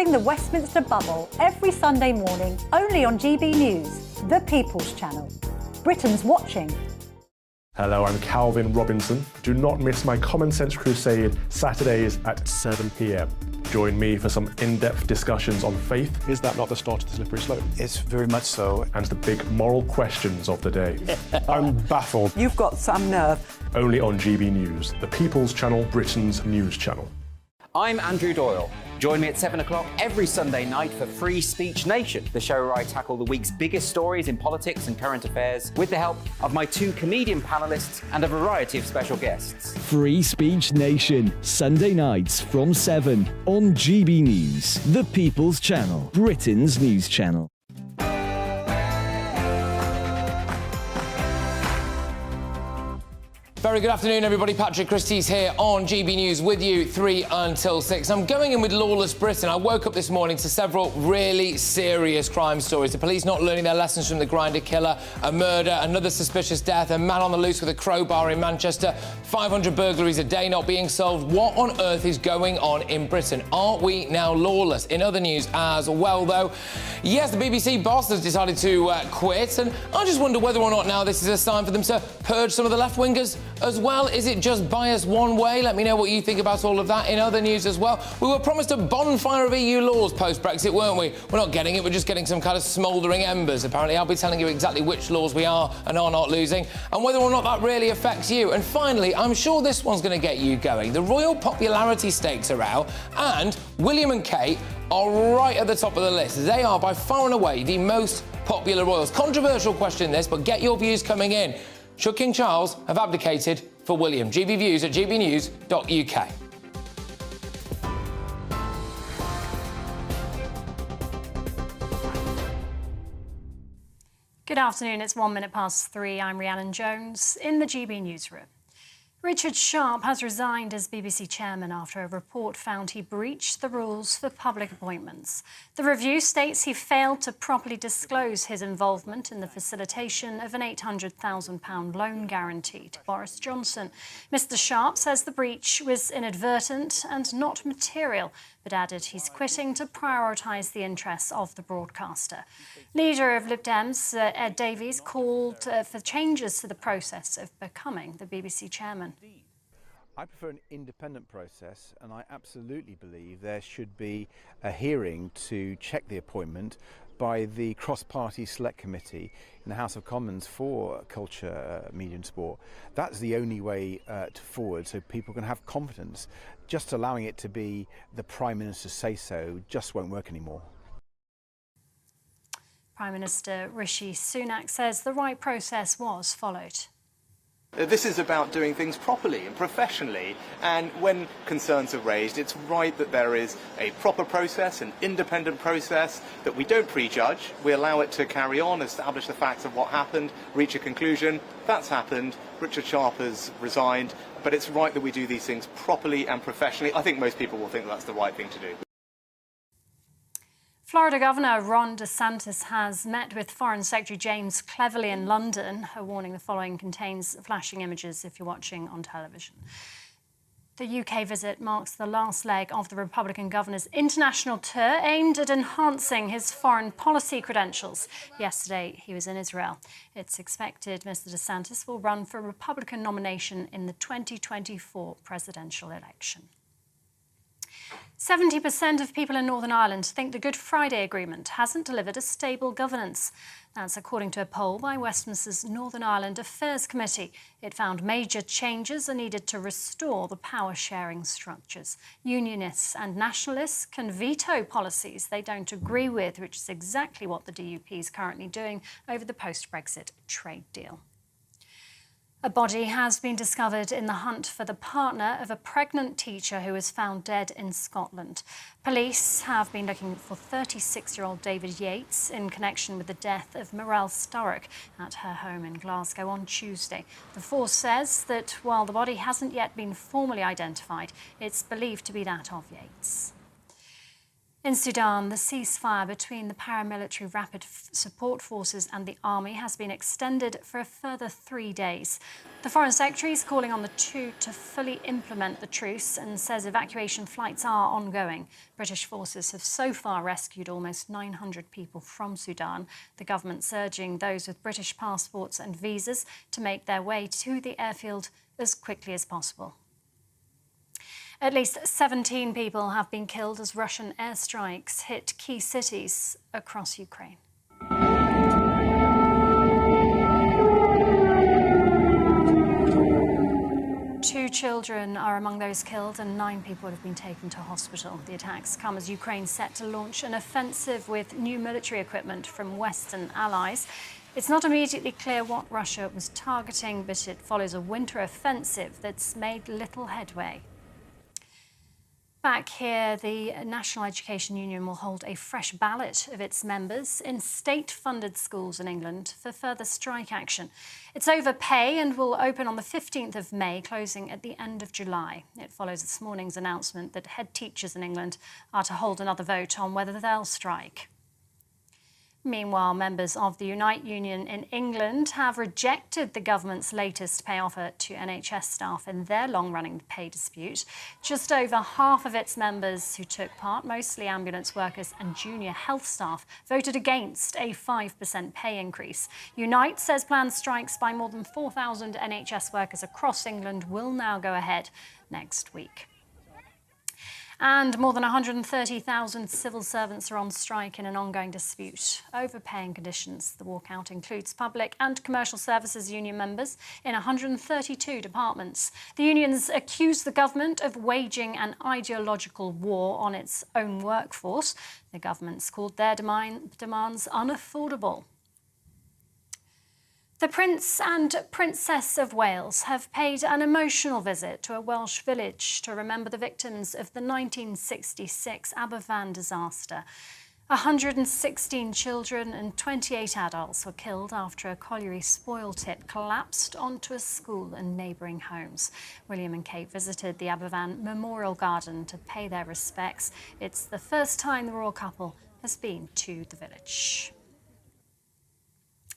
Busting the Westminster Bubble every Sunday morning, only on GB News, the People's Channel. Britain's watching. Hello, I'm Calvin Robinson. Do not miss my Common Sense Crusade Saturdays at 7 p.m. Join me for some in-depth discussions on faith. Is that not the start of the slippery slope? It's very much so. And the big moral questions of the day. I'm baffled. You've got some nerve. Only on GB News, the People's Channel, Britain's news channel. I'm Andrew Doyle. Join me at 7 o'clock every Sunday night for Free Speech Nation, the show where I tackle the week's biggest stories in politics and current affairs with the help of my two comedian panellists and a variety of special guests. Free Speech Nation, Sunday nights from 7 on GB News, the People's Channel, Britain's news channel. Very good afternoon, everybody. Patrick Christies here on GB News with you 3 until 6. I'm going in with Lawless Britain. I woke up this morning to several really serious crime stories. The police not learning their lessons from the Grinder killer, a murder, another suspicious death, a man on the loose with a crowbar in Manchester, 500 burglaries a day not being solved. What on earth is going on in Britain? Aren't we now lawless? In other news as well, though, yes, the BBC boss has decided to quit, and I just wonder whether or not now this is a sign for them to purge some of the left-wingers as well. Is it just bias one way? Let me know what you think about all of that. In other news as well, we were promised a bonfire of EU laws post-Brexit, weren't we? We're not getting it, we're just getting some kind of smouldering embers. Apparently, I'll be telling you exactly which laws we are and are not losing, and whether or not that really affects you. And finally, I'm sure this one's going to get you going. The royal popularity stakes are out, and William and Kate are right at the top of the list. They are by far and away the most popular royals. Controversial question this, but get your views coming in. Should King Charles have abdicated for William? GB Views at gbnews.uk. Good afternoon, it's 1 minute past 3. I'm Rhiannon Jones in the GB newsroom. Richard Sharp has resigned as BBC chairman after a report found he breached the rules for public appointments. The review states he failed to properly disclose his involvement in the facilitation of an £800,000 loan guarantee to Boris Johnson. Mr Sharp says the breach was inadvertent and not material, but added he's quitting to prioritise the interests of the broadcaster. Leader of Lib Dems, Ed Davies, called for changes to the process of becoming the BBC chairman. I prefer an independent process, and I absolutely believe there should be a hearing to check the appointment by the cross-party select committee in the House of Commons for culture, media and sport. That's the only way to forward, so people can have confidence. Just allowing it to be the Prime Minister say so just won't work anymore. Prime Minister Rishi Sunak says the right process was followed. This is about doing things properly and professionally, and when concerns are raised, it's right that there is a proper process, an independent process, that we don't prejudge, we allow it to carry on, establish the facts of what happened, reach a conclusion. That's happened. Richard Sharp has resigned, but it's right that we do these things properly and professionally. I think most people will think that's the right thing to do. Florida Governor Ron DeSantis has met with Foreign Secretary James Cleverly in London. A warning: the following contains flashing images if you're watching on television. The UK visit marks the last leg of the Republican governor's international tour aimed at enhancing his foreign policy credentials. Yesterday, he was in Israel. It's expected Mr DeSantis will run for a Republican nomination in the 2024 presidential election. 70% of people in Northern Ireland think the Good Friday Agreement hasn't delivered a stable governance. That's according to a poll by Westminster's Northern Ireland Affairs Committee. It found major changes are needed to restore the power-sharing structures. Unionists and nationalists can veto policies they don't agree with, which is exactly what the DUP is currently doing over the post-Brexit trade deal. A body has been discovered in the hunt for the partner of a pregnant teacher who was found dead in Scotland. Police have been looking for 36-year-old David Yates in connection with the death of Mirelle Sturrock at her home in Glasgow on Tuesday. The force says that while the body hasn't yet been formally identified, it's believed to be that of Yates. In Sudan, the ceasefire between the paramilitary rapid support forces and the army has been extended for a further 3 days. The Foreign Secretary is calling on the two to fully implement the truce and says evacuation flights are ongoing. British forces have so far rescued almost 900 people from Sudan. The government's urging those with British passports and visas to make their way to the airfield as quickly as possible. At least 17 people have been killed as Russian airstrikes hit key cities across Ukraine. Two children are among those killed and 9 people have been taken to hospital. The attacks come as Ukraine set to launch an offensive with new military equipment from Western allies. It's not immediately clear what Russia was targeting, but it follows a winter offensive that's made little headway. Back here, the National Education Union will hold a fresh ballot of its members in state-funded schools in England for further strike action. It's over pay and will open on the 15th of May, closing at the end of July. It follows this morning's announcement that head teachers in England are to hold another vote on whether they'll strike. Meanwhile, members of the Unite Union in England have rejected the government's latest pay offer to NHS staff in their long-running pay dispute. Just over half of its members who took part, mostly ambulance workers and junior health staff, voted against a 5% pay increase. Unite says planned strikes by more than 4,000 NHS workers across England will now go ahead next week. And more than 130,000 civil servants are on strike in an ongoing dispute over pay and conditions. The walkout includes public and commercial services union members in 132 departments. The unions accuse the government of waging an ideological war on its own workforce. The government's called their demands unaffordable. The Prince and Princess of Wales have paid an emotional visit to a Welsh village to remember the victims of the 1966 Aberfan disaster. 116 children and 28 adults were killed after a colliery spoil tip collapsed onto a school and neighbouring homes. William and Kate visited the Aberfan Memorial Garden to pay their respects. It's the first time the royal couple has been to the village.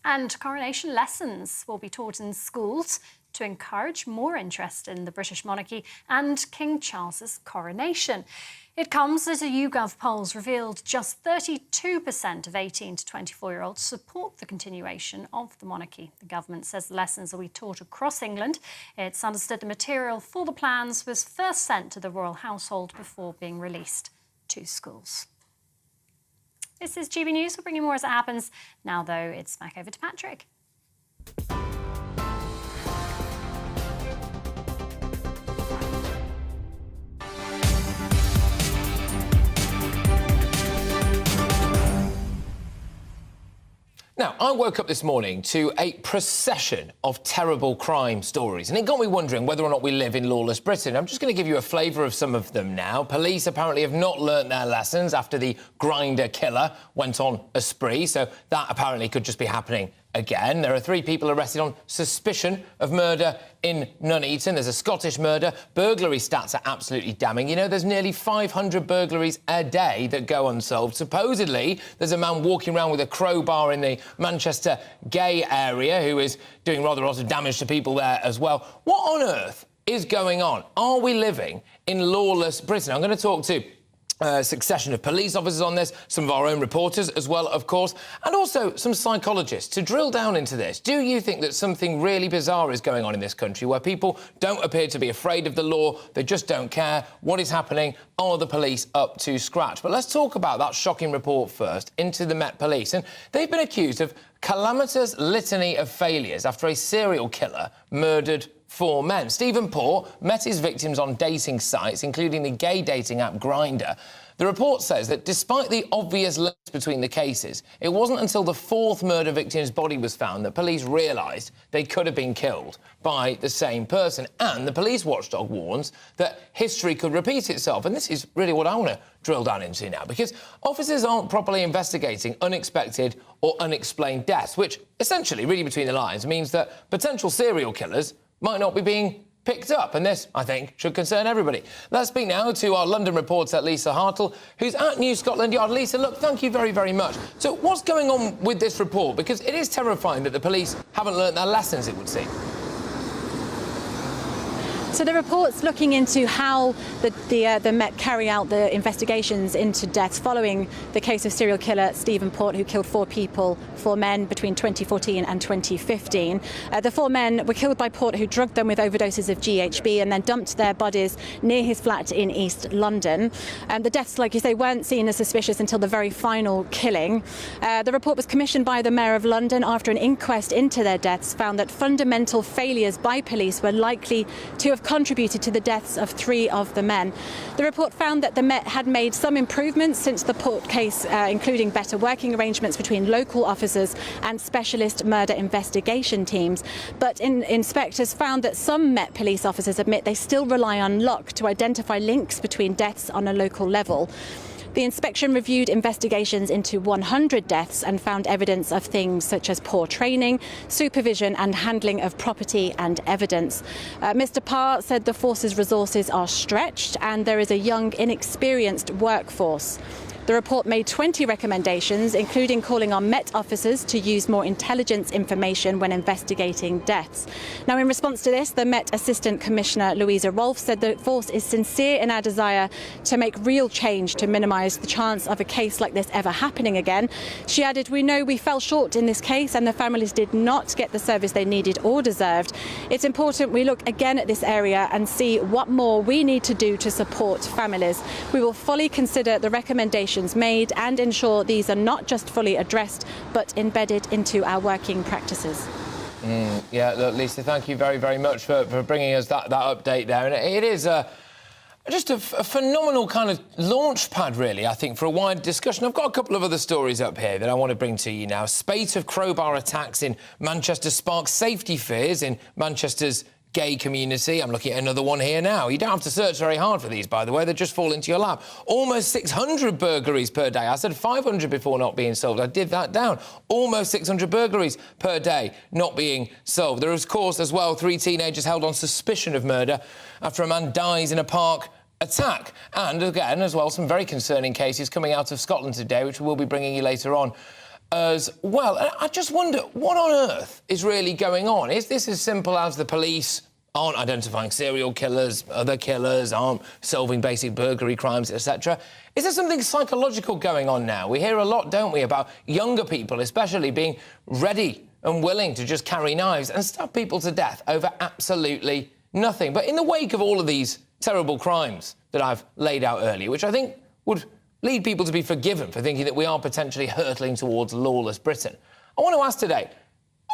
And coronation lessons will be taught in schools to encourage more interest in the British monarchy and King Charles's coronation. It comes as a YouGov polls revealed just 32% of 18 to 24-year-olds support the continuation of the monarchy. The government says the lessons will be taught across England. It's understood the material for the plans was first sent to the royal household before being released to schools. This is GB News. We'll bring you more as it happens. Now, though, it's back over to Patrick. Now, I woke up this morning to a procession of terrible crime stories, and it got me wondering whether or not we live in lawless Britain. I'm just going to give you a flavour of some of them now. Police apparently have not learnt their lessons after the grinder killer went on a spree, so that apparently could just be happening again. There are 3 people arrested on suspicion of murder in Nuneaton. There's a Scottish murder. Burglary stats are absolutely damning. You know, there's nearly 500 burglaries a day that go unsolved. Supposedly, there's a man walking around with a crowbar in the Manchester gay area who is doing rather a lot of damage to people there as well. What on earth is going on? Are we living in lawless Britain? I'm going to talk to succession of police officers on this, some of our own reporters as well, of course, and also some psychologists to drill down into this. Do you think that something really bizarre is going on in this country where people don't appear to be afraid of the law, they just don't care what is happening? Are the police up to scratch? But let's talk about that shocking report first into the Met Police. And they've been accused of calamitous litany of failures after a serial killer murdered 4 men. Stephen Poore met his victims on dating sites, including the gay dating app Grindr. The report says that despite the obvious links between the cases, it wasn't until the 4th murder victim's body was found that police realised they could have been killed by the same person. And the police watchdog warns that history could repeat itself. And this is really what I want to drill down into now, because officers aren't properly investigating unexpected or unexplained deaths, which essentially, reading between the lines, means that potential serial killers might not be being picked up, and this, I think, should concern everybody. Let's speak now to our London reporter, Lisa Hartle, who's at New Scotland Yard. Lisa, look, thank you very, very much. So what's going on with this report? Because it is terrifying that the police haven't learnt their lessons, it would seem. So the report's looking into how the Met carry out the investigations into deaths following the case of serial killer Stephen Port, who killed 4 men between 2014 and 2015. The 4 men were killed by Port, who drugged them with overdoses of GHB and then dumped their bodies near his flat in East London. The deaths, like you say, weren't seen as suspicious until the very final killing. The report was commissioned by the Mayor of London after an inquest into their deaths found that fundamental failures by police were likely to have contributed to the deaths of 3 of the men. The report found that the Met had made some improvements since the Port case, including better working arrangements between local officers and specialist murder investigation teams. But inspectors found that some Met police officers admit they still rely on luck to identify links between deaths on a local level. The inspection reviewed investigations into 100 deaths and found evidence of things such as poor training, supervision and handling of property and evidence. Mr. Parr said the force's resources are stretched and there is a young, inexperienced workforce. The report made 20 recommendations, including calling on Met officers to use more intelligence information when investigating deaths. Now, in response to this, the Met Assistant Commissioner Louisa Rolfe said the force is sincere in our desire to make real change to minimise the chance of a case like this ever happening again. She added, "We know we fell short in this case and the families did not get the service they needed or deserved. It's important we look again at this area and see what more we need to do to support families. We will fully consider the recommendations made and ensure these are not just fully addressed but embedded into our working practices." Yeah, look, Lisa, thank you very, very much for bringing us that update there. And it is just a phenomenal kind of launch pad, really, I think, for a wider discussion. I've got a couple of other stories up here that I want to bring to you now. Spate of crowbar attacks in Manchester sparks safety fears in Manchester's gay community. I'm looking at another one here now. You don't have to search very hard for these, by the way. They just fall into your lap. Almost 600 burglaries per day. I said 500 before not being solved. I did that down. Almost 600 burglaries per day not being solved. There is, of course, as well, 3 teenagers held on suspicion of murder after a man dies in a park attack. And, again, as well, some very concerning cases coming out of Scotland today, which we'll be bringing you later on as well. And I just wonder, what on earth is really going on? Is this as simple as the police aren't identifying serial killers, other killers, aren't solving basic burglary crimes, etc.? Is there something psychological going on now? We hear a lot, don't we, about younger people especially being ready and willing to just carry knives and stab people to death over absolutely nothing. But in the wake of all of these terrible crimes that I've laid out earlier, which I think would lead people to be forgiven for thinking that we are potentially hurtling towards lawless Britain, I want to ask today,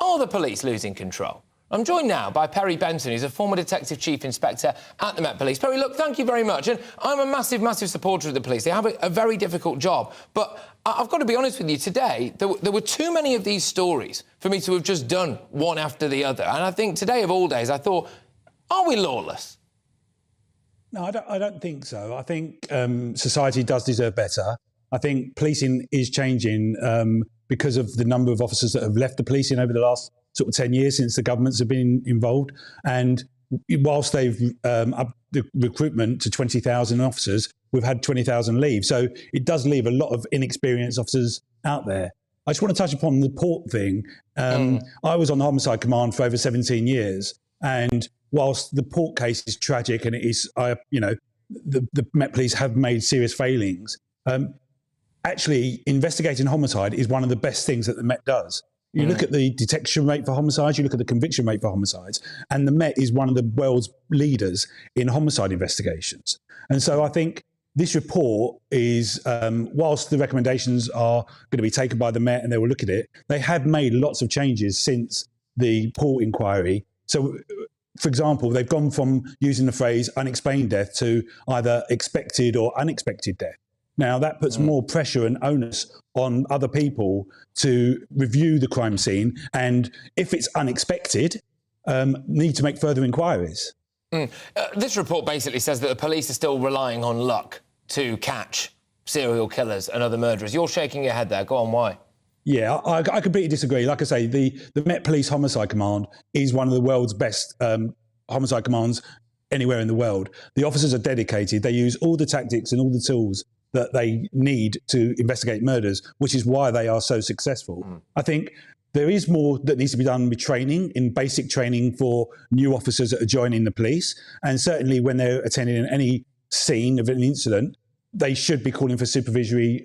are the police losing control? I'm joined now by Perry Benson, who's a former Detective Chief Inspector at the Met Police. Perry, look, thank you very much. And I'm a massive, massive supporter of the police. They have a very difficult job. But I've got to be honest with you, today, there were too many of these stories for me to have just done one after the other. And I think today, of all days, I thought, are we lawless? No, I don't think so. I think society does deserve better. I think policing is changing because of the number of officers that have left the policing over the last sort of 10 years since the governments have been involved. And whilst they've upped the recruitment to 20,000 officers, we've had 20,000 leave. So it does leave a lot of inexperienced officers out there. I just want to touch upon the Port thing. I was on the homicide command for over 17 years. And whilst the Port case is tragic and it is, the Met Police have made serious failings, actually investigating homicide is one of the best things that the Met does. You look at the detection rate for homicides, you look at the conviction rate for homicides, and the Met is one of the world's leaders in homicide investigations. And so I think this report is, whilst the recommendations are going to be taken by the Met and they will look at it, they have made lots of changes since the Port inquiry. So, for example, they've gone from using the phrase unexplained death to either expected or unexpected death. Now, that puts more pressure and onus on other people to review the crime scene and, if it's unexpected, need to make further inquiries. This report basically says that the police are still relying on luck to catch serial killers and other murderers. You're shaking your head there. Go on, why? Yeah, I completely disagree. Like I say, the Met Police Homicide Command is one of the world's best homicide commands anywhere in the world. The officers are dedicated. They use all the tactics and all the tools that they need to investigate murders, which is why they are so successful. I think there is more that needs to be done with training, in basic training for new officers that are joining the police. And certainly when they're attending any scene of an incident, they should be calling for supervisory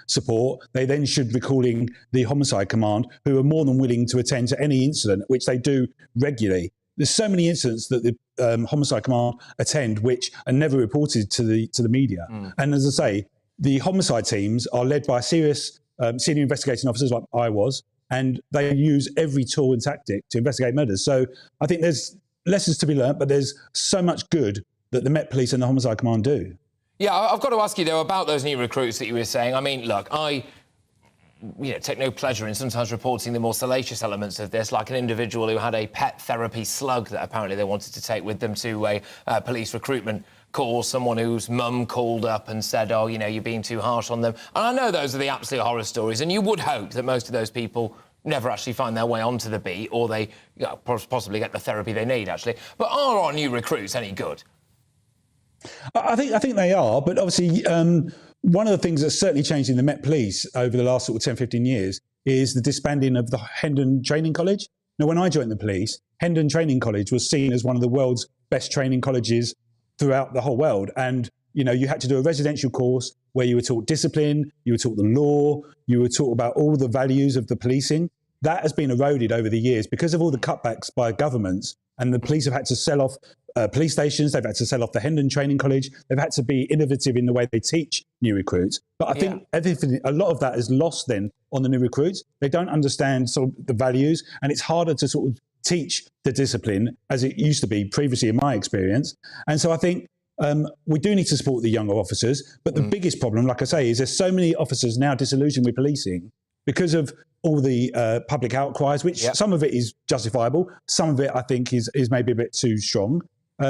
support. They then should be calling the homicide command, who are more than willing to attend to any incident, which they do regularly. There's so many incidents that the homicide command attend which are never reported to the media. And as I say, the homicide teams are led by serious senior investigating officers like I was, and they use every tool and tactic to investigate murders. So I think there's lessons to be learnt, but there's so much good that the Met Police and the homicide command do. Yeah, I've got to ask you, though, about those new recruits that you were saying. I mean, look, I take no pleasure in sometimes reporting the more salacious elements of this, like an individual who had a pet therapy slug that apparently they wanted to take with them to a police recruitment course, someone whose mum called up and said, oh, you're being too harsh on them. And I know those are the absolute horror stories, and you would hope that most of those people never actually find their way onto the beat, or they possibly get the therapy they need, actually. But are our new recruits any good? I think they are, but obviously one of the things that's certainly changed in the Met Police over the last sort of 10, 15 years is the disbanding of the Hendon Training College. Now, when I joined the police, Hendon Training College was seen as one of the world's best training colleges throughout the whole world. And, you had to do a residential course where you were taught discipline, you were taught the law, you were taught about all the values of the policing. That has been eroded over the years because of all the cutbacks by governments, and the police have had to sell off police stations, they've had to sell off the Hendon Training College, they've had to be innovative in the way they teach new recruits. But I think a lot of that is lost then on the new recruits. They don't understand sort of the values, and it's harder to sort of teach the discipline as it used to be previously in my experience. And so I think we do need to support the younger officers. But the biggest problem, like I say, is there's so many officers now disillusioned with policing because of all the public outcries, which some of it is justifiable. Some of it, I think, is maybe a bit too strong.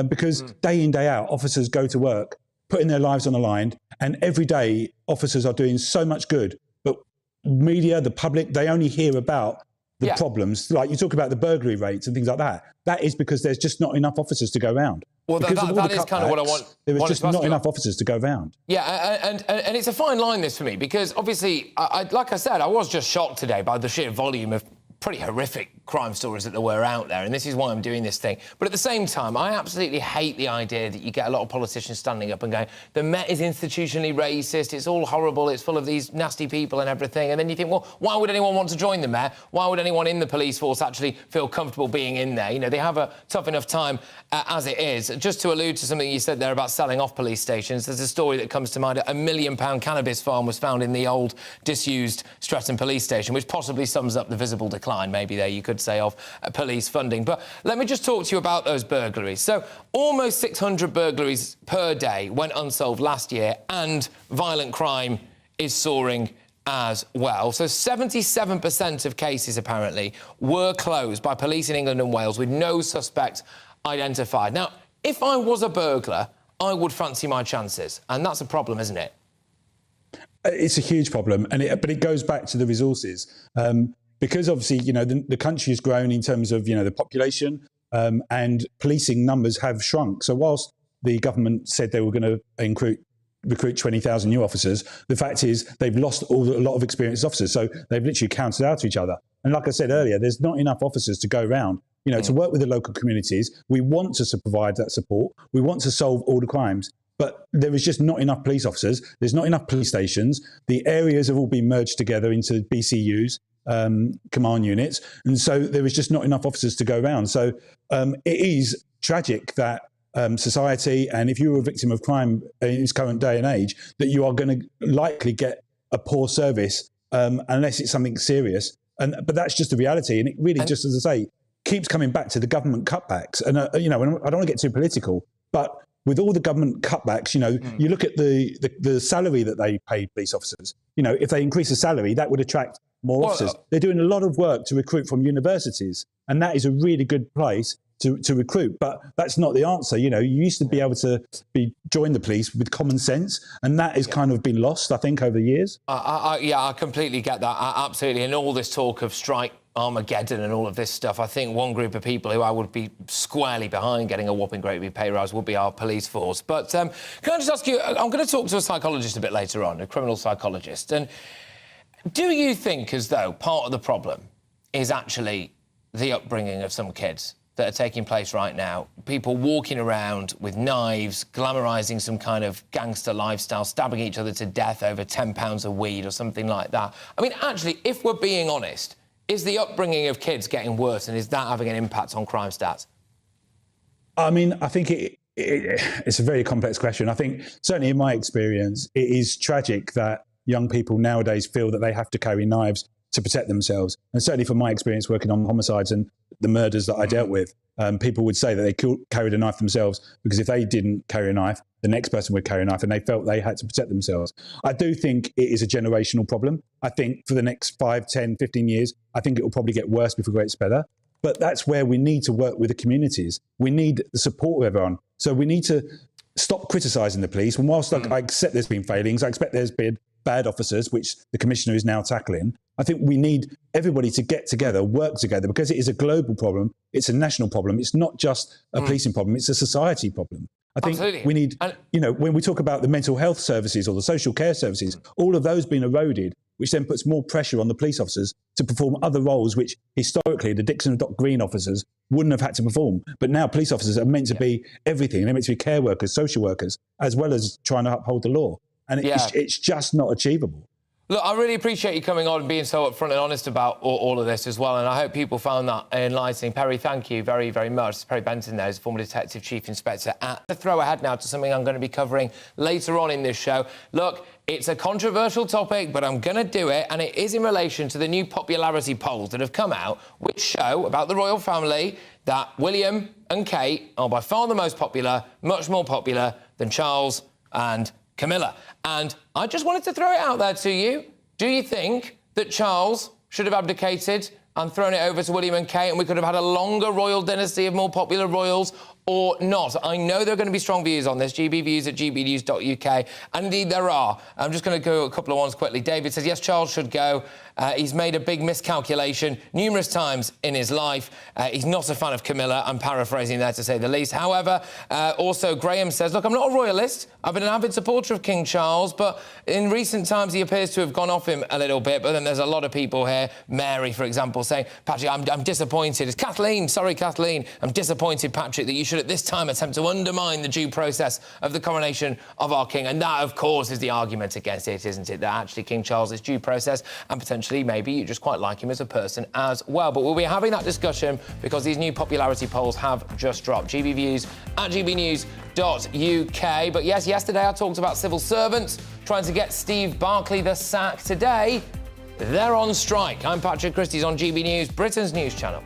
Because day in, day out, officers go to work, putting their lives on the line, and every day officers are doing so much good. But media, the public, they only hear about the problems. Like you talk about the burglary rates and things like that. That is because there's just not enough officers to go around. Well, that is kind of what I want. There was just not enough officers to go round. Yeah, and it's a fine line, this, for me, because obviously, like I said, I was just shocked today by the sheer volume of pretty horrific crime stories that there were out there, and this is why I'm doing this thing. But at the same time, I absolutely hate the idea that you get a lot of politicians standing up and going, the Met is institutionally racist, it's all horrible, it's full of these nasty people and everything. And then you think, well, why would anyone want to join the Met? Why would anyone in the police force actually feel comfortable being in there? They have a tough enough time as it is. Just to allude to something you said there about selling off police stations, there's a story that comes to mind. £1 million cannabis farm was found in the old disused Streatham police station, which possibly sums up the visible decline, maybe there you could say, of police funding. But let me just talk to you about those burglaries. So almost 600 burglaries per day went unsolved last year, and violent crime is soaring as well. So 77% of cases, apparently, were closed by police in England and Wales with no suspect identified. Now, if I was a burglar, I would fancy my chances, and that's a problem, isn't it? It's a huge problem, but it goes back to the resources. Because obviously, the country has grown in terms of, the population, and policing numbers have shrunk. So whilst the government said they were going to recruit 20,000 new officers, the fact is they've lost a lot of experienced officers. So they've literally counted out to each other. And like I said earlier, there's not enough officers to go around, to work with the local communities. We want to provide that support. We want to solve all the crimes. But there is just not enough police officers. There's not enough police stations. The areas have all been merged together into BCUs. Command units, and so there is just not enough officers to go around. So it is tragic that society, and if you're a victim of crime in this current day and age, that you are going to likely get a poor service unless it's something serious. But that's just the reality, and it really, just as I say, keeps coming back to the government cutbacks. And I don't want to get too political, but with all the government cutbacks, you look at the salary that they pay police officers. If they increase the salary, that would attract more officers. They're doing a lot of work to recruit from universities, and that is a really good place to recruit. But that's not the answer. You used to be able to join the police with common sense, and that has kind of been lost, I think, over the years. I completely get that. Absolutely. And all this talk of strike Armageddon and all of this stuff, I think one group of people who I would be squarely behind getting a whopping great pay rise would be our police force. But can I just ask you, I'm going to talk to a psychologist a bit later on, a criminal psychologist, and do you think as though part of the problem is actually the upbringing of some kids that are taking place right now? People walking around with knives, glamorising some kind of gangster lifestyle, stabbing each other to death over 10 pounds of weed or something like that. I mean, actually, if we're being honest, is the upbringing of kids getting worse, and is that having an impact on crime stats? I mean, I think it's a very complex question. I think, certainly in my experience, it is tragic that young people nowadays feel that they have to carry knives to protect themselves. And certainly from my experience working on homicides and the murders that I dealt with, people would say that they carried a knife themselves because if they didn't carry a knife, the next person would carry a knife, and they felt they had to protect themselves. I do think it is a generational problem. I think for the next 5, 10, 15 years, I think it will probably get worse before it gets better. But that's where we need to work with the communities. We need the support of everyone. So we need to stop criticising the police. And whilst I accept there's been failings, I expect there's been bad officers, which the Commissioner is now tackling, I think we need everybody to get together, work together, because it is a global problem. It's a national problem. It's not just a policing problem. It's a society problem. I think we need, when we talk about the mental health services or the social care services, all of those being eroded, which then puts more pressure on the police officers to perform other roles which historically the Dixon and Dock Green officers wouldn't have had to perform. But now police officers are meant to be everything. They're meant to be care workers, social workers, as well as trying to uphold the law. And it's just not achievable. Look, I really appreciate you coming on and being so upfront and honest about all of this as well, and I hope people found that enlightening. Perry, thank you very, very much. Perry Benton there is former Detective Chief Inspector at the throw ahead now to something I'm going to be covering later on in this show. Look, it's a controversial topic, but I'm going to do it, and it is in relation to the new popularity polls that have come out, which show about the royal family that William and Kate are by far the most popular, much more popular than Charles and Camilla. And I just wanted to throw it out there to you. Do you think that Charles should have abdicated and thrown it over to William and Kate and we could have had a longer royal dynasty of more popular royals, or not? I know there are going to be strong views on this. GB views at gbnews.uk. And indeed there are. I'm just going to go a couple of ones quickly. David says, yes, Charles should go. He's made a big miscalculation numerous times in his life. He's not a fan of Camilla. I'm paraphrasing there to say the least. However, also Graham says, look, I'm not a royalist. I've been an avid supporter of King Charles, but in recent times he appears to have gone off him a little bit. But then there's a lot of people here, Mary, for example, saying, Patrick, I'm disappointed. It's Kathleen. Sorry, Kathleen. I'm disappointed, Patrick, that you should at this time attempt to undermine the due process of the coronation of our king. And that, of course, is the argument against it, isn't it? That actually King Charles is due process, and potentially maybe you just quite like him as a person as well. But we'll be having that discussion because these new popularity polls have just dropped. GB views at gbnews.uk. But yes, yesterday I talked about civil servants trying to get Steve Barclay the sack. Today, they're on strike. I'm Patrick Christies on GB News, Britain's news channel.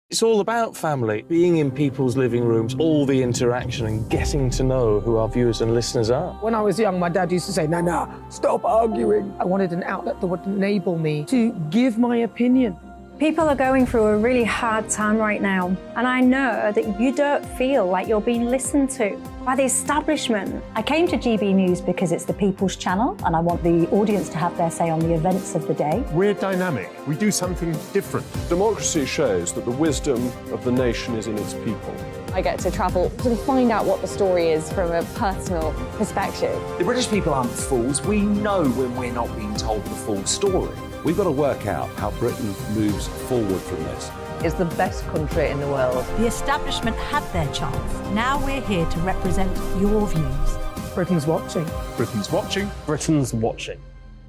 It's all about family, being in people's living rooms, all the interaction and getting to know who our viewers and listeners are. When I was young, my dad used to say, Nana, stop arguing. I wanted an outlet that would enable me to give my opinion. People are going through a really hard time right now, and I know that you don't feel like you're being listened to by the establishment. I came to GB News because it's the People's Channel, and I want the audience to have their say on the events of the day. We're dynamic. We do something different. Democracy shows that the wisdom of the nation is in its people. I get to travel to find out what the story is from a personal perspective. The British people aren't fools. We know when we're not being told the full story. We've got to work out how Britain moves forward from this. It's the best country in the world. The establishment had their chance. Now we're here to represent your views. Britain's watching. Britain's watching. Britain's watching.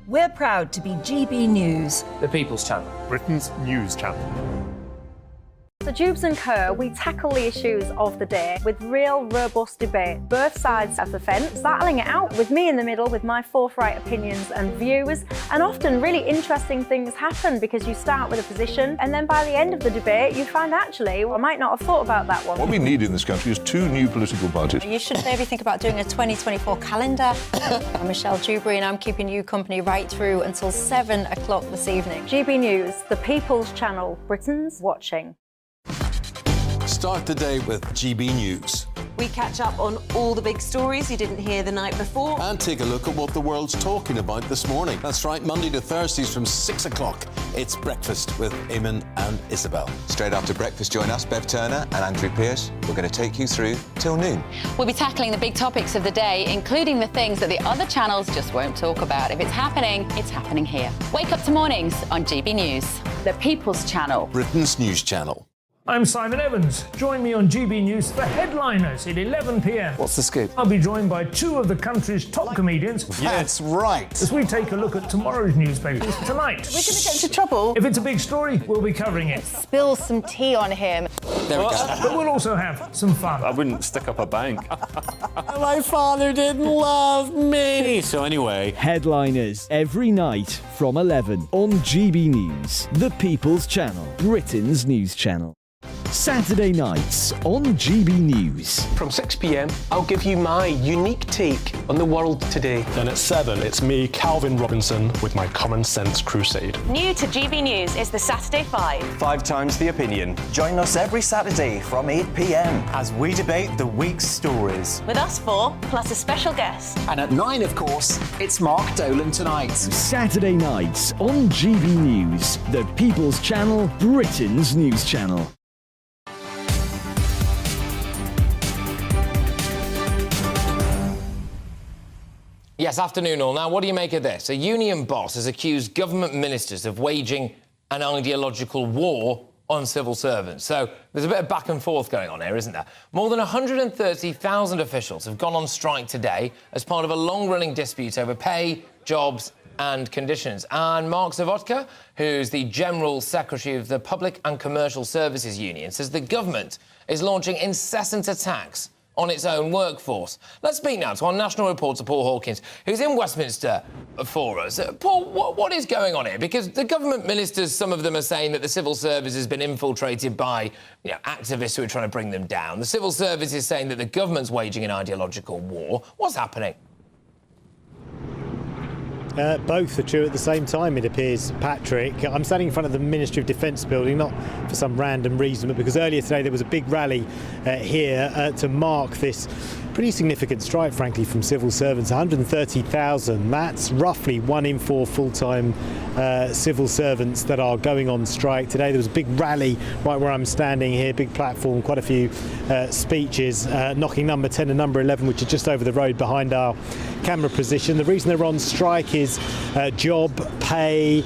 We're proud to be GB News, The People's Channel. Britain's news channel. So Jubes and Co, we tackle the issues of the day with real robust debate, both sides of the fence, battling it out with me in the middle with my forthright opinions and views. And often really interesting things happen because you start with a position and then by the end of the debate you find actually, well, I might not have thought about that one. What we need in this country is 2 new political parties. You should maybe think about doing a 2024 calendar. I'm Michelle Dewberry and I'm keeping you company right through until 7 o'clock this evening. GB News, the People's Channel, Britain's watching. Start the day with GB News. We catch up on all the big stories you didn't hear the night before. And take a look at what the world's talking about this morning. That's right, Monday to Thursdays from 6 o'clock. It's Breakfast with Eamon and Isabel. Straight after breakfast, join us, Bev Turner and Andrew Pearce. We're going to take you through till noon. We'll be tackling the big topics of the day, including the things that the other channels just won't talk about. If it's happening here. Wake up to mornings on GB News, the People's Channel. Britain's news channel. I'm Simon Evans. Join me on GB News for Headliners at 11 p.m. What's the scoop? I'll be joined by 2 of the country's top comedians. That's right. As we take a look at tomorrow's newspapers tonight. We're going to get into trouble. If it's a big story, we'll be covering it. Spill some tea on him. There we go. But we'll also have some fun. I wouldn't stick up a bank. My father didn't love me. So anyway. Headliners every night from 11 on GB News, the People's Channel, Britain's news channel. Saturday nights on GB News. From 6 p.m, I'll give you my unique take on the world today. Then at 7, it's me, Calvin Robinson, with my Common Sense Crusade. New to GB News is the Saturday 5. 5 times the opinion. Join us every Saturday from 8 p.m. as we debate the week's stories. With us 4, plus a special guest. And at 9, of course, it's Mark Dolan Tonight. Saturday nights on GB News, the People's Channel, Britain's news channel. Yes, afternoon all. Now, what do you make of this? A union boss has accused government ministers of waging an ideological war on civil servants. So there's a bit of back and forth going on here, isn't there? More than 130,000 officials have gone on strike today as part of a long-running dispute over pay, jobs and conditions. And Mark Zavodka, who's the General Secretary of the Public and Commercial Services Union, says the government is launching incessant attacks on its own workforce. Let's speak now to our national reporter, Paul Hawkins, who's in Westminster for us. Paul, what is going on here? Because the government ministers, some of them are saying that the civil service has been infiltrated by activists who are trying to bring them down. The civil service is saying that the government's waging an ideological war. What's happening? Both are true at the same time, it appears, Patrick. I'm standing in front of the Ministry of Defence building, not for some random reason, but because earlier today there was a big rally here to mark this pretty significant strike, frankly, from civil servants. 130,000, that's roughly 1 in 4 full-time civil servants that are going on strike today. There was a big rally right where I'm standing here, big platform, quite a few speeches, knocking number 10 and number 11, which are just over the road behind our camera position. The reason they're on strike is job, pay,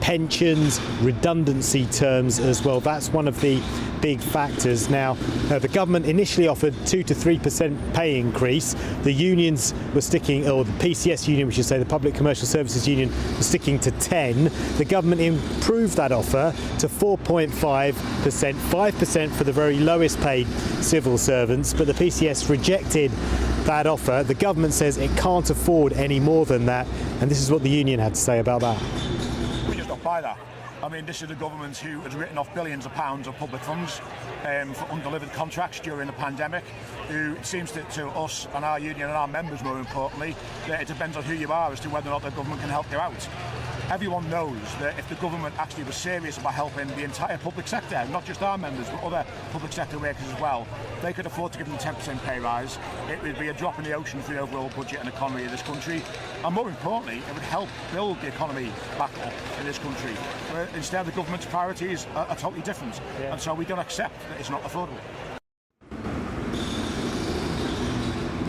pensions, redundancy terms as well. That's one of the big factors. Now, the government initially offered 2 to 3% pay increase. The unions were sticking, or the PCS union, we should say, the Public Commercial Services Union, was sticking to 10. The government improved that offer to 4.5%, 5% for the very lowest paid civil servants, but the PCS rejected that offer. The government says it can't afford any more than that, and this is what the union had to say about that. We just don't buy that. I mean, this is the government who has written off billions of pounds of public funds for undelivered contracts during the pandemic, who it seems to us and our union and our members, more importantly, that it depends on who you are as to whether or not the government can help you out. Everyone knows that if the government actually was serious about helping the entire public sector, not just our members, but other public sector workers as well, they could afford to give them 10% pay rise. It would be a drop in the ocean for the overall budget and economy of this country. And more importantly, it would help build the economy back up in this country. But instead, the government's priorities are totally different. Yeah. And so we don't accept that it's not affordable.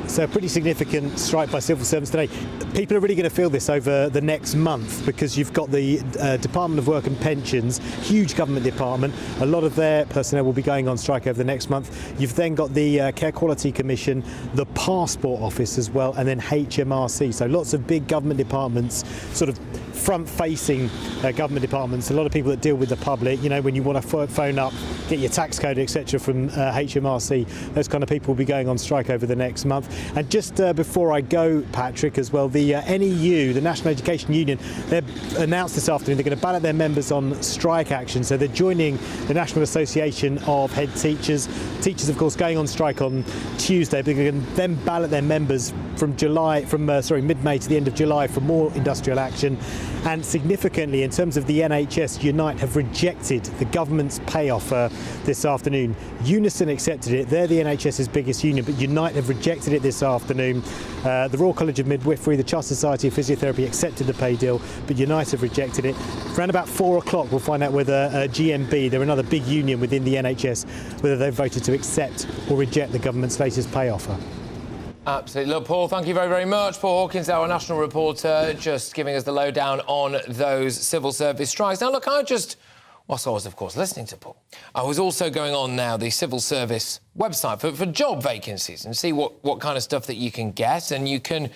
So a pretty significant strike by civil servants today. People are really going to feel this over the next month because you've got the Department of Work and Pensions, huge government department. A lot of their personnel will be going on strike over the next month. You've then got the Care Quality Commission, the Passport Office as well, and then HMRC. So lots of big government departments sort of front-facing government departments, a lot of people that deal with the public, you know, when you want to phone up, get your tax code, etc. from HMRC, those kind of people will be going on strike over the next month. And just before I go, Patrick, as well, the NEU, the National Education Union, they've announced this afternoon they're going to ballot their members on strike action. So they're joining the National Association of Head Teachers. Teachers, of course, going on strike on Tuesday. They're going to then ballot their members from mid-May to the end of July for more industrial action. And significantly, in terms of the NHS, Unite have rejected the government's pay offer this afternoon. Unison accepted it. They're the NHS's biggest union, but Unite have rejected it this afternoon. The Royal College of Midwifery, the Chartered Society of Physiotherapy accepted the pay deal, but Unite have rejected it. Around about 4 o'clock, we'll find out whether GMB, they're another big union within the NHS, whether they've voted to accept or reject the government's latest pay offer. Absolutely. Look, Paul, thank you very, very much. Paul Hawkins, our national reporter, just giving us the lowdown on those civil service strikes. Now, look, whilst I was, of course, listening to Paul, I was also going on now the civil service website for job vacancies and see what kind of stuff that you can get. And you can be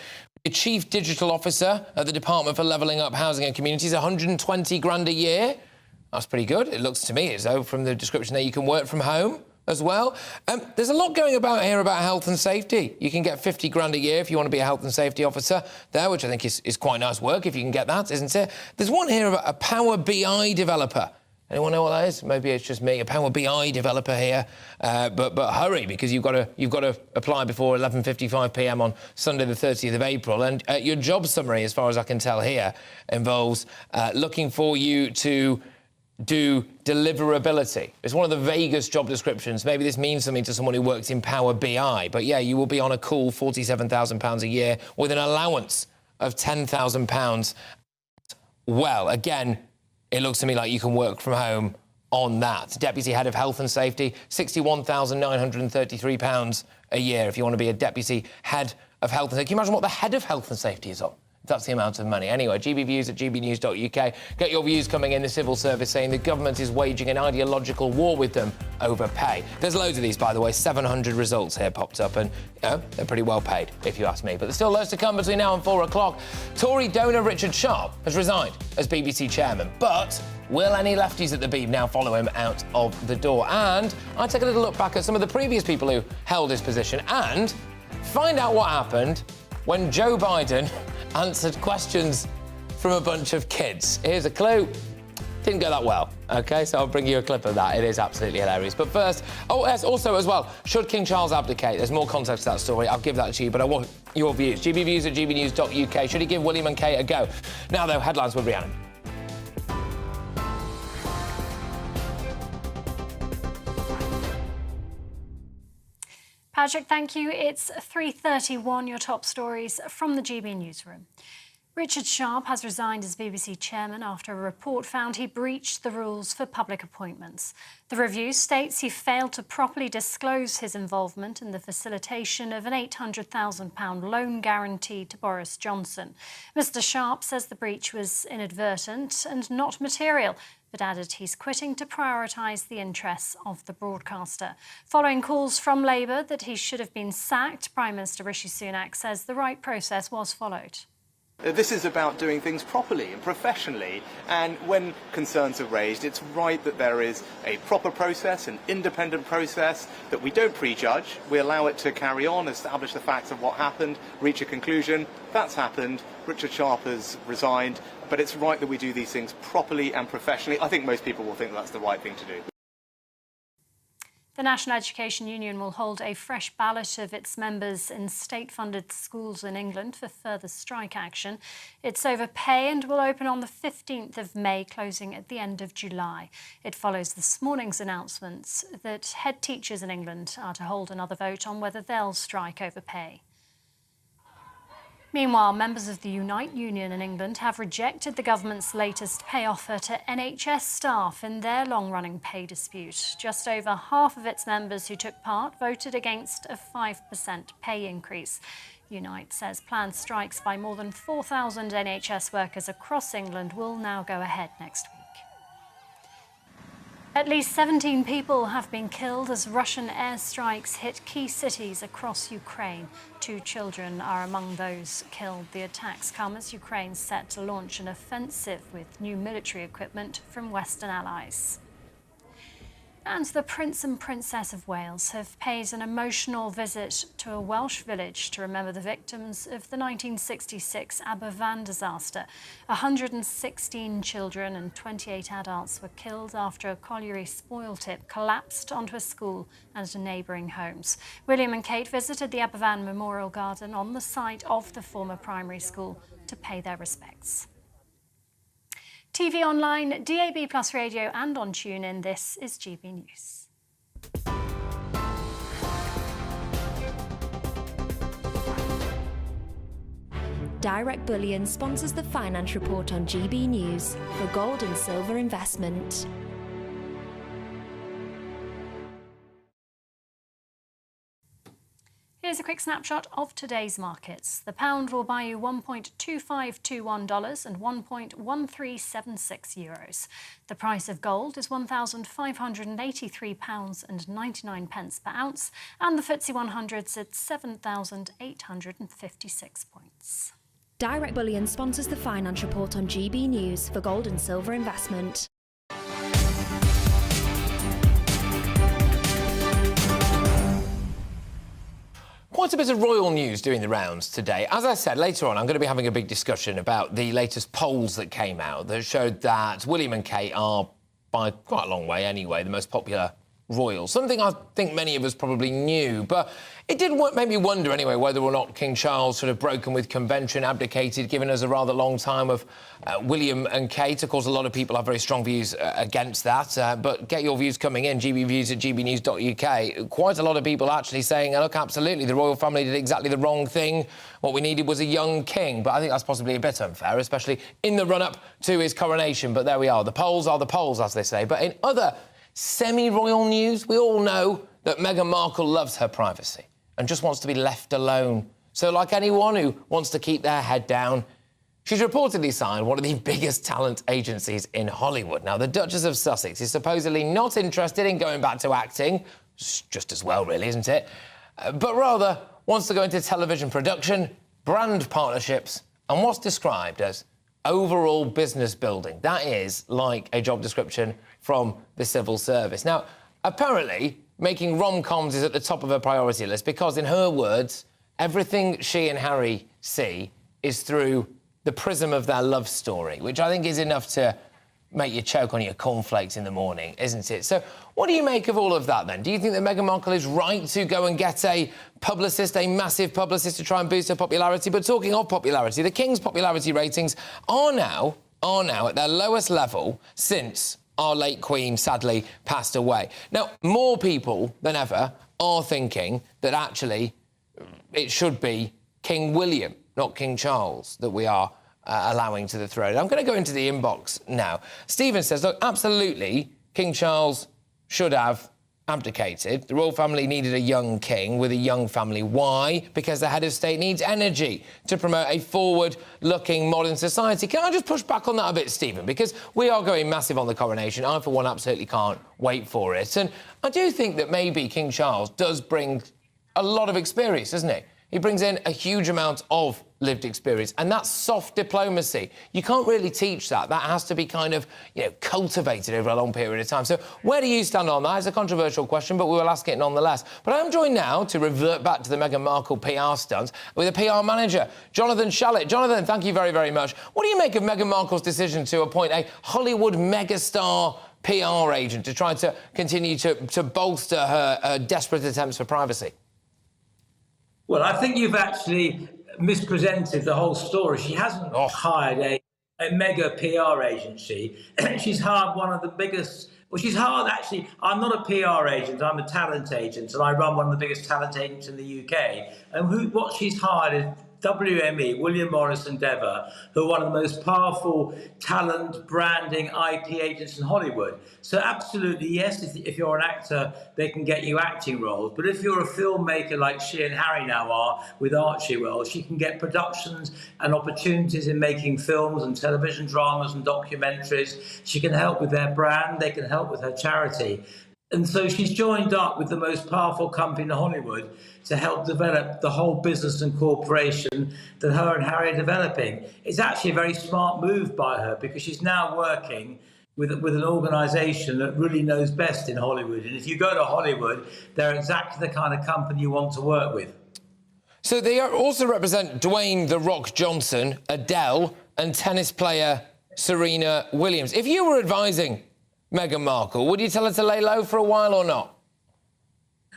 a chief digital officer at the Department for Levelling Up Housing and Communities, 120 grand a year. That's pretty good. It looks to me as though, from the description there, you can work from home as well. There's a lot going about here about health and safety. You can get 50 grand a year if you want to be a health and safety officer there, which I think is quite nice work if you can get that, isn't it? There's one here about a Power BI developer. Anyone know what that is? Maybe it's just me, a Power BI developer here. But hurry, because you've got to apply before 11:55 p.m. on Sunday the 30th of April. And your job summary, as far as I can tell here, involves looking for you to do deliverability. It's one of the vaguest job descriptions. Maybe this means something to someone who works in Power BI. But yeah, you will be on a cool £47,000 a year with an allowance of £10,000. Well, again, it looks to me like you can work from home on that. Deputy Head of Health and Safety, £61,933 a year if you want to be a Deputy Head of Health and Safety. Can you imagine what the Head of Health and Safety is on? That's the amount of money. Anyway, GBViews at gbnews.uk. Get your views coming in. The civil service saying the government is waging an ideological war with them over pay. There's loads of these, by the way. 700 results here popped up, and they're pretty well paid, if you ask me. But there's still loads to come between now and 4 o'clock. Tory donor Richard Sharp has resigned as BBC chairman, but will any lefties at the Beeb now follow him out of the door? And I take a little look back at some of the previous people who held his position and find out what happened when Joe Biden answered questions from a bunch of kids. Here's a clue. Didn't go that well, OK? So I'll bring you a clip of that. It is absolutely hilarious. But first, yes, also as well, should King Charles abdicate? There's more context to that story. I'll give that to you, but I want your views. GBViews at gbnews.uk. Should he give William and Kate a go? Now, though, headlines with Rhiannon. Patrick, thank you. It's 3:31, your top stories from the GB newsroom. Richard Sharp has resigned as BBC chairman after a report found he breached the rules for public appointments. The review states he failed to properly disclose his involvement in the facilitation of an £800,000 loan guarantee to Boris Johnson. Mr Sharp says the breach was inadvertent and not material, but added he's quitting to prioritise the interests of the broadcaster. Following calls from Labour that he should have been sacked, Prime Minister Rishi Sunak says the right process was followed. This is about doing things properly and professionally, and when concerns are raised, it's right that there is a proper process, an independent process, that we don't prejudge, we allow it to carry on, establish the facts of what happened, reach a conclusion. That's happened. Richard Sharp has resigned, but it's right that we do these things properly and professionally. I think most people will think that's the right thing to do. The National Education Union will hold a fresh ballot of its members in state-funded schools in England for further strike action. It's over pay and will open on the 15th of May, closing at the end of July. It follows this morning's announcements that head teachers in England are to hold another vote on whether they'll strike over pay. Meanwhile, members of the Unite Union in England have rejected the government's latest pay offer to NHS staff in their long-running pay dispute. Just over half of its members who took part voted against a 5% pay increase. Unite says planned strikes by more than 4,000 NHS workers across England will now go ahead next week. At least 17 people have been killed as Russian airstrikes hit key cities across Ukraine. 2 children are among those killed. The attacks come as Ukraine's set to launch an offensive with new military equipment from Western allies. And the Prince and Princess of Wales have paid an emotional visit to a Welsh village to remember the victims of the 1966 Aberfan disaster. 116 children and 28 adults were killed after a colliery spoil tip collapsed onto a school and neighbouring homes. William and Kate visited the Aberfan Memorial Garden on the site of the former primary school to pay their respects. TV online, DAB+ radio and on TuneIn, this is GB News. Direct Bullion sponsors the Finance Report on GB News for gold and silver investment. Here's a quick snapshot of today's markets. The pound will buy you $1.2521 and €1.1376. The price of gold is £1,583.99 per ounce, and the FTSE 100's at 7,856 points. Direct Bullion sponsors the Finance Report on GB News for gold and silver investment. Quite a bit of royal news doing the rounds today. As I said, later on I'm going to be having a big discussion about the latest polls that came out that showed that William and Kate are, by quite a long way anyway, the most popular royals. Something I think many of us probably knew, but it did make me wonder anyway whether or not King Charles sort of broken with convention, abdicated, given us a rather long time of William and Kate. Of course, a lot of people have very strong views against that, but get your views coming in, gbviews at gbnews.uk. Quite a lot of people actually saying, look, absolutely, the royal family did exactly the wrong thing. What we needed was a young king, but I think that's possibly a bit unfair, especially in the run-up to his coronation. But there we are. The polls are the polls, as they say. But in other semi-royal news, we all know that Meghan Markle loves her privacy and just wants to be left alone. So like anyone who wants to keep their head down, she's reportedly signed one of the biggest talent agencies in Hollywood. Now, the Duchess of Sussex is supposedly not interested in going back to acting, just as well, really, isn't it? But rather wants to go into television production, brand partnerships, and what's described as overall business building. That is like a job description from the civil service. Now, apparently, making rom-coms is at the top of her priority list because, in her words, everything she and Harry see is through the prism of their love story, which I think is enough to make you choke on your cornflakes in the morning, isn't it? So what do you make of all of that, then? Do you think that Meghan Markle is right to go and get a publicist, a massive publicist, to try and boost her popularity? But talking of popularity, the King's popularity ratings are now at their lowest level since our late Queen sadly passed away. Now, more people than ever are thinking that actually it should be King William, not King Charles, that we are allowing to the throne. I'm going to go into the inbox now. Stephen says, look, absolutely, King Charles should have abdicated. The royal family needed a young king with a young family. Why? Because the head of state needs energy to promote a forward-looking modern society. Can I just push back on that a bit, Stephen? Because we are going massive on the coronation. I, for one, absolutely can't wait for it. And I do think that maybe King Charles does bring a lot of experience, doesn't he? He brings in a huge amount of lived experience, and that's soft diplomacy. You can't really teach that. That has to be kind of, cultivated over a long period of time. So where do you stand on that? It's a controversial question, but we will ask it nonetheless. But I am joined now to revert back to the Meghan Markle PR stunt with a PR manager, Jonathan Shallett. Jonathan, thank you very, very much. What do you make of Meghan Markle's decision to appoint a Hollywood megastar PR agent to try to continue to bolster her desperate attempts for privacy? Well, I think you've actually mispresented the whole story. She hasn't hired a mega PR agency. She's hired one of the biggest... Well, she's hired, actually, I'm not a PR agent, I'm a talent agent, and I run one of the biggest talent agents in the UK. And what she's hired is WME, William Morris Endeavour, who are one of the most powerful talent, branding, IP agents in Hollywood. So absolutely, yes, if you're an actor, they can get you acting roles. But if you're a filmmaker like she and Harry now are with Archie Wells, she can get productions and opportunities in making films and television dramas and documentaries. She can help with their brand, they can help with her charity. And so she's joined up with the most powerful company in Hollywood to help develop the whole business and corporation that her and Harry are developing. It's actually a very smart move by her because she's now working with an organisation that really knows best in Hollywood. And if you go to Hollywood, they're exactly the kind of company you want to work with. So they also represent Dwayne "The Rock" Johnson, Adele, and tennis player Serena Williams. If you were advising Meghan Markle, would you tell her to lay low for a while or not?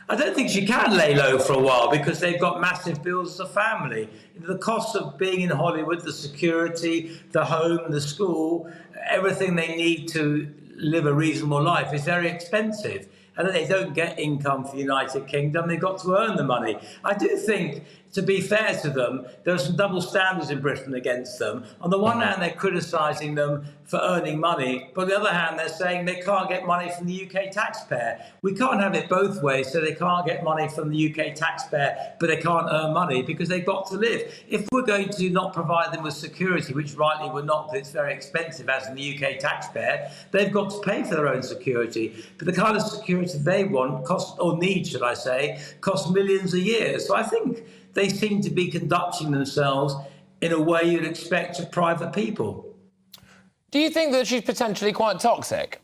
I don't think she can lay low for a while because they've got massive bills as a family. The cost of being in Hollywood, the security, the home, the school, everything they need to live a reasonable life is very expensive. And they don't get income for the United Kingdom. They've got to earn the money. I do think, to be fair to them, there are some double standards in Britain against them. On the one hand, they're criticising them for earning money, but on the other hand, they're saying they can't get money from the UK taxpayer. We can't have it both ways, so they can't get money from the UK taxpayer, but they can't earn money because they've got to live. If we're going to not provide them with security, which rightly we're not, because it's very expensive as in the UK taxpayer, they've got to pay for their own security. But the kind of security they want, need, should I say, costs millions a year. So I think they seem to be conducting themselves in a way you'd expect of private people. Do you think that she's potentially quite toxic?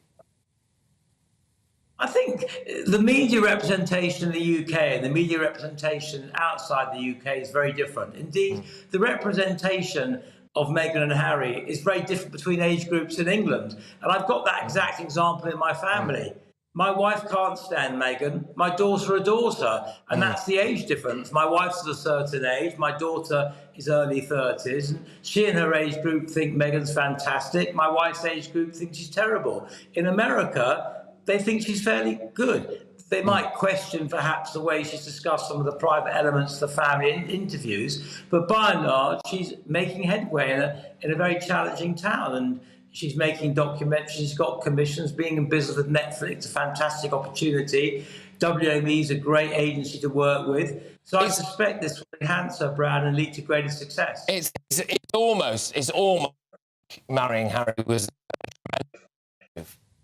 I think the media representation in the UK and the media representation outside the UK is very different. Indeed, the representation of Meghan and Harry is very different between age groups in England. And I've got that exact example in my family. My wife can't stand Meghan. My daughter adores her, and that's the age difference. My wife's at a certain age. My daughter is early 30s. And she and her age group think Meghan's fantastic. My wife's age group thinks she's terrible. In America, they think she's fairly good. They might question perhaps the way she's discussed some of the private elements of the family in interviews, but by and large, she's making headway in a very challenging town. And she's making documentaries, she's got commissions, being in business with Netflix, a fantastic opportunity. WME is a great agency to work with. So I suspect this will enhance her brand and lead to greater success. It's almost marrying Harry was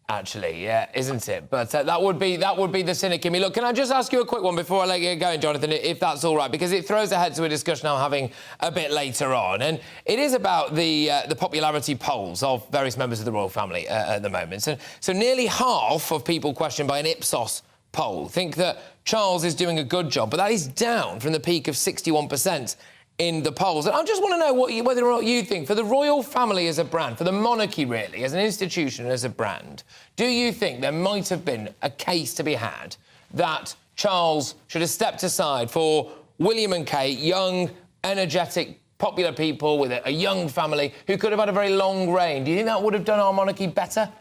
actually, yeah, isn't it? But that would be the cynic in me. Look, can I just ask you a quick one before I let you go, Jonathan, if that's all right, because it throws ahead to a discussion I'm having a bit later on, and it is about the popularity polls of various members of the royal family at the moment. So nearly half of people questioned by an Ipsos poll think that Charles is doing a good job, but that is down from the peak of 61% in the polls. And I just want to know whether or not you think, for the royal family as a brand, for the monarchy really, as an institution, as a brand, do you think there might have been a case to be had that Charles should have stepped aside for William and Kate, young, energetic, popular people with a young family who could have had a very long reign? Do you think that would have done our monarchy better?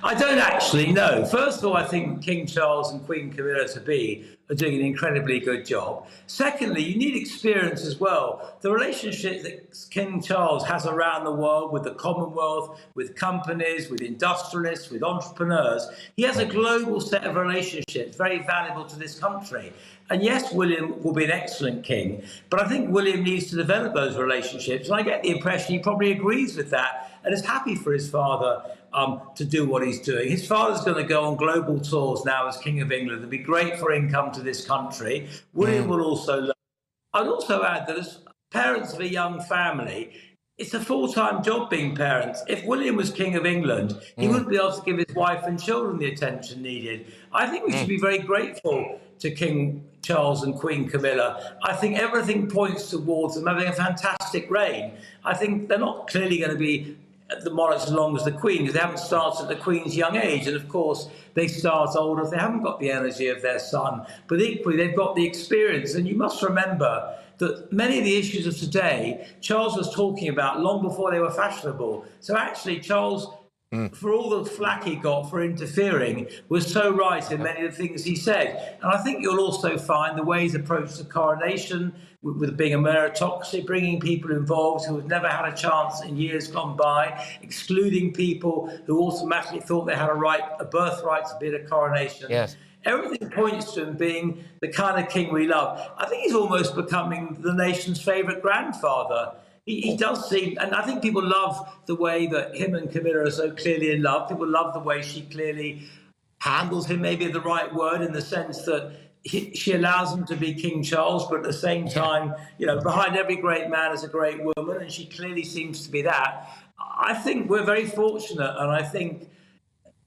I don't actually know. First of all, I think King Charles and Queen Camilla are doing an incredibly good job. Secondly, you need experience as well. The relationship that King Charles has around the world with the Commonwealth, with companies, with industrialists, with entrepreneurs, he has a global set of relationships very valuable to this country. And yes, William will be an excellent king, but I think William needs to develop those relationships. And I get the impression he probably agrees with that and is happy for his father to do what he's doing. His father's going to go on global tours now as King of England. It'll be great for income to this country. William will also learn. I'd also add that as parents of a young family, it's a full-time job being parents. If William was King of England, he wouldn't be able to give his wife and children the attention needed. I think we should be very grateful to King Charles and Queen Camilla. I think everything points towards them having a fantastic reign. I think they're not clearly going to be the monarchs as long as the Queen, because they haven't started at the Queen's young age, and of course they start older if they haven't got the energy of their son, but equally they've got the experience. And you must remember that many of the issues of today Charles was talking about long before they were fashionable. So actually Charles for all the flack he got for interfering, was so right in many of the things he said. And I think you'll also find the way he's approached the coronation, with being a meritocracy, bringing people involved who have never had a chance in years gone by, excluding people who automatically thought they had a birthright to be at a coronation. Yes. Everything points to him being the kind of king we love. I think he's almost becoming the nation's favourite grandfather. He does seem, and I think people love the way that him and Camilla are so clearly in love. People love the way she clearly handles him, maybe the right word, in the sense that she allows him to be King Charles, but at the same time, you know, behind every great man is a great woman, and she clearly seems to be that. I think we're very fortunate, and I think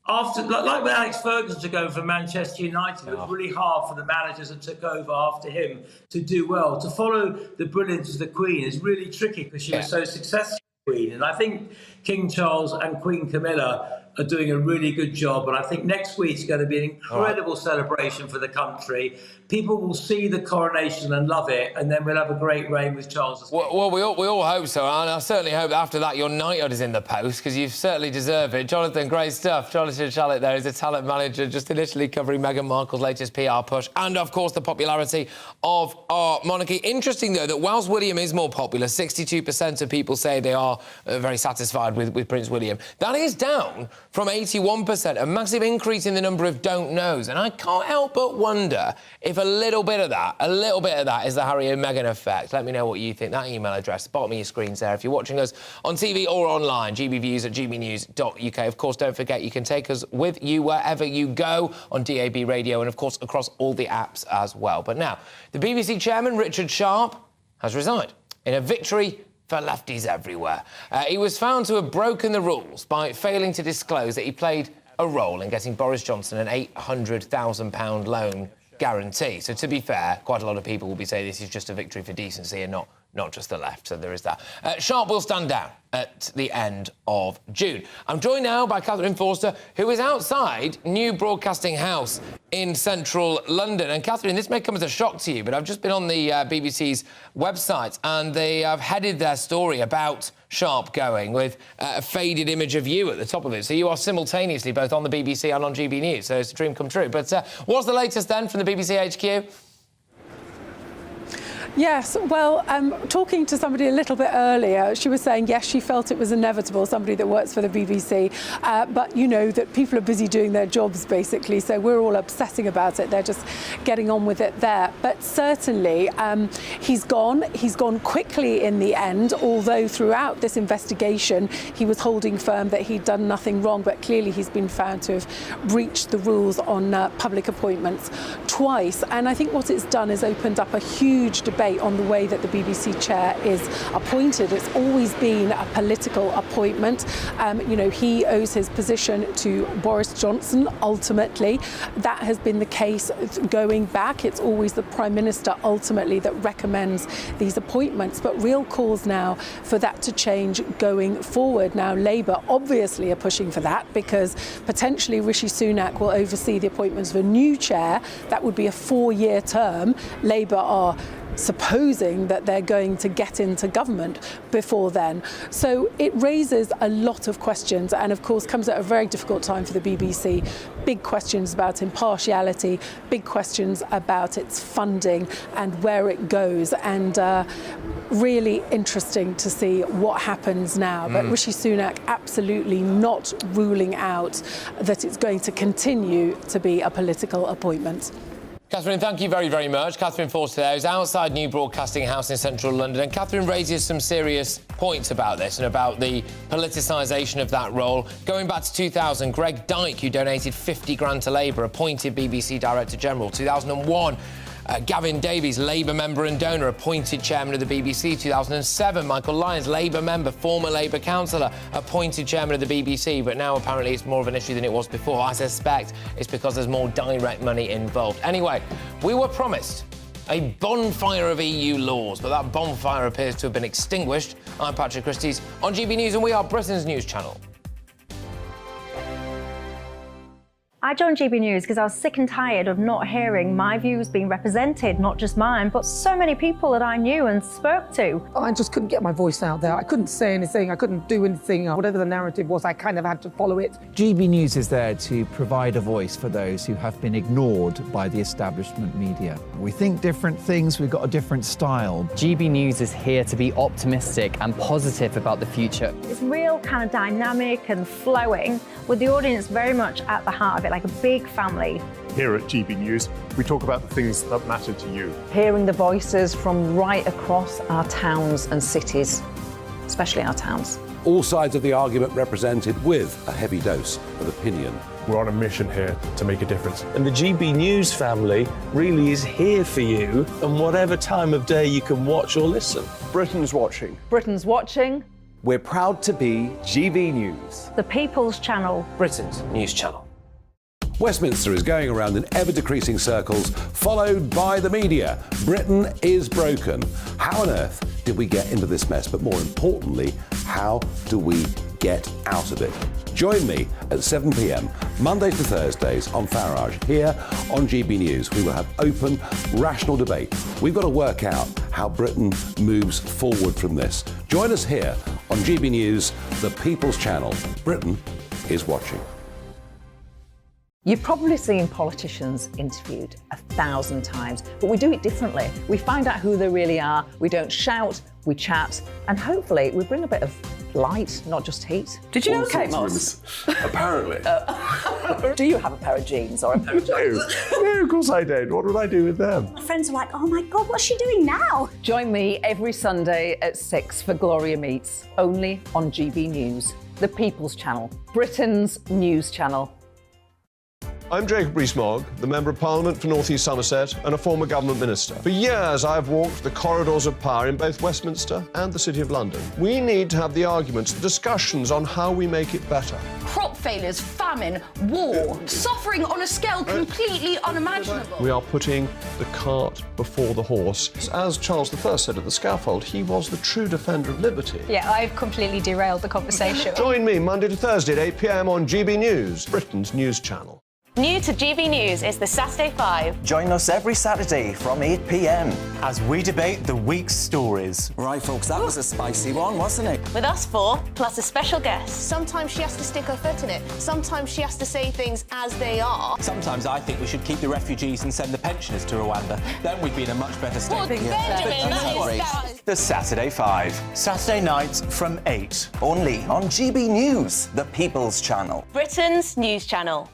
after, like when Alex Ferguson took over from Manchester United, it was really hard for the managers that took over after him to do well. To follow the brilliance of the Queen is really tricky because she was so successful, Queen. And I think King Charles and Queen Camilla are doing a really good job. And I think next week's going to be an incredible celebration for the country. People will see the coronation and love it, and then we'll have a great reign with Charles. Well, we all hope so, and I certainly hope that after that your knighthood is in the post, because you certainly deserve it. Jonathan, great stuff. Jonathan Shallett there is a talent manager just initially covering Meghan Markle's latest PR push and, of course, the popularity of our monarchy. Interesting, though, that whilst William is more popular, 62% of people say they are very satisfied with Prince William. That is down from 81%, a massive increase in the number of don't knows. And I can't help but wonder if a little bit of that is the Harry and Meghan effect. Let me know what you think. That email address, bottom of your screens there. If you're watching us on TV or online, gbviews@gbnews.uk. Of course, don't forget you can take us with you wherever you go on DAB radio and, of course, across all the apps as well. But now, the BBC chairman, Richard Sharp, has resigned in a victory for lefties everywhere. He was found to have broken the rules by failing to disclose that he played a role in getting Boris Johnson an £800,000 loan guarantee. So, to be fair, quite a lot of people will be saying this is just a victory for decency and not just the left, so there is that. Sharp will stand down at the end of June. I'm joined now by Catherine Forster, who is outside New Broadcasting House in central London. And Catherine, this may come as a shock to you, but I've just been on the BBC's website and they have headed their story about Sharp going with a faded image of you at the top of it. So you are simultaneously both on the BBC and on GB News, so it's a dream come true. But what's the latest then from the BBC HQ? Yes, well, talking to somebody a little bit earlier, she was saying, yes, she felt it was inevitable, somebody that works for the BBC, but, you know, that people are busy doing their jobs, basically, so we're all obsessing about it. They're just getting on with it there. But certainly, he's gone quickly in the end, although throughout this investigation, he was holding firm that he'd done nothing wrong, but clearly he's been found to have breached the rules on public appointments twice. And I think what it's done is opened up a huge debate on the way that the BBC chair is appointed. It's always been a political appointment. You know, he owes his position to Boris Johnson, ultimately. That has been the case going back. It's always the Prime Minister, ultimately, that recommends these appointments. But real calls now for that to change going forward. Now, Labour obviously are pushing for that because potentially Rishi Sunak will oversee the appointments of a new chair. That would be a 4-year term. Labour are supposing that they're going to get into government before then. So it raises a lot of questions and, of course, comes at a very difficult time for the BBC. Big questions about impartiality, big questions about its funding and where it goes, and really interesting to see what happens now. But Rishi Sunak absolutely not ruling out that it's going to continue to be a political appointment. Catherine, thank you very, very much. Catherine Forster there is outside New Broadcasting House in central London. And Catherine raises some serious points about this and about the politicisation of that role. Going back to 2000, Greg Dyke, who donated 50 grand to Labour, appointed BBC Director General. 2001, Gavin Davies, Labour member and donor, appointed chairman of the BBC. 2007, Michael Lyons, Labour member, former Labour councillor, appointed chairman of the BBC. But now apparently it's more of an issue than it was before. I suspect it's because there's more direct money involved. Anyway, we were promised a bonfire of EU laws, but that bonfire appears to have been extinguished. I'm Patrick Christies on GB News, and we are Britain's news channel. I joined GB News because I was sick and tired of not hearing my views being represented, not just mine, but so many people that I knew and spoke to. I just couldn't get my voice out there. I couldn't say anything, I couldn't do anything. Whatever the narrative was, I kind of had to follow it. GB News is there to provide a voice for those who have been ignored by the establishment media. We think different things, we've got a different style. GB News is here to be optimistic and positive about the future. It's real kind of dynamic and flowing, with the audience very much at the heart of it, like a big family. Here at GB News, we talk about the things that matter to you. Hearing the voices from right across our towns and cities, especially our towns. All sides of the argument represented with a heavy dose of opinion. We're on a mission here to make a difference. And the GB News family really is here for you, and whatever time of day you can watch or listen. Britain's watching. Britain's watching. We're proud to be GB News, The People's Channel. Britain's news channel. Westminster is going around in ever-decreasing circles, followed by the media. Britain is broken. How on earth did we get into this mess? But more importantly, how do we get out of it? Join me at 7 p.m, Mondays to Thursdays on Farage. Here on GB News, we will have open, rational debate. We've got to work out how Britain moves forward from this. Join us here on GB News, the People's Channel. Britain is watching. You've probably seen politicians interviewed 1,000 times, but we do it differently. We find out who they really are, we don't shout, we chat, and hopefully we bring a bit of light, not just heat. Did you know Kate Moss? Apparently. Do you have a pair of jeans or a pair of jeans? No, of course I don't. What would I do with them? My friends are like, oh my God, what's she doing now? Join me every Sunday at 6 for Gloria Meets, only on GB News, the People's Channel, Britain's news channel. I'm Jacob Rees-Mogg, the Member of Parliament for North East Somerset and a former government minister. For years, I've walked the corridors of power in both Westminster and the City of London. We need to have the arguments, the discussions on how we make it better. Crop failures, famine, war, suffering on a scale completely unimaginable. We are putting the cart before the horse. As Charles I said at the scaffold, he was the true defender of liberty. Yeah, I've completely derailed the conversation. Join me Monday to Thursday at 8 p.m. on GB News, Britain's news channel. New to GB News is the Saturday 5. Join us every Saturday from 8 p.m. as we debate the week's stories. Right, folks, that was a spicy one, wasn't it? With us four, plus a special guest. Sometimes she has to stick her foot in it. Sometimes she has to say things as they are. Sometimes I think we should keep the refugees and send the pensioners to Rwanda. Then we'd be in a much better state. Well, Benjamin, that is... The Saturday 5. Saturday nights from 8. Only on GB News, the People's Channel. Britain's news channel.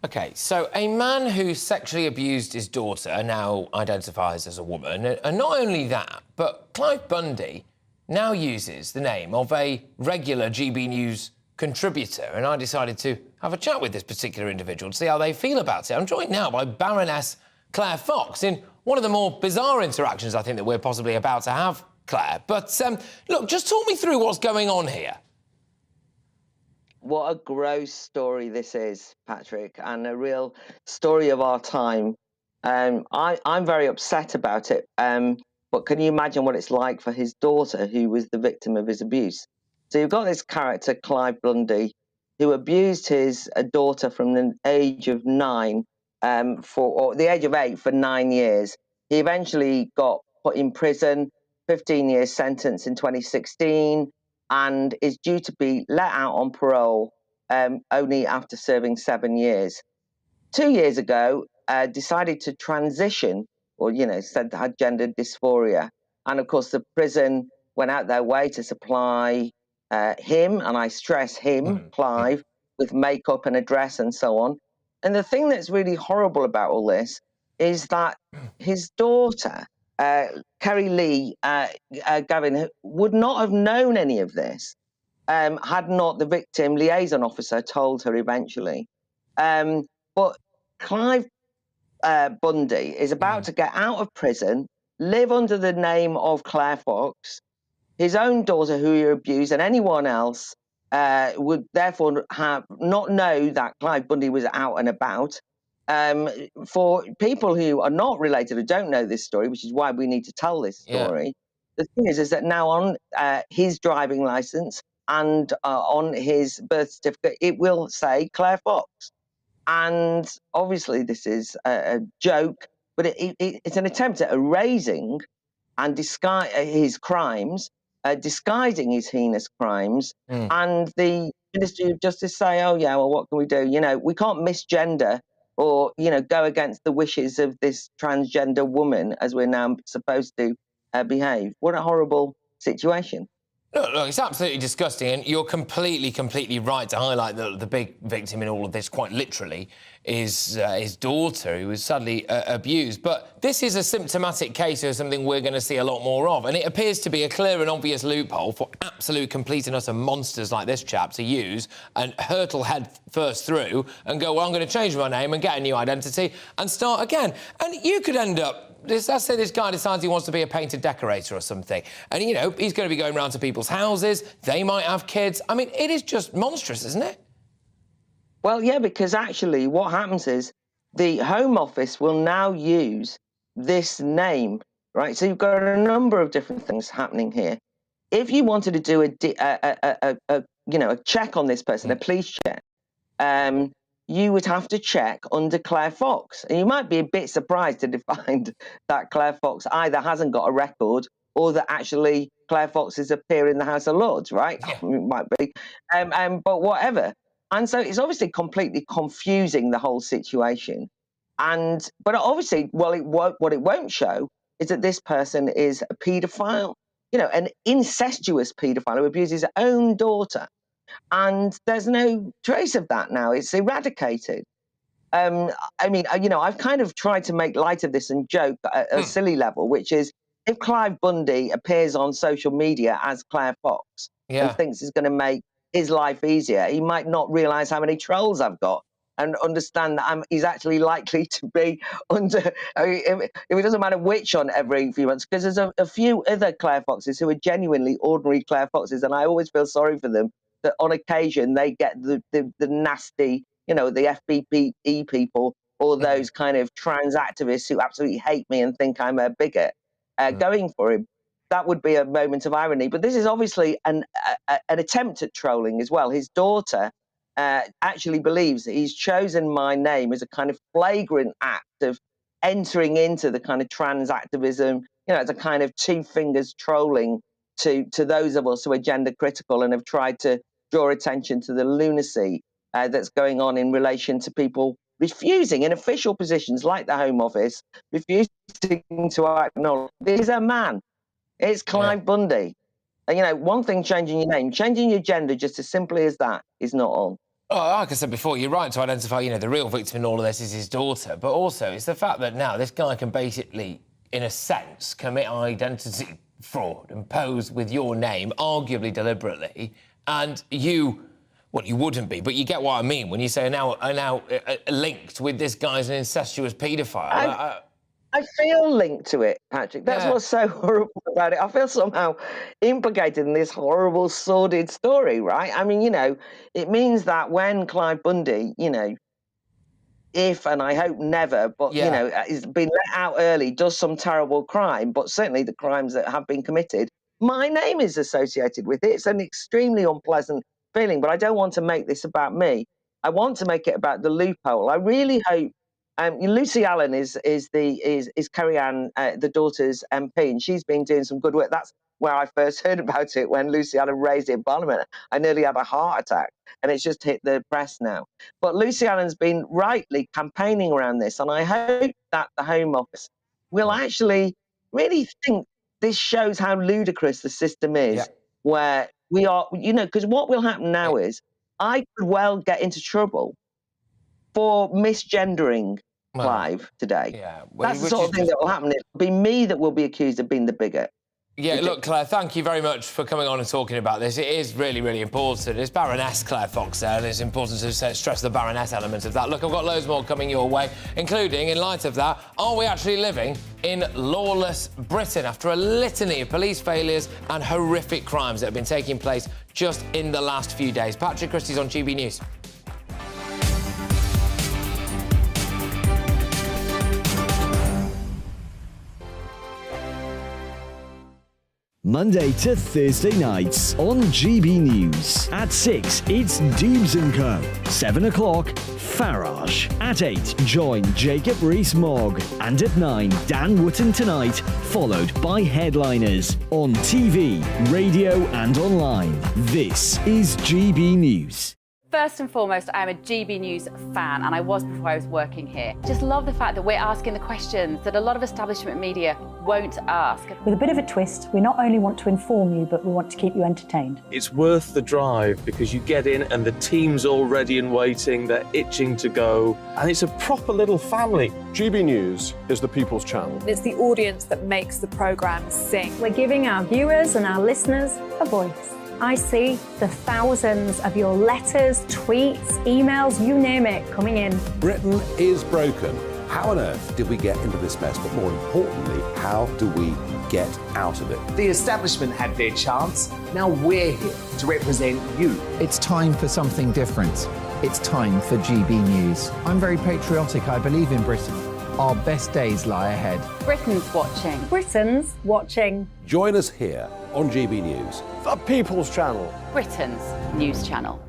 OK, so a man who sexually abused his daughter now identifies as a woman. And not only that, but Clive Bundy now uses the name of a regular GB News contributor. And I decided to have a chat with this particular individual to see how they feel about it. I'm joined now by Baroness Claire Fox in one of the more bizarre interactions I think that we're possibly about to have, Claire. But, look, just talk me through what's going on here. What a gross story this is, Patrick, and a real story of our time. I'm very upset about it, but can you imagine what it's like for his daughter, who was the victim of his abuse? So you've got this character, Clive Bundy, who abused his daughter from the age of 9 or the age of 8 for 9 years. He eventually got put in prison, 15 years sentence in 2016, and is due to be let out on parole only after serving 7 years. 2 years ago, decided to transition, or, said had gender dysphoria. And of course, the prison went out their way to supply him, and I stress him, Clive, with makeup and a dress and so on. And the thing that's really horrible about all this is that his daughter, Kerry Lee Gavin, would not have known any of this had not the victim liaison officer told her eventually. But Clive Bundy is about to get out of prison, live under the name of Claire Fox. His own daughter, who he abused, and anyone else would therefore not know that Clive Bundy was out and about. For people who are not related, who don't know this story, which is why we need to tell this story, the thing is that now on his driving licence and on his birth certificate, it will say Claire Fox. And obviously this is a joke, but it's an attempt at erasing and disguise his crimes, disguising his heinous crimes, and the Ministry of Justice say, oh yeah, well, what can we do? You know, we can't misgender or, you know, go against the wishes of this transgender woman as we're now supposed to behave. What a horrible situation. Look, it's absolutely disgusting, and you're completely right to highlight that the big victim in all of this, quite literally, is his daughter, who was sadly abused. But this is a symptomatic case of something we're going to see a lot more of, and it appears to be a clear and obvious loophole for absolute, complete and utter monsters like this chap to use and hurtle head first through and go, well, I'm going to change my name and get a new identity and start again. And you could end up... Let's say this guy decides he wants to be a painted decorator or something, and, you know, he's going to be going around to people's houses, they might have kids. I mean, it is just monstrous, isn't it? Well, yeah, because actually what happens is the Home Office will now use this name, right? So you've got a number of different things happening here. If you wanted to do a check on this person, a police check, you would have to check under Claire Fox. And you might be a bit surprised to find that Claire Fox either hasn't got a record or that actually Claire Fox is appearing in the House of Lords, right? Yeah. It might be. But whatever. And so it's obviously completely confusing the whole situation. But obviously, what it won't show is that this person is a paedophile, you know, an incestuous paedophile who abuses his own daughter. And there's no trace of that now. It's eradicated. I mean, you know, I've kind of tried to make light of this and joke at a silly level, which is if Clive Bundy appears on social media as Claire Fox and thinks it's going to make his life easier, he might not realise how many trolls I've got and understand that he's actually likely to be under... I mean, if it doesn't matter which on every few months, because there's a few other Claire Foxes who are genuinely ordinary Claire Foxes, and I always feel sorry for them, that on occasion they get the nasty, you know, the FBPE people or those kind of trans activists who absolutely hate me and think I'm a bigot going for him. That would be a moment of irony. But this is obviously an attempt at trolling as well. His daughter actually believes that he's chosen my name as a kind of flagrant act of entering into the kind of trans activism, you know, it's a kind of two fingers trolling to those of us who are gender critical and have tried to draw attention to the lunacy that's going on in relation to people refusing in official positions like the Home Office, refusing to acknowledge this is a man. It's Clive Bundy. And, you know, one thing, changing your name, changing your gender just as simply as that is not on. Oh, like I said before, you're right to identify, you know, the real victim in all of this is his daughter, but also it's the fact that now this guy can basically, in a sense, commit identity fraud and pose with your name, arguably deliberately, and you wouldn't be, but you get what I mean when you say are now linked with this guy's an incestuous paedophile. I feel linked to it, Patrick. That's what's so horrible about it. I feel somehow implicated in this horrible, sordid story, right? I mean, you know, it means that when Clive Bundy, you know, if, and I hope never, but, you know, has been let out early, does some terrible crime, but certainly the crimes that have been committed, my name is associated with it. It's an extremely unpleasant feeling, but I don't want to make this about me. I want to make it about the loophole. I really hope Lucy Allen is Kerry-Ann, the daughter's MP, and she's been doing some good work. That's where I first heard about it, when Lucy Allen raised it in Parliament. I nearly had a heart attack, and it's just hit the press now. But Lucy Allen's been rightly campaigning around this, and I hope that the Home Office will actually really think this shows how ludicrous the system is, where we are, you know, because what will happen now is I could well get into trouble for misgendering Clive today. Yeah, well, that's the sort of thing that will happen. It'll be me that will be accused of being the bigot. Yeah, look, Claire, thank you very much for coming on and talking about this. It is really, really important. It's Baroness Claire Fox there, and it's important to stress the Baroness element of that. Look, I've got loads more coming your way, including, in light of that, are we actually living in lawless Britain after a litany of police failures and horrific crimes that have been taking place just in the last few days? Patrick Christies on GB News. Monday to Thursday nights on GB News. At 6, it's Dubes & Co. 7 o'clock, Farage. At 8, join Jacob Rees-Mogg. And at 9, Dan Wootton Tonight, followed by Headliners. On TV, radio and online. This is GB News. First and foremost, I am a GB News fan, and I was before I was working here. Just love the fact that we're asking the questions that a lot of establishment media won't ask. With a bit of a twist, we not only want to inform you, but we want to keep you entertained. It's worth the drive because you get in and the team's all ready and waiting, they're itching to go, and it's a proper little family. GB News is the people's channel. It's the audience that makes the programme sing. We're giving our viewers and our listeners a voice. I see the thousands of your letters, tweets, emails, you name it, coming in. Britain is broken. How on earth did we get into this mess? But more importantly, how do we get out of it? The establishment had their chance. Now we're here to represent you. It's time for something different. It's time for GB News. I'm very patriotic. I believe in Britain. Our best days lie ahead. Britain's watching. Britain's watching. Join us here on GB News. The people's channel. Britain's news channel.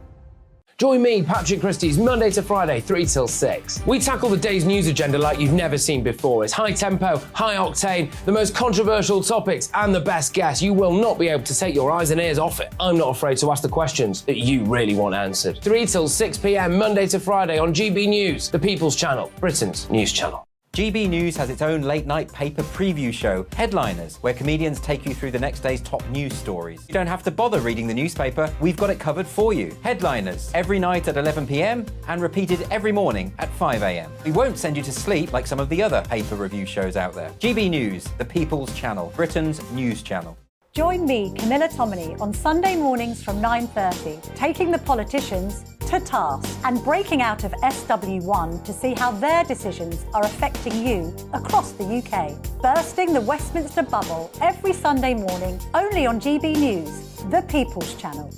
Join me, Patrick Christies, Monday to Friday, 3 till 6. We tackle the day's news agenda like you've never seen before. It's high tempo, high octane, the most controversial topics, and the best guests. You will not be able to take your eyes and ears off it. I'm not afraid to ask the questions that you really want answered. 3 till 6 p.m, Monday to Friday on GB News, the People's Channel, Britain's news channel. GB News has its own late-night paper preview show, Headliners, where comedians take you through the next day's top news stories. You don't have to bother reading the newspaper, we've got it covered for you. Headliners, every night at 11 p.m, and repeated every morning at 5 a.m. We won't send you to sleep like some of the other paper review shows out there. GB News, the People's Channel, Britain's news channel. Join me, Camilla Tominey, on Sunday mornings from 9:30, taking the politicians to task and breaking out of SW1 to see how their decisions are affecting you across the UK. Bursting the Westminster bubble every Sunday morning, only on GB News, the People's Channel.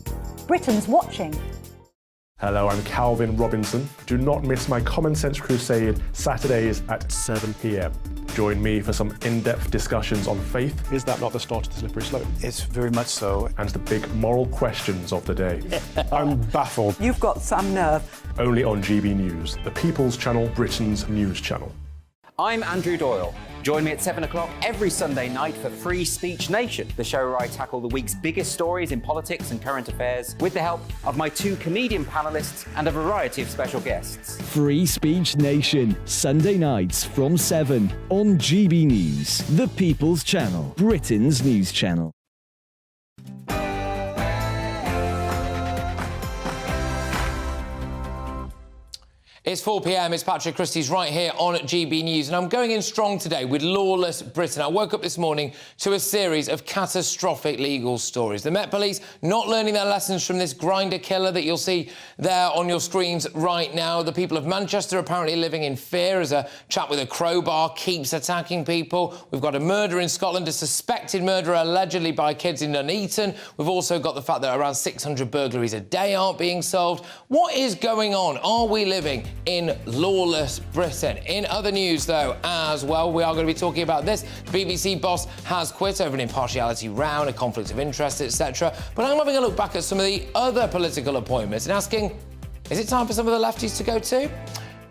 Britain's watching. Hello, I'm Calvin Robinson. Do not miss my Common Sense Crusade Saturdays at 7 p.m. Join me for some in-depth discussions on faith. Is that not the start of the slippery slope? It's very much so. And the big moral questions of the day. I'm baffled. You've got some nerve. Only on GB News, the People's Channel, Britain's news channel. I'm Andrew Doyle. Join me at 7 o'clock every Sunday night for Free Speech Nation, the show where I tackle the week's biggest stories in politics and current affairs with the help of my 2 comedian panellists and a variety of special guests. Free Speech Nation, Sunday nights from 7 on GB News, the People's Channel, Britain's news channel. It's 4 p.m, it's Patrick Christies right here on GB News, and I'm going in strong today with Lawless Britain. I woke up this morning to a series of catastrophic legal stories. The Met Police not learning their lessons from this grinder killer that you'll see there on your screens right now. The people of Manchester apparently living in fear as a chap with a crowbar keeps attacking people. We've got a murder in Scotland, a suspected murder allegedly by kids in Nuneaton. We've also got the fact that around 600 burglaries a day aren't being solved. What is going on? Are we living in lawless Britain? In other news, though, as well, we are going to be talking about this. The BBC boss has quit over an impartiality round, a conflict of interest, etc. But I'm having a look back at some of the other political appointments and asking, is it time for some of the lefties to go too?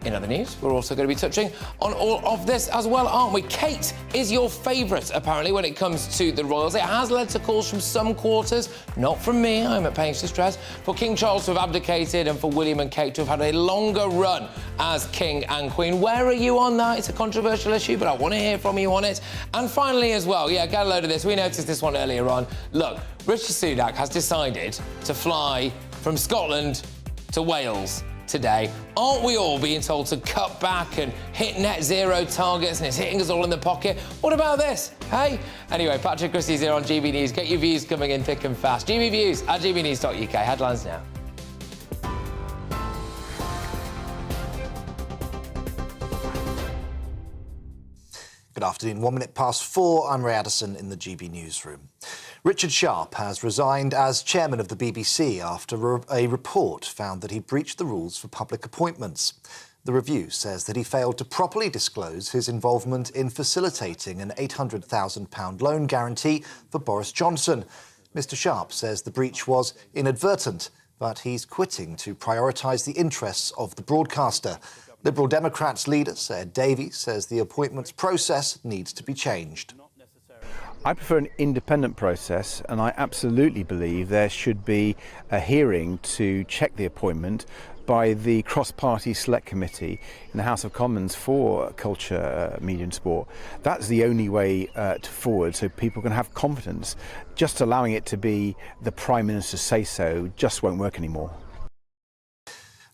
In other news, we're also going to be touching on all of this as well, aren't we? Kate is your favourite, apparently, when it comes to the royals. It has led to calls from some quarters, not from me, I'm at pains to stress, for King Charles to have abdicated and for William and Kate to have had a longer run as King and Queen. Where are you on that? It's a controversial issue, but I want to hear from you on it. And finally as well, yeah, get a load of this. We noticed this one earlier on. Look, Rishi Sunak has decided to fly from Scotland to Wales today. Aren't we all being told to cut back and hit net zero targets, and it's hitting us all in the pocket? What about this? Hey? Anyway, Patrick Christies here on GB News. Get your views coming in thick and fast. GB Views at gbnews.uk. Headlines now. Good afternoon. 1 minute past 4. I'm Ray Addison in the GB newsroom. Richard Sharp has resigned as chairman of the BBC after a report found that he breached the rules for public appointments. The review says that he failed to properly disclose his involvement in facilitating an £800,000 loan guarantee for Boris Johnson. Mr Sharp says the breach was inadvertent, but he's quitting to prioritise the interests of the broadcaster. Liberal Democrats leader Ed Davey says the appointments process needs to be changed. I prefer an independent process, and I absolutely believe there should be a hearing to check the appointment by the cross-party select committee in the House of Commons for culture, media and sport. That's the only way to forward, so people can have confidence. Just allowing it to be the Prime Minister say so just won't work anymore.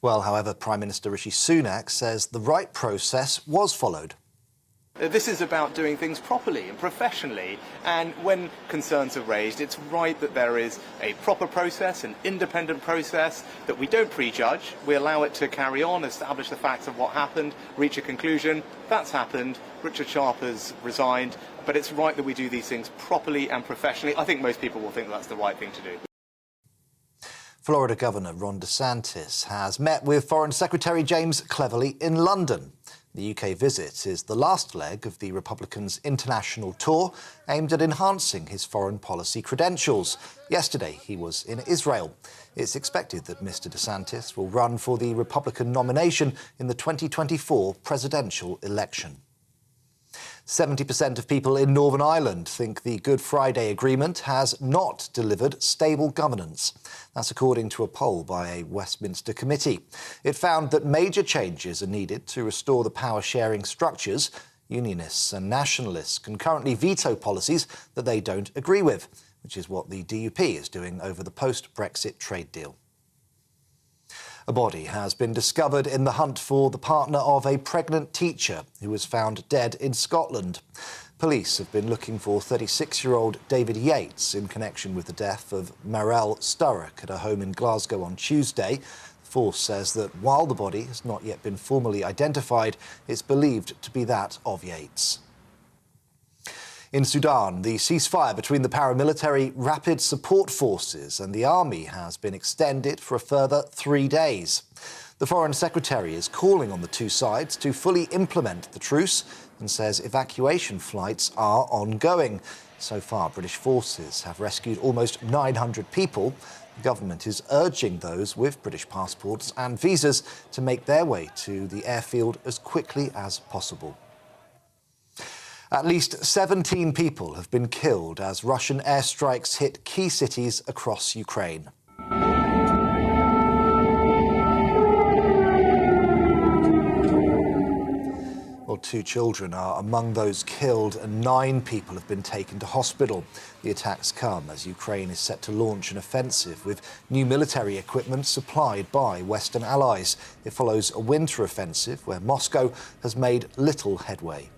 Well, however, Prime Minister Rishi Sunak says the right process was followed. This is about doing things properly and professionally, and when concerns are raised, it's right that there is a proper process, an independent process, that we don't prejudge, we allow it to carry on, establish the facts of what happened, reach a conclusion. That's happened. Richard Sharp has resigned, but it's right that we do these things properly and professionally. I think most people will think that's the right thing to do. Florida Governor Ron DeSantis has met with Foreign Secretary James Cleverly in London. The UK visit is the last leg of the Republican's international tour aimed at enhancing his foreign policy credentials. Yesterday, he was in Israel. It's expected that Mr DeSantis will run for the Republican nomination in the 2024 presidential election. 70% of people in Northern Ireland think the Good Friday Agreement has not delivered stable governance. That's according to a poll by a Westminster committee. It found that major changes are needed to restore the power-sharing structures. Unionists and nationalists can currently veto policies that they don't agree with, which is what the DUP is doing over the post-Brexit trade deal. A body has been discovered in the hunt for the partner of a pregnant teacher who was found dead in Scotland. Police have been looking for 36-year-old David Yates in connection with the death of Marelle Sturrock at a home in Glasgow on Tuesday. The force says that while the body has not yet been formally identified, it's believed to be that of Yates. In Sudan, the ceasefire between the paramilitary Rapid Support Forces and the army has been extended for a further 3 days. The Foreign Secretary is calling on the two sides to fully implement the truce and says evacuation flights are ongoing. So far, British forces have rescued almost 900 people. The government is urging those with British passports and visas to make their way to the airfield as quickly as possible. At least 17 people have been killed as Russian airstrikes hit key cities across Ukraine. Well, 2 children are among those killed and 9 people have been taken to hospital. The attacks come as Ukraine is set to launch an offensive with new military equipment supplied by Western allies. It follows a winter offensive where Moscow has made little headway.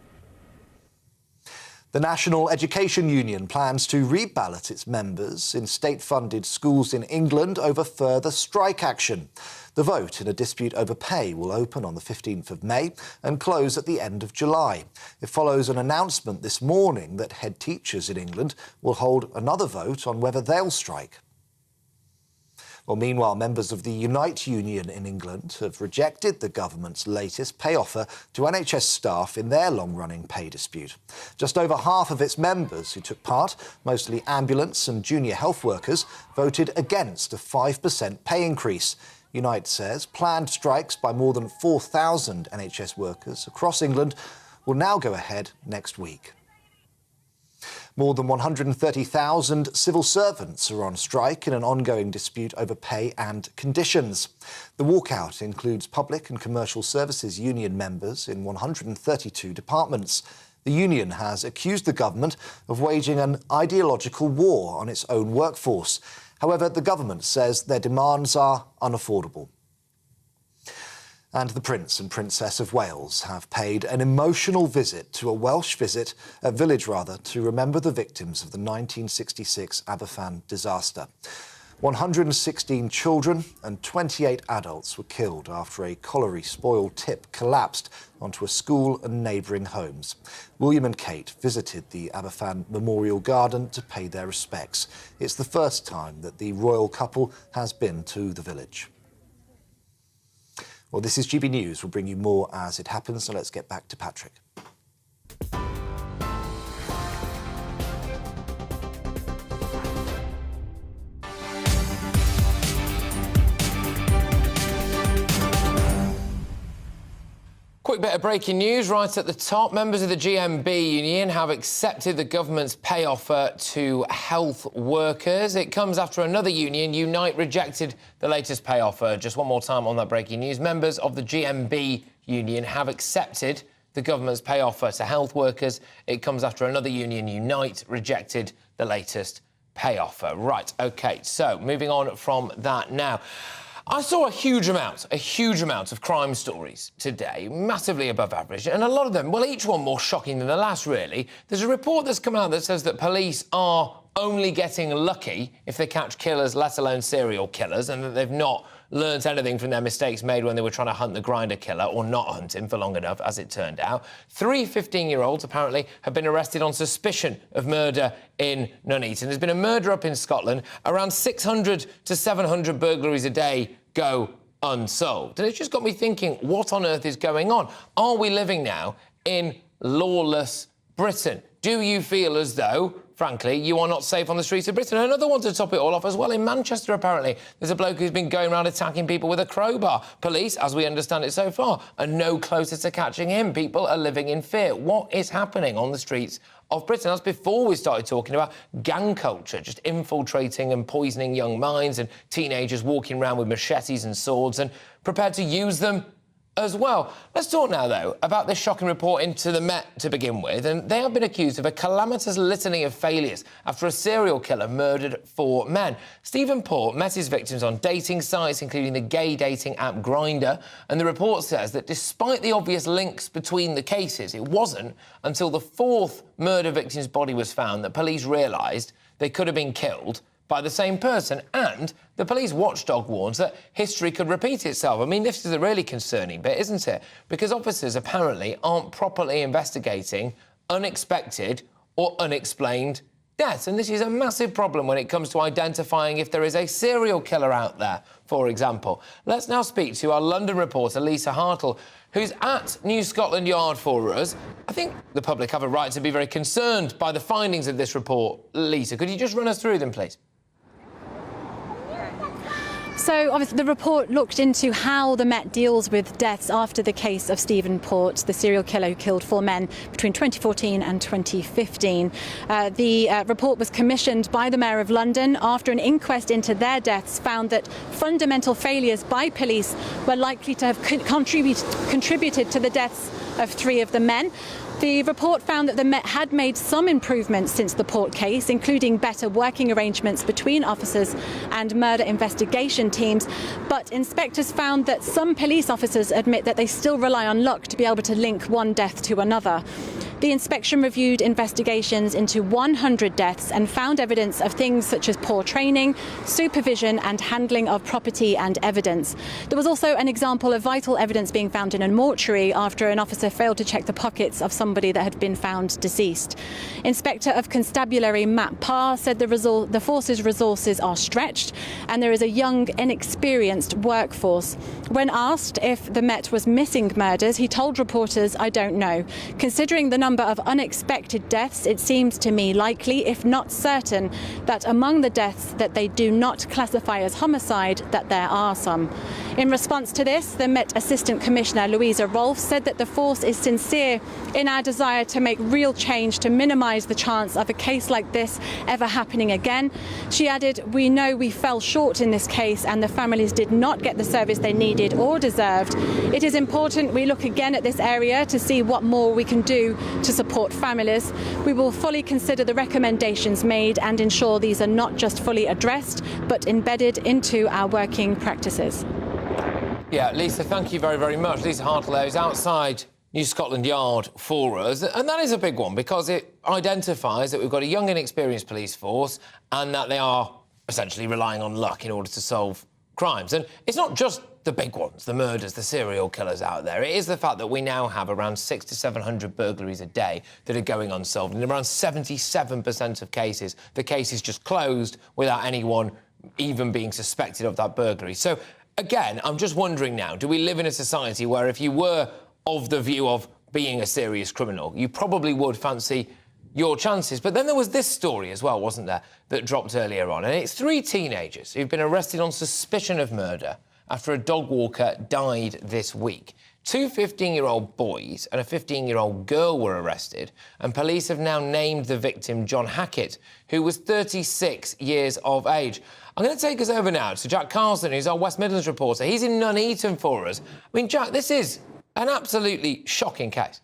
The National Education Union plans to reballot its members in state-funded schools in England over further strike action. The vote in a dispute over pay will open on the 15th of May and close at the end of July. It follows an announcement this morning that head teachers in England will hold another vote on whether they'll strike. Well, meanwhile, members of the Unite Union in England have rejected the government's latest pay offer to NHS staff in their long-running pay dispute. Just over half of its members who took part, mostly ambulance and junior health workers, voted against a 5% pay increase. Unite says planned strikes by more than 4,000 NHS workers across England will now go ahead next week. More than 130,000 civil servants are on strike in an ongoing dispute over pay and conditions. The walkout includes public and commercial services union members in 132 departments. The union has accused the government of waging an ideological war on its own workforce. However, the government says their demands are unaffordable. And the Prince and Princess of Wales have paid an emotional visit to a Welsh village to remember the victims of the 1966 Aberfan disaster. 116 children and 28 adults were killed after a colliery spoil tip collapsed onto a school and neighbouring homes. William and Kate visited the Aberfan Memorial Garden to pay their respects. It's the first time that the royal couple has been to the village. Well, this is GB News. We'll bring you more as it happens, so let's get back to Patrick. Quick bit of breaking news right at the top. Members of the GMB union have accepted the government's pay offer to health workers. It comes after another union, Unite, rejected the latest pay offer. Just one more time on that breaking news. Members of the GMB union have accepted the government's pay offer to health workers. It comes after another union, Unite, rejected the latest pay offer. Right, OK, so moving on from that now. I saw a huge amount of crime stories today, massively above average, and a lot of them, well, each one more shocking than the last, really. There's a report that's come out that says that police are only getting lucky if they catch killers, let alone serial killers, and that they've not learnt anything from their mistakes made when they were trying to hunt the grinder killer, or not hunt him for long enough, as it turned out. 3 15-year-olds, apparently, have been arrested on suspicion of murder in Nuneaton. There's been a murder up in Scotland. Around 600 to 700 burglaries a day go unsolved. And it's just got me thinking, what on earth is going on? Are we living now in lawless Britain? Do you feel as though, frankly, you are not safe on the streets of Britain? And another one to top it all off as well. In Manchester, apparently, there's a bloke who's been going around attacking people with a crowbar. Police, as we understand it so far, are no closer to catching him. People are living in fear. What is happening on the streets of Britain? That's before we started talking about gang culture, just infiltrating and poisoning young minds, and teenagers walking around with machetes and swords and prepared to use them as well. Let's talk now, though, about this shocking report into the Met to begin with. And they have been accused of a calamitous litany of failures after a serial killer murdered 4 men. Stephen Port met his victims on dating sites, including the gay dating app Grindr. And the report says that despite the obvious links between the cases, it wasn't until the 4th murder victim's body was found that police realised they could have been killed by the same person, and the police watchdog warns that history could repeat itself. I mean, this is the really concerning bit, isn't it? Because officers apparently aren't properly investigating unexpected or unexplained deaths, and this is a massive problem when it comes to identifying if there is a serial killer out there, for example. Let's now speak to our London reporter, Lisa Hartle, who's at New Scotland Yard for us. I think the public have a right to be very concerned by the findings of this report. Lisa, could you just run us through them, please? So, obviously, the report looked into how the Met deals with deaths after the case of Stephen Port, the serial killer who killed 4 men between 2014 and 2015. The report was commissioned by the Mayor of London after an inquest into their deaths found that fundamental failures by police were likely to have contributed to the deaths of 3 of the men. The report found that the Met had made some improvements since the Port case, including better working arrangements between officers and murder investigation teams. But inspectors found that some police officers admit that they still rely on luck to be able to link one death to another. The inspection reviewed investigations into 100 deaths and found evidence of things such as poor training, supervision and handling of property and evidence. There was also an example of vital evidence being found in a mortuary after an officer failed to check the pockets of somebody that had been found deceased. Inspector of Constabulary Matt Parr said the force's resources are stretched and there is a young, inexperienced workforce. When asked if the Met was missing murders, he told reporters, "I don't know. Considering the number of unexpected deaths, it seems to me likely, if not certain, that among the deaths that they do not classify as homicide, that there are some." In response to this, the Met Assistant Commissioner Louisa Rolfe said that the force is sincere in our desire to make real change to minimise the chance of a case like this ever happening again. She added, "We know we fell short in this case and the families did not get the service they needed or deserved. It is important we look again at this area to see what more we can do to support families. We will fully consider the recommendations made and ensure these are not just fully addressed, but embedded into our working practices." Yeah, Lisa, thank you very, very much. Lisa Hartle is outside New Scotland Yard for us, and that is a big one because it identifies that we've got a young, inexperienced police force and that they are essentially relying on luck in order to solve crimes. And it's not just the big ones, the murders, the serial killers out there. It is the fact that we now have around 600 to 700 burglaries a day that are going unsolved. And in around 77% of cases, the case is just closed without anyone even being suspected of that burglary. So again, I'm just wondering now, do we live in a society where if you were of the view of being a serious criminal, you probably would fancy your chances? But then there was this story as well, wasn't there, that dropped earlier on, and it's 3 teenagers who've been arrested on suspicion of murder after a dog walker died this week. 2 15-year-old boys and a 15-year-old girl were arrested, and police have now named the victim John Hackett, who was 36 years of age. I'm going to take us over now to Jack Carlson, who's our West Midlands reporter. He's in Nuneaton for us. I mean, Jack, this is an absolutely shocking case.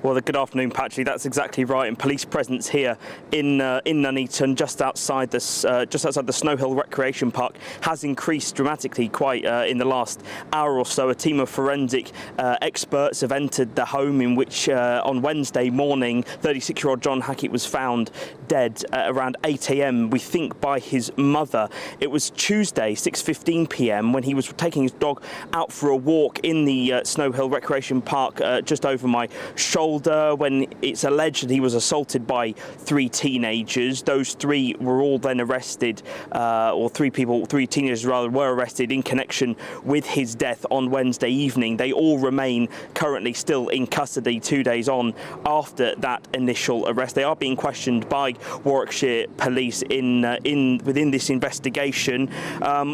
Well, good afternoon, Patrick. That's exactly right. And police presence here in Nuneaton, just outside the Snow Hill Recreation Park, has increased dramatically quite in the last hour or so. A team of forensic experts have entered the home in which, on Wednesday morning, 36-year-old John Hackett was found dead at around 8 a.m. We think by his mother. It was Tuesday, 6:15 p.m. when he was taking his dog out for a walk in the Snow Hill Recreation Park, just over my shoulder, when it's alleged that he was assaulted by 3 teenagers. Those 3 were all then arrested, or 3 teenagers rather, were arrested in connection with his death on Wednesday evening. They all remain currently still in custody 2 days on after that initial arrest. They are being questioned by Warwickshire Police within this investigation.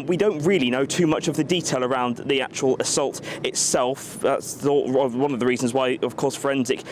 We don't really know too much of the detail around the actual assault itself. That's one of the reasons why, of course, forensic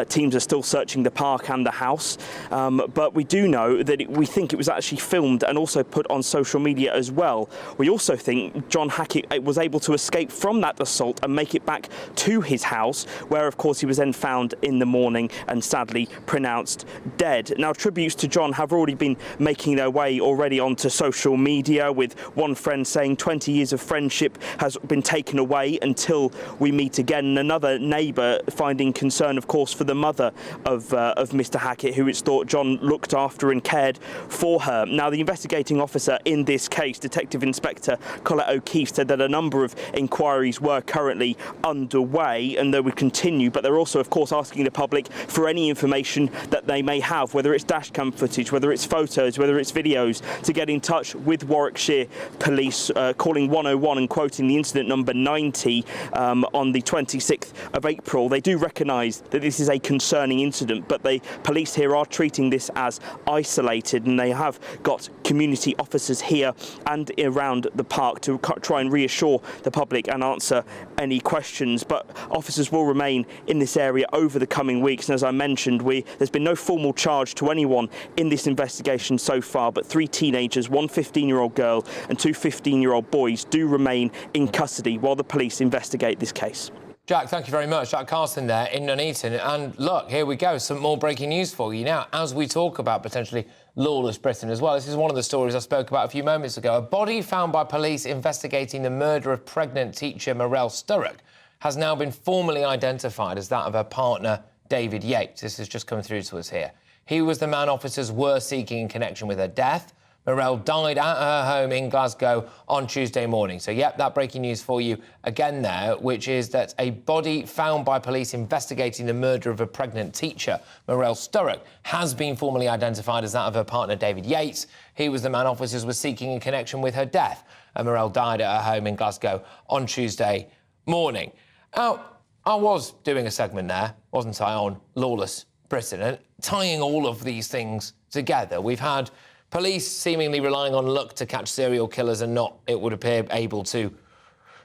teams are still searching the park and the house. But we do know that we think it was actually filmed and also put on social media as well. We also think John Hackett was able to escape from that assault and make it back to his house, where, of course, he was then found in the morning and sadly pronounced dead. Now, tributes to John have already been making their way already onto social media, with one friend saying 20 years of friendship has been taken away until we meet again, and another neighbour finding concern, of course, for the mother of Mr. Hackett, who it's thought John looked after and cared for her. Now, the investigating officer in this case, Detective Inspector Colette O'Keefe, said that a number of inquiries were currently underway and they would continue, but they're also, of course, asking the public for any information that they may have, whether it's dashcam footage, whether it's photos, whether it's videos, to get in touch with Warwickshire Police, calling 101 and quoting the incident number 90 on the 26th of April. They do recognise that this is a concerning incident, but the police here are treating this as isolated, and they have got community officers here and around the park to try and reassure the public and answer any questions. But officers will remain in this area over the coming weeks, and as I mentioned, there's been no formal charge to anyone in this investigation so far, but 3 teenagers, 1 15-year-old girl and 2 15-year-old boys do remain in custody while the police investigate this case. Jack, thank you very much. Jack Carlson there in Nuneaton. And look, here we go. Some more breaking news for you now, as we talk about potentially lawless Britain as well. This is one of the stories I spoke about a few moments ago. A body found by police investigating the murder of pregnant teacher Marelle Sturrock has now been formally identified as that of her partner, David Yates. This has just come through to us here. He was the man officers were seeking in connection with her death. Marelle died at her home in Glasgow on Tuesday morning. So, yep, that breaking news for you again there, which is that a body found by police investigating the murder of a pregnant teacher, Marelle Sturrock, has been formally identified as that of her partner, David Yates. He was the man officers were seeking in connection with her death. And Marelle died at her home in Glasgow on Tuesday morning. Now, I was doing a segment there, wasn't I, on lawless Britain, and tying all of these things together. We've had police seemingly relying on luck to catch serial killers and not, it would appear, able to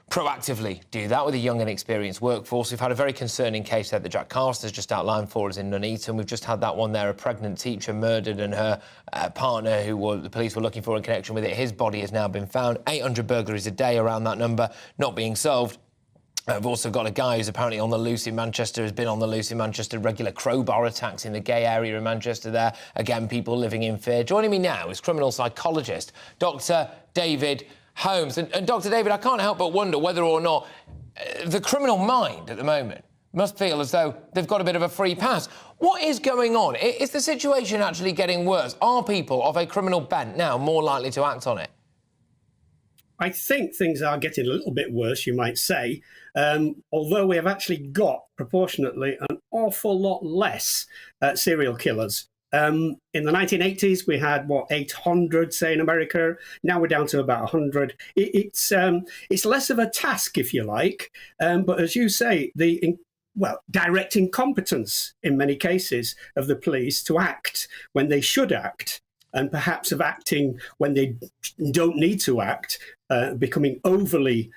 proactively do that with a young and experienced workforce. We've had a very concerning case there that Jack Carlson has just outlined for us in Nuneaton. We've just had that one there, a pregnant teacher murdered and her partner, who the police were looking for in connection with it. His body has now been found. 800 burglaries a day around that number, not being solved. I've also got a guy who's apparently on the loose in Manchester, has been on the loose in Manchester, regular crowbar attacks in the gay area in Manchester there. Again, people living in fear. Joining me now is criminal psychologist, Dr. David Holmes. And Dr. David, I can't help but wonder whether or not the criminal mind at the moment must feel as though they've got a bit of a free pass. What is going on? Is the situation actually getting worse? Are people of a criminal bent now more likely to act on it? I think things are getting a little bit worse, you might say, although we have actually got, proportionately, an awful lot less serial killers In the 1980s, we had, 800, say, in America. Now we're down to about 100. It's less of a task, if you like. But as you say, direct incompetence in many cases of the police to act when they should act, and perhaps of acting when they don't need to act, becoming overly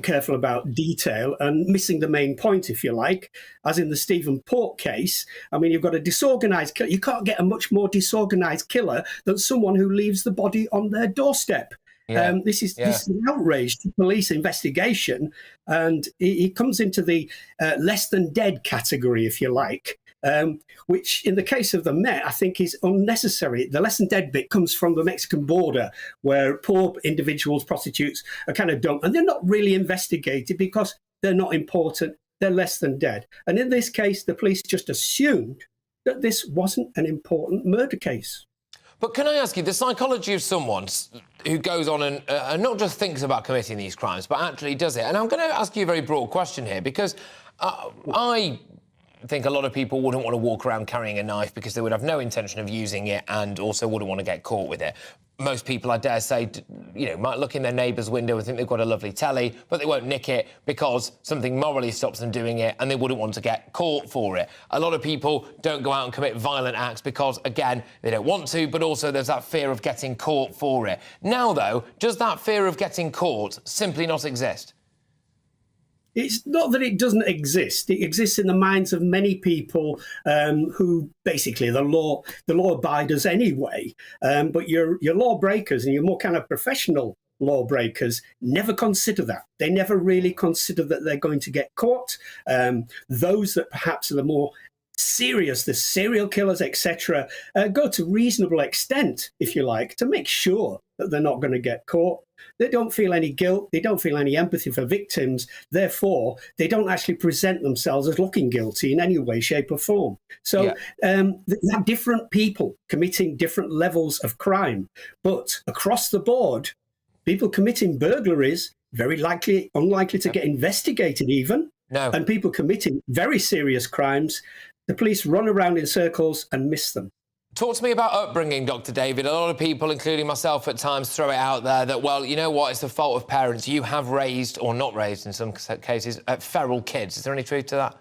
careful about detail and missing the main point, if you like, as in the Stephen Port case. I mean, you've got a disorganised killer. You can't get a much more disorganised killer than someone who leaves the body on their doorstep. Yeah. This is an outrage to police investigation, and it comes into the less than dead category, if you like. Which in the case of the Met, I think is unnecessary. The less than dead bit comes from the Mexican border, where poor individuals, prostitutes, are kind of dumped, and they're not really investigated because they're not important. They're less than dead. And in this case, the police just assumed that this wasn't an important murder case. But can I ask you, the psychology of someone who goes on and not just thinks about committing these crimes, but actually does it? And I'm going to ask you a very broad question here, because I think a lot of people wouldn't want to walk around carrying a knife because they would have no intention of using it and also wouldn't want to get caught with it. Most people, I dare say, might look in their neighbour's window and think they've got a lovely telly, but they won't nick it because something morally stops them doing it and they wouldn't want to get caught for it. A lot of people don't go out and commit violent acts because, again, they don't want to, but also there's that fear of getting caught for it. Now, though, does that fear of getting caught simply not exist? It's not that it doesn't exist. It exists in the minds of many people who basically the law abiders anyway. But your lawbreakers and your more kind of professional lawbreakers never consider that. They never really consider that they're going to get caught. Those that perhaps are the more serious, the serial killers, etc., go to reasonable extent, if you like, to make sure that they're not going to get caught. They don't feel any guilt. They don't feel any empathy for victims. Therefore, they don't actually present themselves as looking guilty in any way, shape or form. So you have different people committing different levels of crime. But across the board, people committing burglaries, unlikely to get investigated even. No. And people committing very serious crimes, the police run around in circles and miss them. Talk to me about upbringing, Dr. David. A lot of people, including myself at times, throw it out there that, well, you know what, it's the fault of parents. You have raised, or not raised in some cases, feral kids. Is there any truth to that?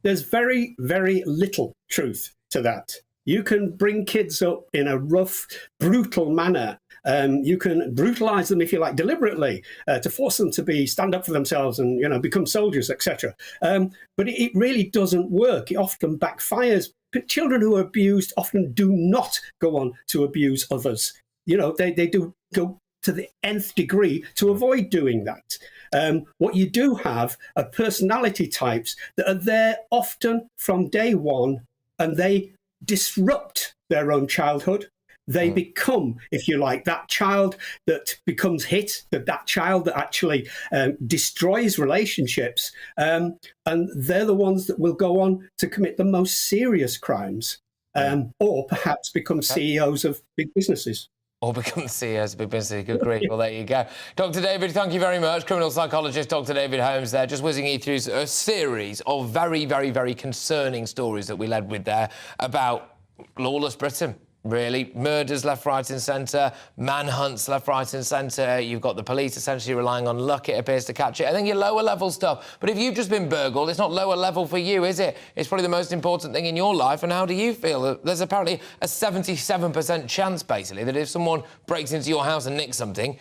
There's very, very little truth to that. You can bring kids up in a rough, brutal manner. You can brutalise them, if you like, deliberately to force them to stand up for themselves and, become soldiers, etc. But it really doesn't work. It often backfires. Children who are abused often do not go on to abuse others. They do go to the nth degree to avoid doing that. What you do have are personality types that are there often from day one, and they disrupt their own childhood. They become, if you like, that child that becomes hit, that child that actually destroys relationships. And they're the ones that will go on to commit the most serious crimes, or perhaps become CEOs of big businesses. Or become the CEOs of big businesses. Good grief. Well, there you go. Dr. David, thank you very much. Criminal psychologist Dr. David Holmes there, just whizzing you through a series of very, very, very concerning stories that we led with there about lawless Britain. Really, murders left, right and centre, manhunts left, right and centre. You've got the police essentially relying on luck, it appears, to catch it. I think your lower level stuff. But if you've just been burgled, it's not lower level for you, is it? It's probably the most important thing in your life. And how do you feel? There's apparently a 77% chance, basically, that if someone breaks into your house and nicks something,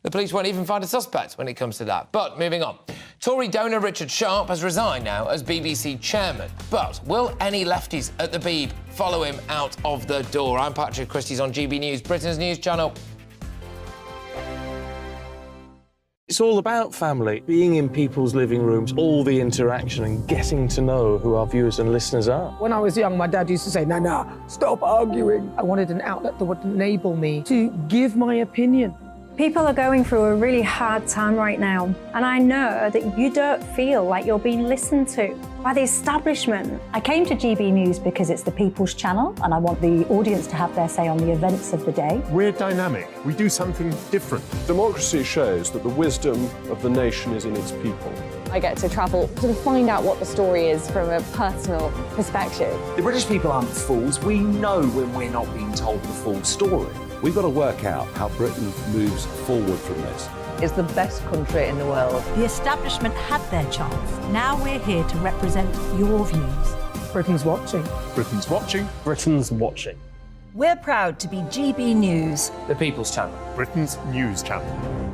the police won't even find a suspect when it comes to that. But moving on. Tory donor Richard Sharp has resigned now as BBC chairman. But will any lefties at the Beeb follow him out of the door? I'm Patrick Christies on GB News, Britain's news channel. It's all about family, being in people's living rooms, all the interaction and getting to know who our viewers and listeners are. When I was young, my dad used to say, nah, stop arguing. I wanted an outlet that would enable me to give my opinion. People are going through a really hard time right now, and I know that you don't feel like you're being listened to by the establishment. I came to GB News because it's the People's Channel, and I want the audience to have their say on the events of the day. We're dynamic. We do something different. Democracy shows that the wisdom of the nation is in its people. I get to travel to find out what the story is from a personal perspective. The British people aren't fools. We know when we're not being told the full story. We've got to work out how Britain moves forward from this. It's the best country in the world. The establishment had their chance. Now we're here to represent your views. Britain's watching. Britain's watching. Britain's watching. We're proud to be GB News, The People's Channel. Britain's news channel.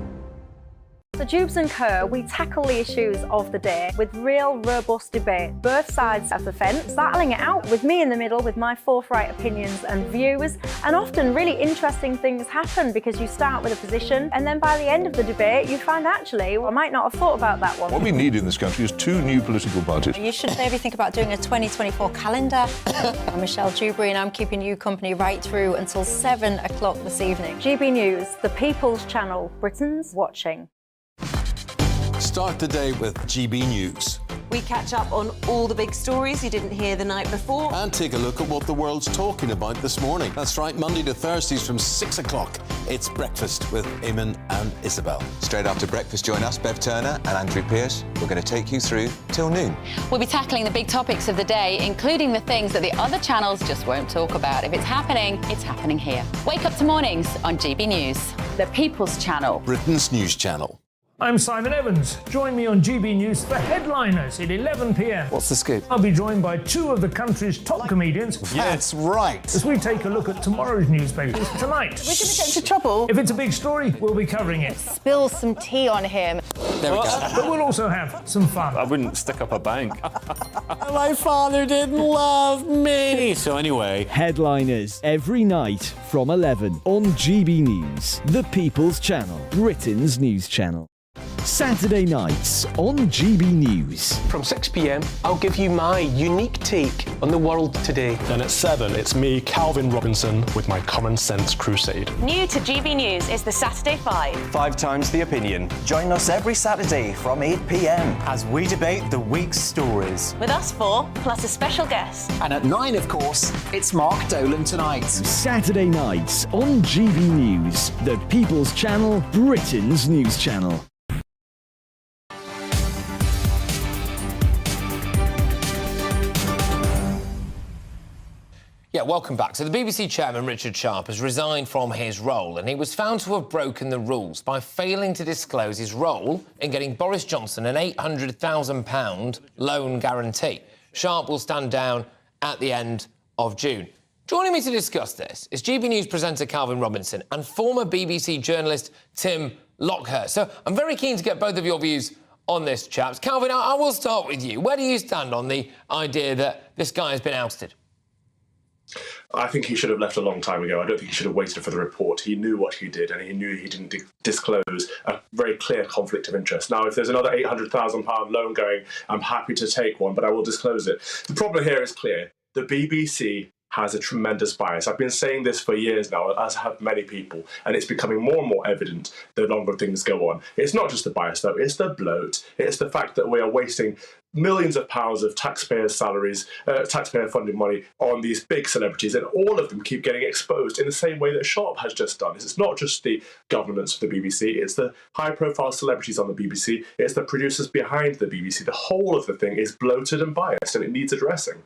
So Dubes and Co, we tackle the issues of the day with real robust debate, both sides of the fence, battling it out with me in the middle with my forthright opinions and views. And often really interesting things happen because you start with a position and then by the end of the debate you find actually, well, I might not have thought about that one. What we need in this country is 2 new political parties. You should maybe think about doing a 2024 calendar. I'm Michelle Dewberry and I'm keeping you company right through until 7 o'clock this evening. GB News, the People's Channel, Britain's watching. Start the day with GB News. We catch up on all the big stories you didn't hear the night before. And take a look at what the world's talking about this morning. That's right, Monday to Thursdays from 6 o'clock. It's Breakfast with Eamon and Isabel. Straight after breakfast, join us, Bev Turner and Andrew Pearce. We're going to take you through till noon. We'll be tackling the big topics of the day, including the things that the other channels just won't talk about. If it's happening here. Wake up to mornings on GB News, the People's Channel. Britain's news channel. I'm Simon Evans. Join me on GB News for Headliners at 11 p.m. What's the scoop? I'll be joined by 2 of the country's top comedians. That's right. As we take a look at tomorrow's newspapers tonight. We're going to get into trouble. If it's a big story, we'll be covering it. Spill some tea on him. There we go. But we'll also have some fun. I wouldn't stick up a bank. My father didn't love me. So anyway. Headliners every night from 11 on GB News, the People's Channel, Britain's news channel. Saturday nights on GB News. From 6 p.m, I'll give you my unique take on the world today. Then at 7, it's me, Calvin Robinson, with my Common Sense Crusade. New to GB News is the Saturday 5. 5 times the opinion. Join us every Saturday from 8 p.m. as we debate the week's stories. With us 4, plus a special guest. And at 9, of course, it's Mark Dolan Tonight. Saturday nights on GB News, the People's Channel, Britain's news channel. Yeah, welcome back. So the BBC chairman, Richard Sharp, has resigned from his role and he was found to have broken the rules by failing to disclose his role in getting Boris Johnson an £800,000 loan guarantee. Sharp will stand down at the end of June. Joining me to discuss this is GB News presenter Calvin Robinson and former BBC journalist Tim Lockhurst. So I'm very keen to get both of your views on this, chaps. Calvin, I will start with you. Where do you stand on the idea that this guy has been ousted? I think he should have left a long time ago. I don't think he should have waited for the report. He knew what he did and he knew he didn't disclose a very clear conflict of interest. Now, if there's another £800,000 loan going, I'm happy to take one, but I will disclose it. The problem here is clear. The BBC has a tremendous bias. I've been saying this for years now, as have many people, and it's becoming more and more evident the longer things go on. It's not just the bias, though. It's the bloat. It's the fact that we are wasting millions of pounds of taxpayers' salaries, taxpayer-funded money on these big celebrities, and all of them keep getting exposed in the same way that Sharp has just done. It's not just the governance of the BBC, it's the high-profile celebrities on the BBC, it's the producers behind the BBC. The whole of the thing is bloated and biased, and it needs addressing.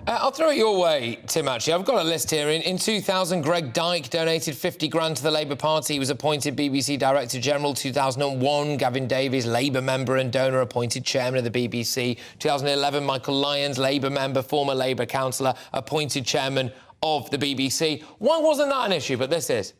I'll throw it your way, Tim, actually. I've got a list here. In 2000, Greg Dyke donated 50 grand to the Labour Party. He was appointed BBC Director General. 2001, Gavin Davies, Labour member and donor, appointed chairman of the BBC. 2011, Michael Lyons, Labour member, former Labour councillor, appointed chairman of the BBC. Why wasn't that an issue, but this is?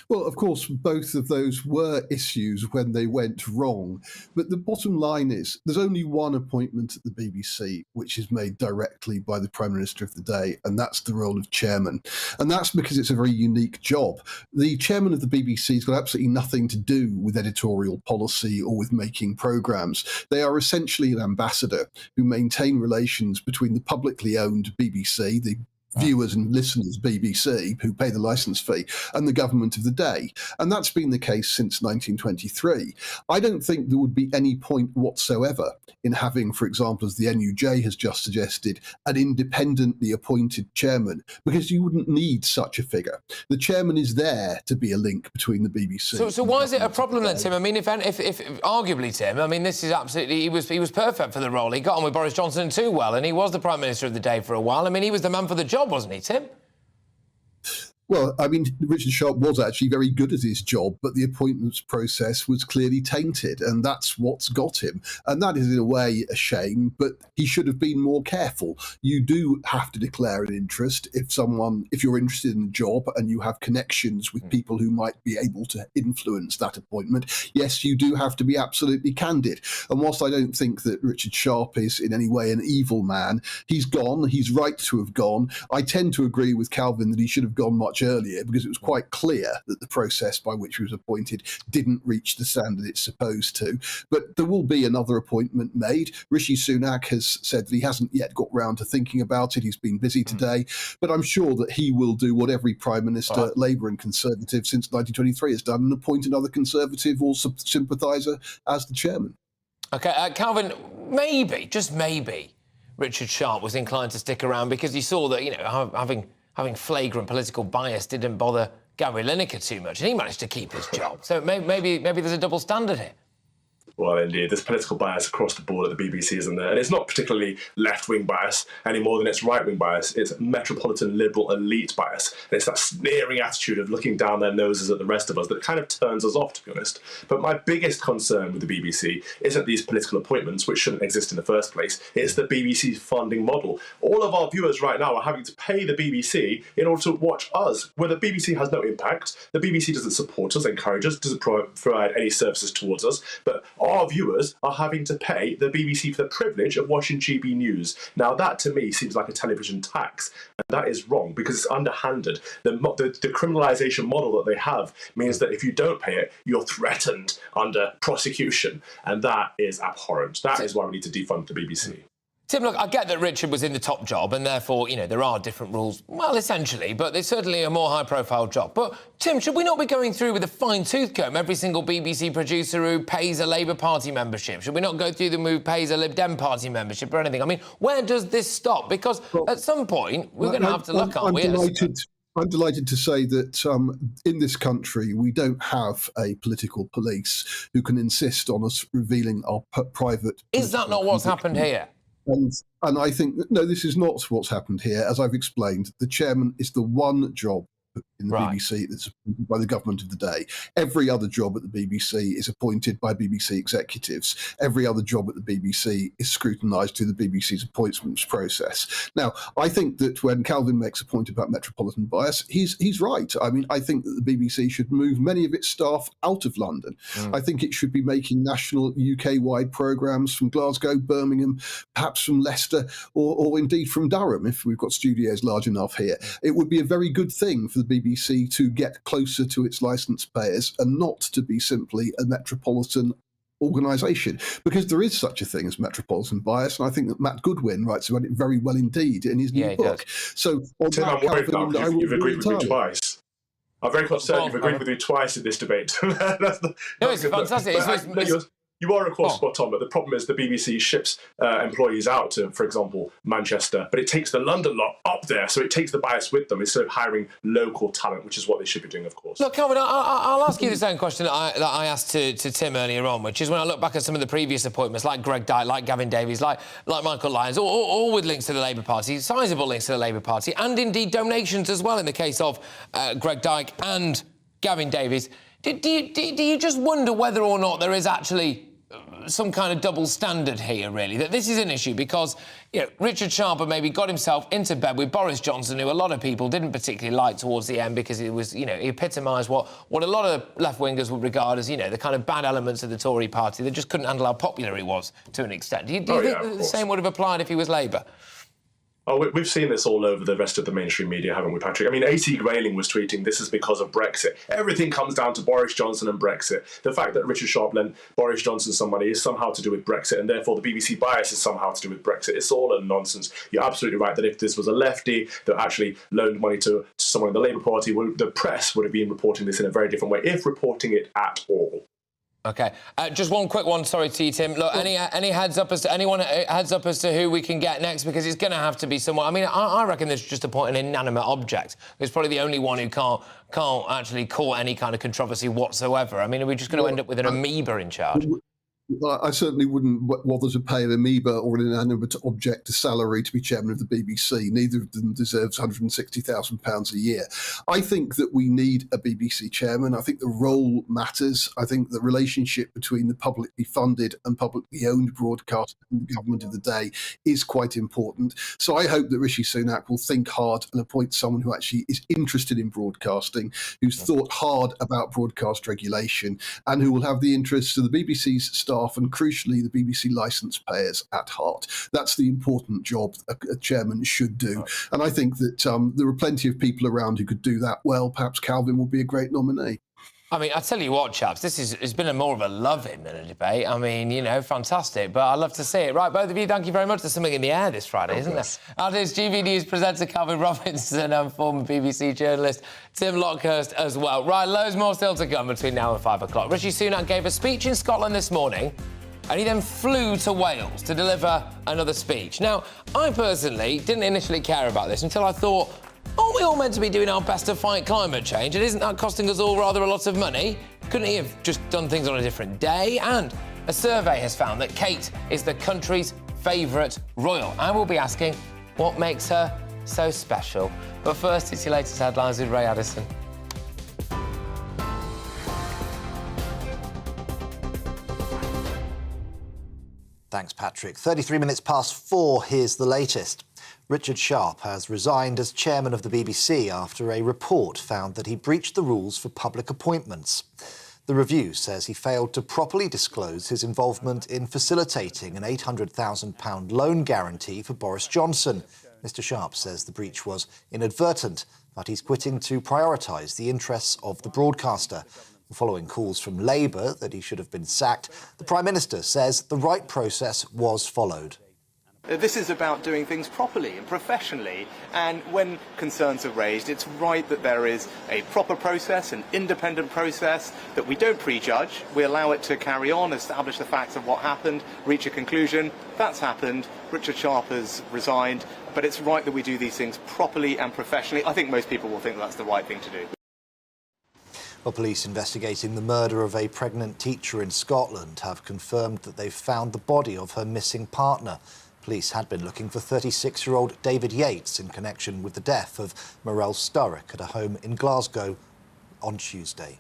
Well, of course, both of those were issues when they went wrong. But the bottom line is there's only one appointment at the BBC which is made directly by the Prime Minister of the day, and that's the role of chairman. And that's because it's a very unique job. The chairman of the BBC has got absolutely nothing to do with editorial policy or with making programmes. They are essentially an ambassador who maintain relations between the publicly owned BBC, the viewers and listeners, BBC, who pay the licence fee, and the government of the day. And that's been the case since 1923. I don't think there would be any point whatsoever in having, for example, as the NUJ has just suggested, an independently appointed chairman, because you wouldn't need such a figure. The chairman is there to be a link between the BBC. So why is it a problem then, Tim? I mean, if arguably, Tim, I mean, this is absolutely... He was perfect for the role. He got on with Boris Johnson too well, and he was the Prime Minister of the day for a while. I mean, he was the man for the job, wasn't he, Tim? Well, I mean, Richard Sharp was actually very good at his job, but the appointments process was clearly tainted, and that's what's got him. And that is, in a way, a shame, but he should have been more careful. You do have to declare an interest if you're interested in a job and you have connections with people who might be able to influence that appointment. Yes, you do have to be absolutely candid. And whilst I don't think that Richard Sharp is in any way an evil man, he's gone. He's right to have gone. I tend to agree with Calvin that he should have gone much earlier, because it was quite clear that the process by which he was appointed didn't reach the standard it's supposed to. But there will be another appointment made. Rishi Sunak has said that he hasn't yet got round to thinking about it. He's been busy today, but I'm sure that he will do what every Prime Minister, Labour and Conservative since 1923 has done, and appoint another Conservative or sympathiser as the chairman. OK, Calvin, maybe, just maybe, Richard Sharp was inclined to stick around because he saw that, you know, having flagrant political bias didn't bother Gary Lineker too much, and he managed to keep his job. So maybe there's a double standard here. Well, indeed, there's political bias across the board at the BBC, isn't there? And it's not particularly left-wing bias any more than it's right-wing bias. It's metropolitan liberal elite bias. And it's that sneering attitude of looking down their noses at the rest of us that kind of turns us off, to be honest. But my biggest concern with the BBC isn't these political appointments, which shouldn't exist in the first place. It's the BBC's funding model. All of our viewers right now are having to pay the BBC in order to watch us, where the BBC has no impact. The BBC doesn't support us, encourage us, doesn't provide any services towards us. But our viewers are having to pay the BBC for the privilege of watching GB News. Now, that to me seems like a television tax, and that is wrong because it's underhanded. The criminalisation model that they have means that if you don't pay it, you're threatened under prosecution, and that is abhorrent. That is why we need to defund the BBC. Tim, look, I get that Richard was in the top job and therefore, you know, there are different rules, well, essentially, but there's certainly a more high-profile job. But, Tim, should we not be going through with a fine-tooth comb every single BBC producer who pays a Labour Party membership? Should we not go through them who pays a Lib Dem Party membership or anything? I mean, where does this stop? Because at some point, we're going to have to look, aren't we? I'm delighted to say that in this country, we don't have a political police who can insist on us revealing our private... Is that not what's happened here? And I think, no, this is not what's happened here. As I've explained, the chairman is the one job in the BBC that's appointed by the government of the day. Every other job at the BBC is appointed by BBC executives. Every other job at the BBC is scrutinised through the BBC's appointments process. Now, I think that when Calvin makes a point about metropolitan bias, he's right. I mean, I think that the BBC should move many of its staff out of London. I think it should be making national UK-wide programmes from Glasgow, Birmingham, perhaps from Leicester, or indeed from Durham, if we've got studios large enough here. It would be a very good thing for the BBC to get closer to its licence payers and not to be simply a metropolitan organisation, because there is such a thing as metropolitan bias, and I think that Matt Goodwin writes about it very well indeed in his new book. So, Tim, I'm worried now because you've agreed with me twice. I'm very concerned you've agreed with me twice in this debate. It's fantastic. You are, of course, spot on, but the problem is the BBC ships employees out to, for example, Manchester, but it takes the London lot up there, so it takes the bias with them instead of hiring local talent, which is what they should be doing, of course. Look, Calvin, I'll ask you the same question that I asked to Tim earlier on, which is when I look back at some of the previous appointments, like Greg Dyke, like Gavin Davies, like Michael Lyons, all with links to the Labour Party, sizable links to the Labour Party, and indeed donations as well in the case of Greg Dyke and Gavin Davies. Do you just wonder whether or not there is actually some kind of double standard here, really, that this is an issue because, you know, Richard Sharp had maybe got himself into bed with Boris Johnson, who a lot of people didn't particularly like towards the end because it was, you know, he epitomised what a lot of left-wingers would regard as, you know, the kind of bad elements of the Tory party that just couldn't handle how popular he was to an extent. Do you think that the same would have applied if he was Labour? Oh, we've seen this all over the rest of the mainstream media, haven't we, Patrick? I mean, A.T. Grayling was tweeting, this is because of Brexit. Everything comes down to Boris Johnson and Brexit. The fact that Richard Sharp lent Boris Johnson some money is somehow to do with Brexit, and therefore the BBC bias is somehow to do with Brexit. It's all a nonsense. You're absolutely right that if this was a lefty that actually loaned money to someone in the Labour Party, the press would have been reporting this in a very different way, if reporting it at all. OK. Just one quick one, sorry to you, Tim. Look, any heads up as to anyone heads up as to who we can get next? Because it's going to have to be someone. I mean, I reckon there's just an inanimate object. It's probably the only one who can't actually cause any kind of controversy whatsoever. I mean, are we just going to end up with an amoeba in charge? I certainly wouldn't bother to pay an amoeba or an inanimate object a salary to be chairman of the BBC. Neither of them deserves £160,000 a year. I think that we need a BBC chairman. I think the role matters. I think the relationship between the publicly funded and publicly owned broadcaster and the government of the day is quite important. So I hope that Rishi Sunak will think hard and appoint someone who actually is interested in broadcasting, who's thought hard about broadcast regulation, and who will have the interests of the BBC's staff and, crucially, the BBC licence payers at heart. That's the important job a chairman should do. And I think that there are plenty of people around who could do that well. Perhaps Calvin will be a great nominee. I mean, I tell you what, chaps, it's been more of a love-in than a debate. I mean, you know, fantastic, but I love to see it. Right, both of you, thank you very much. There's something in the air this Friday, isn't there? And it's GBNews presenter Calvin Robinson and former BBC journalist Tim Lockhurst as well. Right, loads more still to come between now and 5 o'clock. Rishi Sunak gave a speech in Scotland this morning, and he then flew to Wales to deliver another speech. Now, I personally didn't initially care about this until I thought, aren't we all meant to be doing our best to fight climate change? And isn't that costing us all rather a lot of money? Couldn't he have just done things on a different day? And a survey has found that Kate is the country's favourite royal. I will be asking what makes her so special. But first, it's your latest headlines with Ray Addison. Thanks, Patrick. 33 minutes past 4, here's the latest. Richard Sharp has resigned as chairman of the BBC after a report found that he breached the rules for public appointments. The review says he failed to properly disclose his involvement in facilitating an £800,000 loan guarantee for Boris Johnson. Mr Sharp says the breach was inadvertent, but he's quitting to prioritise the interests of the broadcaster. Following calls from Labour that he should have been sacked, the Prime Minister says the right process was followed. This is about doing things properly and professionally, and when concerns are raised, it's right that there is a proper process, an independent process, that we don't prejudge, we allow it to carry on, establish the facts of what happened, reach a conclusion. That's happened. Richard Sharp has resigned, but it's right that we do these things properly and professionally. I think most people will think that's the right thing to do. Well, police investigating the murder of a pregnant teacher in Scotland have confirmed that they've found the body of her missing partner. Police had been looking for 36-year-old David Yates in connection with the death of Morel Sturrock at a home in Glasgow on Tuesday.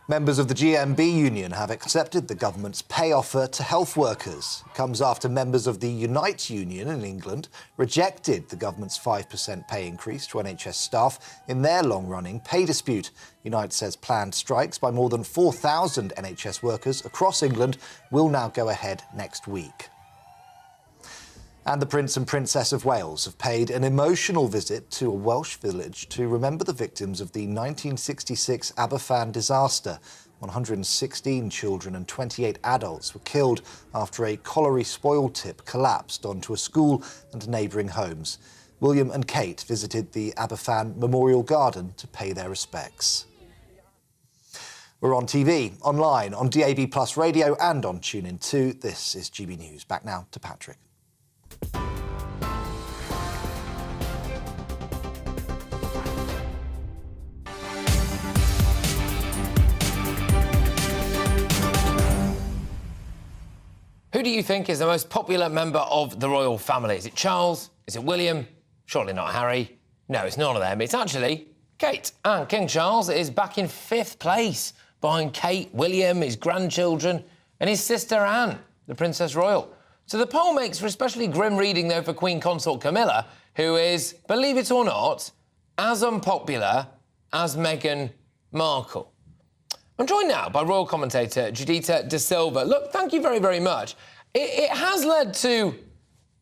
Members of the GMB union have accepted the government's pay offer to health workers. It comes after members of the Unite union in England rejected the government's 5% pay increase to NHS staff in their long-running pay dispute. Unite says planned strikes by more than 4,000 NHS workers across England will now go ahead next week. And the Prince and Princess of Wales have paid an emotional visit to a Welsh village to remember the victims of the 1966 Aberfan disaster. 116 children and 28 adults were killed after a colliery spoil tip collapsed onto a school and neighbouring homes. William and Kate visited the Aberfan Memorial Garden to pay their respects. We're on TV, online, on DAB+ radio and on TuneIn 2. This is GB News. Back now to Patrick. Who do you think is the most popular member of the royal family? Is it Charles? Is it William? Surely not Harry. No, it's none of them. It's actually Kate. And King Charles is back in 5th place behind Kate, William, his grandchildren, and his sister Anne, the Princess Royal. So the poll makes for especially grim reading, though, for Queen Consort Camilla, who is, believe it or not, as unpopular as Meghan Markle. I'm joined now by royal commentator Judita De Silva. Look, thank you very, very much. It has led to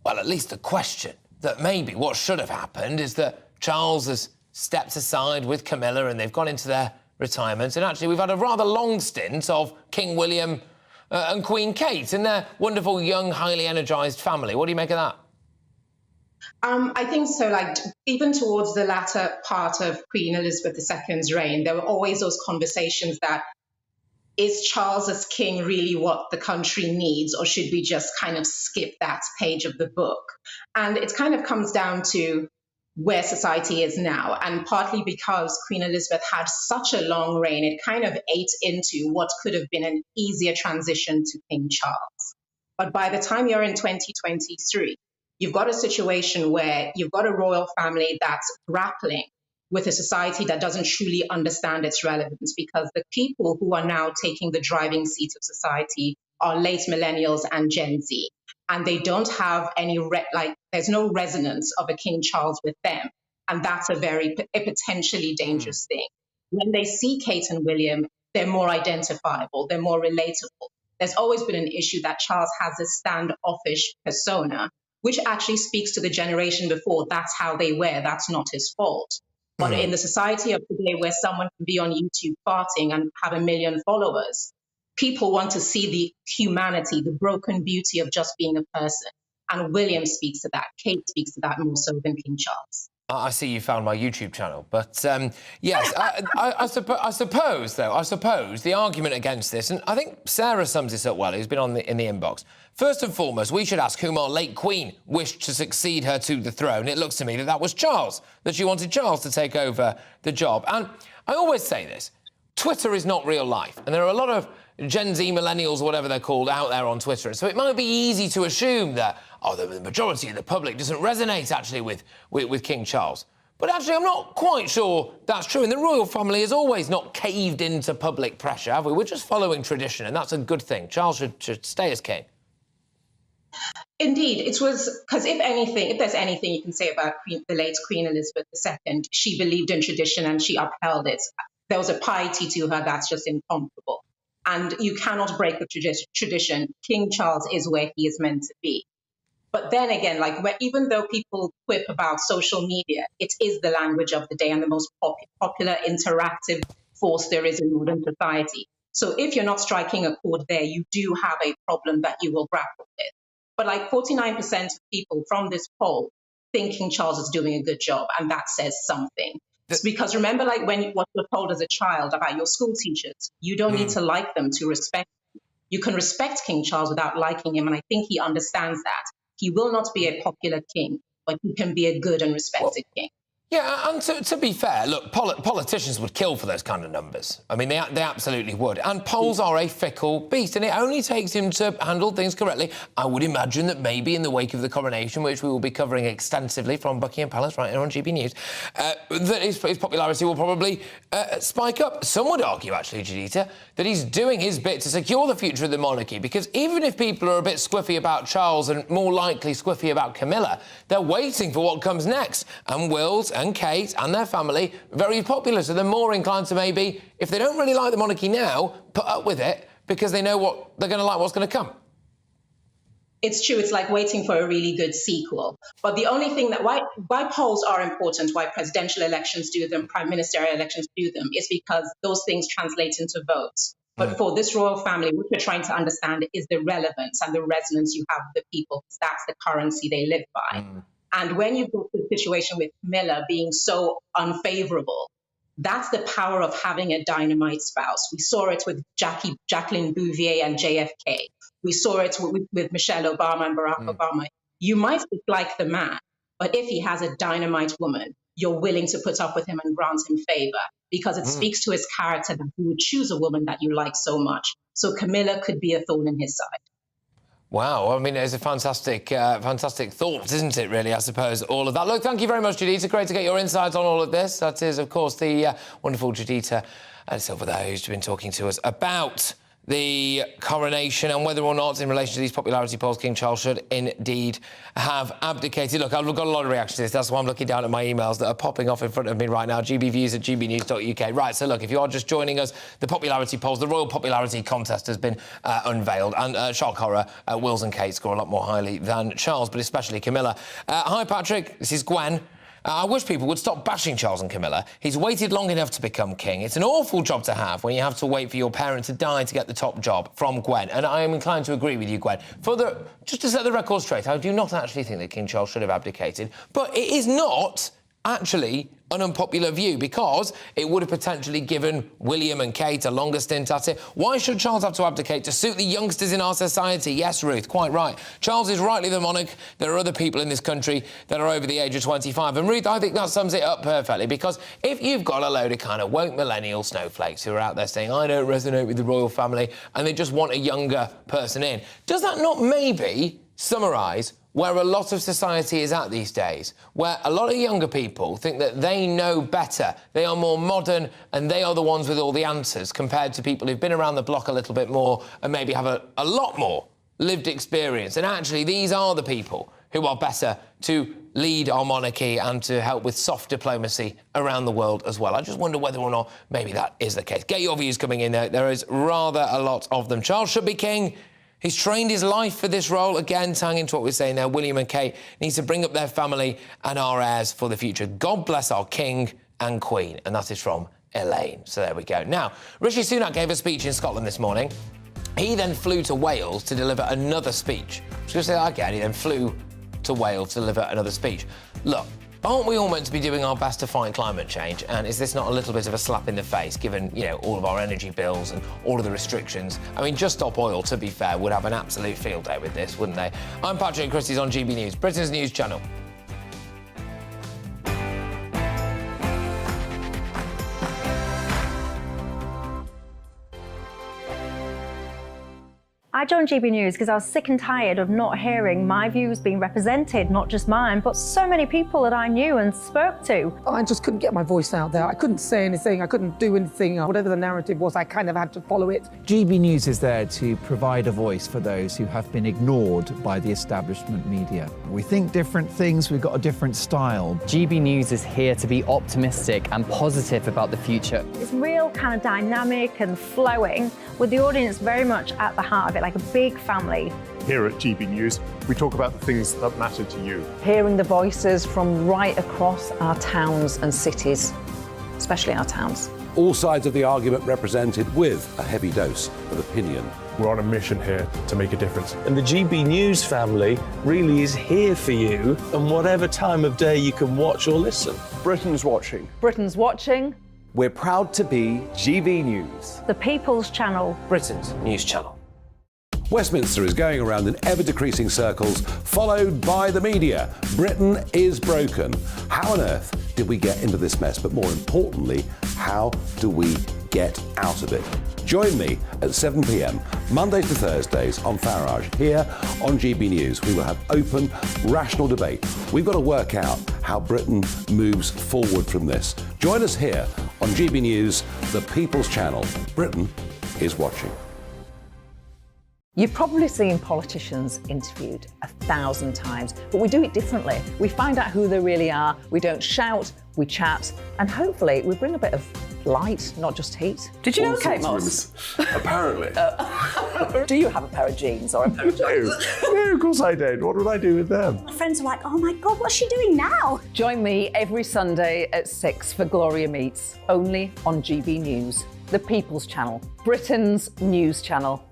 well, at least the question that maybe what should have happened is that Charles has stepped aside with Camilla and they've gone into their retirement, and actually we've had a rather long stint of King William and Queen Kate and their wonderful, young, highly energised family. What do you make of that? I think so. Like, even towards the latter part of Queen Elizabeth II's reign, there were always those conversations that, is Charles as king really what the country needs, or should we just kind of skip that page of the book? And it kind of comes down to where society is now. And partly because Queen Elizabeth had such a long reign, it kind of ate into what could have been an easier transition to King Charles. But by the time you're in 2023, you've got a situation where you've got a royal family that's grappling with a society that doesn't truly understand its relevance, because the people who are now taking the driving seat of society are late millennials and Gen Z. And they don't have any, there's no resonance of a King Charles with them. And that's a potentially dangerous thing. When they see Kate and William, they're more identifiable, they're more relatable. There's always been an issue that Charles has a standoffish persona, which actually speaks to the generation before. That's how they were, that's not his fault. But in the society of today, where someone can be on YouTube farting and have 1 million followers, people want to see the humanity, the broken beauty of just being a person. And William speaks to that. Kate speaks to that more so than King Charles. I see you found my YouTube channel, but yes, I suppose the argument against this, and I think Sarah sums this up well, who's been in the inbox. First and foremost, we should ask whom our late Queen wished to succeed her to the throne. It looks to me that was Charles, that she wanted Charles to take over the job. And I always say this, Twitter is not real life, and there are a lot of Gen Z millennials, or whatever they're called, out there on Twitter. And so it might be easy to assume that, the majority of the public doesn't resonate, actually, with King Charles. But actually, I'm not quite sure that's true. And the royal family has always not caved into public pressure, have we? We're just following tradition, and that's a good thing. Charles should stay as king. Indeed, it was, because if there's anything you can say about the late Queen Elizabeth II, she believed in tradition and she upheld it. There was a piety to her that's just incomparable. And you cannot break the tradition. King Charles is where he is meant to be. But then again, even though people quip about social media, it is the language of the day and the most popular interactive force there is in modern society. So if you're not striking a chord there, you do have a problem that you will grapple with. But 49% of people from this poll think King Charles is doing a good job, and that says something. It's because remember, when what you're told as a child about your school teachers, you don't need to like them to respect them. You can respect King Charles without liking him, and I think he understands that. He will not be a popular king, but he can be a good and respected king. Yeah, and to be fair, look, politicians would kill for those kind of numbers. I mean, they absolutely would. And polls are a fickle beast, and it only takes him to handle things correctly. I would imagine that maybe in the wake of the coronation, which we will be covering extensively from Buckingham Palace right here on GB News, that his popularity will probably spike up. Some would argue, actually, Judita, that he's doing his bit to secure the future of the monarchy, because even if people are a bit squiffy about Charles and more likely squiffy about Camilla, they're waiting for what comes next. And Will's and Kate and their family very popular, so they're more inclined to maybe, if they don't really like the monarchy now, put up with it because they know what they're going to like, what's going to come. It's true. It's like waiting for a really good sequel. But the only thing that why polls are important, why presidential elections do them, prime ministerial elections do them, is because those things translate into votes. But for this royal family, what we're trying to understand is the relevance and the resonance you have with the people, because that's the currency they live by. And when you go to the situation with Camilla being so unfavorable, that's the power of having a dynamite spouse. We saw it with Jacqueline Bouvier and JFK. We saw it with Michelle Obama and Barack Obama. You might dislike the man, but if he has a dynamite woman, you're willing to put up with him and grant him favor, because it speaks to his character that he would choose a woman that you like so much. So Camilla could be a thorn in his side. Wow, I mean, it's a fantastic thought, isn't it, really, I suppose, all of that. Look, thank you very much, Judita. Great to get your insights on all of this. That is, of course, the wonderful Judita Silva there, who's been talking to us about the coronation and whether or not, in relation to these popularity polls, King Charles should indeed have abdicated. Look, I've got a lot of reactions to this. That's why I'm looking down at my emails that are popping off in front of me right now. gbviews@gbnews.uk. Right, so look, if you are just joining us, the popularity polls, the Royal Popularity Contest has been unveiled. And shock horror, Wills and Kate score a lot more highly than Charles, but especially Camilla. Hi, Patrick. This is Gwen. I wish people would stop bashing Charles and Camilla. He's waited long enough to become king. It's an awful job to have when you have to wait for your parent to die to get the top job. From Gwen. And I am inclined to agree with you, Gwen. Just to set the record straight, I do not actually think that King Charles should have abdicated, but it is not actually an unpopular view, because it would have potentially given William and Kate a longer stint at it. Why should Charles have to abdicate? To suit the youngsters in our society? Yes, Ruth, quite right. Charles is rightly the monarch. There are other people in this country that are over the age of 25. And Ruth, I think that sums it up perfectly, because if you've got a load of kind of woke millennial snowflakes who are out there saying, I don't resonate with the royal family, and they just want a younger person in, does that not maybe summarise where a lot of society is at these days, where a lot of younger people think that they know better, they are more modern, and they are the ones with all the answers, compared to people who've been around the block a little bit more and maybe have a lot more lived experience. And actually, these are the people who are better to lead our monarchy and to help with soft diplomacy around the world as well. I just wonder whether or not maybe that is the case. Get your views coming in there. There is rather a lot of them. Charles should be king. He's trained his life for this role. Again, tying into what we're saying now, William and Kate need to bring up their family and our heirs for the future. God bless our king and queen. And that is from Elaine. So there we go. Now, Rishi Sunak gave a speech in Scotland this morning. He then flew to Wales to deliver another speech. I was going to say that again. He then flew to Wales to deliver another speech. Look, aren't we all meant to be doing our best to fight climate change? And is this not a little bit of a slap in the face, given, you know, all of our energy bills and all of the restrictions? I mean, Just Stop Oil, to be fair, would have an absolute field day with this, wouldn't they? I'm Patrick and Christies on GB News, Britain's news channel. I joined GB News because I was sick and tired of not hearing my views being represented, not just mine, but so many people that I knew and spoke to. I just couldn't get my voice out there. I couldn't say anything. I couldn't do anything. Whatever the narrative was, I kind of had to follow it. GB News is there to provide a voice for those who have been ignored by the establishment media. We think different things, we've got a different style. GB News is here to be optimistic and positive about the future. It's real kind of dynamic and flowing, with the audience very much at the heart of it, like a big family. Here at GB News, we talk about the things that matter to you. Hearing the voices from right across our towns and cities, especially our towns. All sides of the argument represented with a heavy dose of opinion. We're on a mission here to make a difference. And the GB News family really is here for you, and whatever time of day you can watch or listen. Britain's watching. Britain's watching. We're proud to be GB News. The People's Channel. Britain's news channel. Westminster is going around in ever-decreasing circles, followed by the media. Britain is broken. How on earth did we get into this mess? But more importantly, how do we get out of it? Join me at 7 p.m, Mondays to Thursdays on Farage, here on GB News. We will have open, rational debate. We've got to work out how Britain moves forward from this. Join us here on GB News, the People's Channel. Britain is watching. You've probably seen politicians interviewed 1,000 times, but we do it differently. We find out who they really are, we don't shout, we chat, and hopefully we bring a bit of light, not just heat. Did you know Kate Moss? Apparently. Do you have a pair of jeans or a pair of jeans? No, of course I don't. What would I do with them? My friends are like, oh my God, what's she doing now? Join me every Sunday at 6 for Gloria Meets, only on GB News, the People's Channel, Britain's news channel.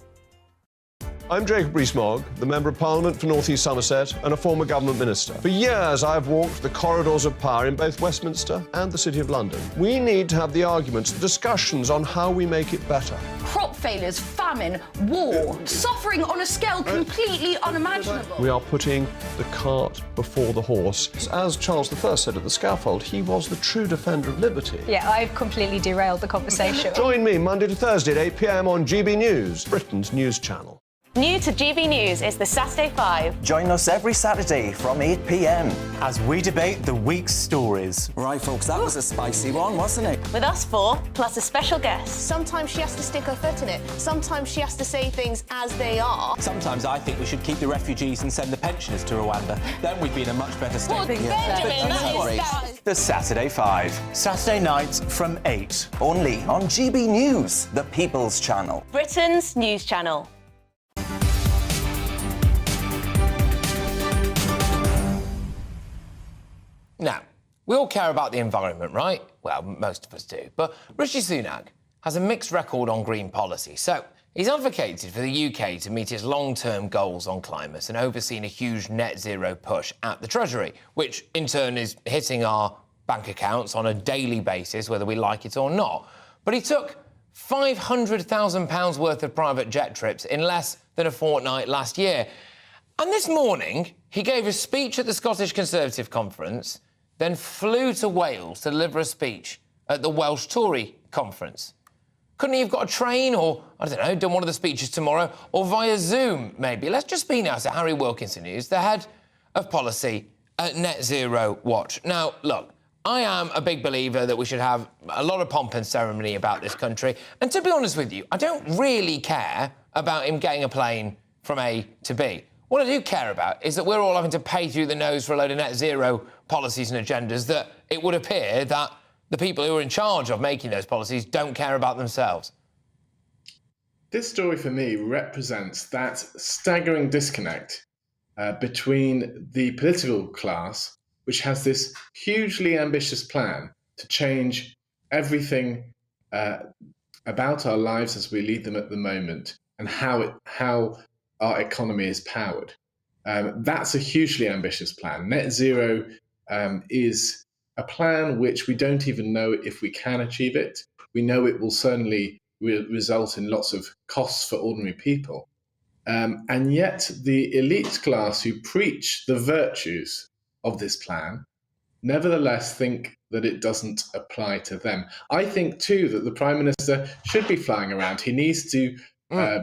I'm Jacob Rees-Mogg, the Member of Parliament for North East Somerset and a former government minister. For years, I've walked the corridors of power in both Westminster and the City of London. We need to have the arguments, the discussions on how we make it better. Crop failures, famine, war, suffering on a scale completely unimaginable. We are putting the cart before the horse. As Charles I said at the scaffold, he was the true defender of liberty. Yeah, I've completely derailed the conversation. Join me Monday to Thursday at 8 p.m. on GB News, Britain's news channel. New to GB News is the Saturday 5. Join us every Saturday from 8 p.m. as we debate the week's stories. Right, folks, that was a spicy one, wasn't it? With us four, plus a special guest. Sometimes she has to stick her foot in it. Sometimes she has to say things as they are. Sometimes I think we should keep the refugees and send the pensioners to Rwanda. Then we'd be in a much better state. Well, Benjamin, that is... The Saturday 5. Saturday nights from 8. Only on GB News, the People's Channel. Britain's news channel. Now, we all care about the environment, right? Well, most of us do. But Rishi Sunak has a mixed record on green policy. So he's advocated for the UK to meet its long-term goals on climate and overseen a huge net zero push at the Treasury, which in turn is hitting our bank accounts on a daily basis, whether we like it or not. But he took £500,000 worth of private jet trips in less than a fortnight last year. And this morning, he gave a speech at the Scottish Conservative Conference, then flew to Wales to deliver a speech at the Welsh Tory Conference. Couldn't he have got a train or, I don't know, done one of the speeches tomorrow, or via Zoom, maybe? Let's just be now to Harry Wilkinson, who's the head of policy at Net Zero Watch. Now, look, I am a big believer that we should have a lot of pomp and ceremony about this country. And to be honest with you, I don't really care about him getting a plane from A to B. What I do care about is that we're all having to pay through the nose for a load of net zero policies and agendas that it would appear that the people who are in charge of making those policies don't care about themselves. This story for me represents that staggering disconnect between the political class, which has this hugely ambitious plan to change everything about our lives as we lead them at the moment, and how our economy is powered. That's a hugely ambitious plan. Net zero is a plan which we don't even know if we can achieve it. We know it will certainly result in lots of costs for ordinary people. And yet the elite class who preach the virtues of this plan nevertheless think that it doesn't apply to them. I think, too, that the Prime Minister should be flying around. He needs to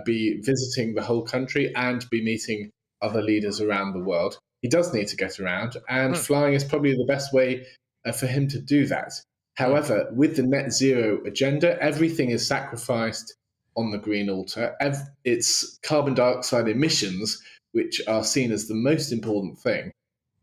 be visiting the whole country and be meeting other leaders around the world. He does need to get around, and flying is probably the best way for him to do that. However, with the net zero agenda, everything is sacrificed on the green altar. It's carbon dioxide emissions which are seen as the most important thing.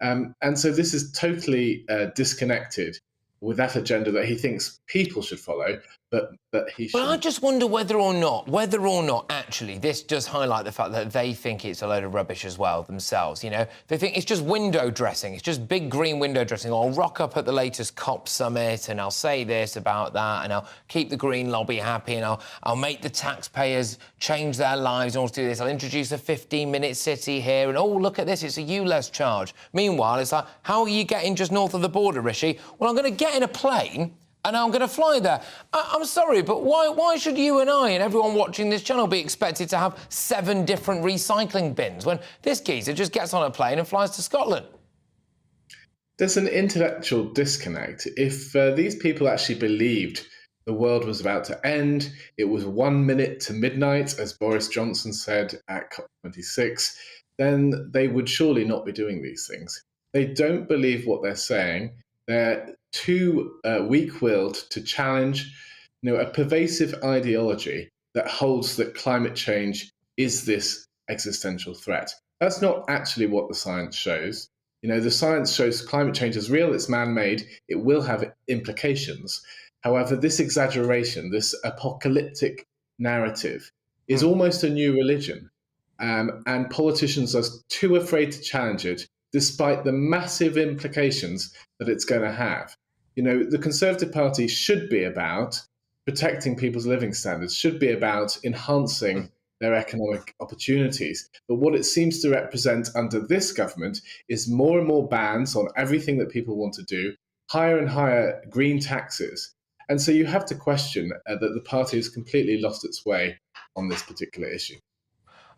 And so this is totally disconnected with that agenda that he thinks people should follow, but he should. But I just wonder whether or not actually this does highlight the fact that they think it's a load of rubbish as well themselves. You know, they think it's just window dressing. It's just big green window dressing. I'll rock up at the latest COP summit and I'll say this about that and I'll keep the green lobby happy and I'll make the taxpayers change their lives and all to do this. I'll introduce a 15-minute city here and, oh, look at this, it's a ULEZ charge. Meanwhile, it's like, how are you getting just north of the border, Rishi? Well, I'm going to get in a plane and I'm going to fly there. I'm sorry, but why should you and I and everyone watching this channel be expected to have 7 different recycling bins when this geezer just gets on a plane and flies to Scotland? There's an intellectual disconnect. If these people actually believed the world was about to end, it was 1 minute to midnight, as Boris Johnson said at COP26, then they would surely not be doing these things. They don't believe what they're saying. They're too weak-willed to challenge, a pervasive ideology that holds that climate change is this existential threat. That's not actually what the science shows. The science shows climate change is real, it's man-made, it will have implications. However, this exaggeration, this apocalyptic narrative is almost a new religion, and politicians are too afraid to challenge it, despite the massive implications that it's going to have. The Conservative Party should be about protecting people's living standards, should be about enhancing their economic opportunities. But what it seems to represent under this government is more and more bans on everything that people want to do, higher and higher green taxes. And so you have to question that the party has completely lost its way on this particular issue.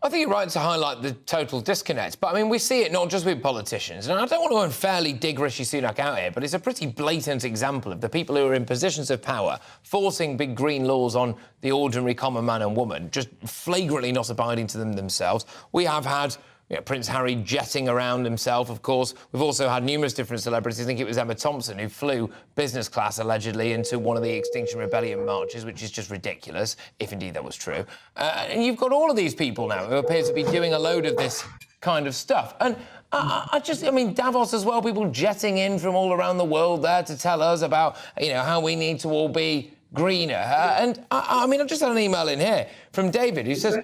I think you're right to highlight the total disconnect. But, I mean, we see it not just with politicians. And I don't want to unfairly dig Rishi Sunak out here, but it's a pretty blatant example of the people who are in positions of power forcing big green laws on the ordinary common man and woman, just flagrantly not abiding to them themselves. We have had Prince Harry jetting around himself, of course. We've also had numerous different celebrities. I think it was Emma Thompson who flew business class, allegedly, into one of the Extinction Rebellion marches, which is just ridiculous, if indeed that was true. And you've got all of these people now who appear to be doing a load of this kind of stuff. And I mean, Davos as well, people jetting in from all around the world there to tell us about, how we need to all be greener. And I mean, I've just had an email in here from David who says,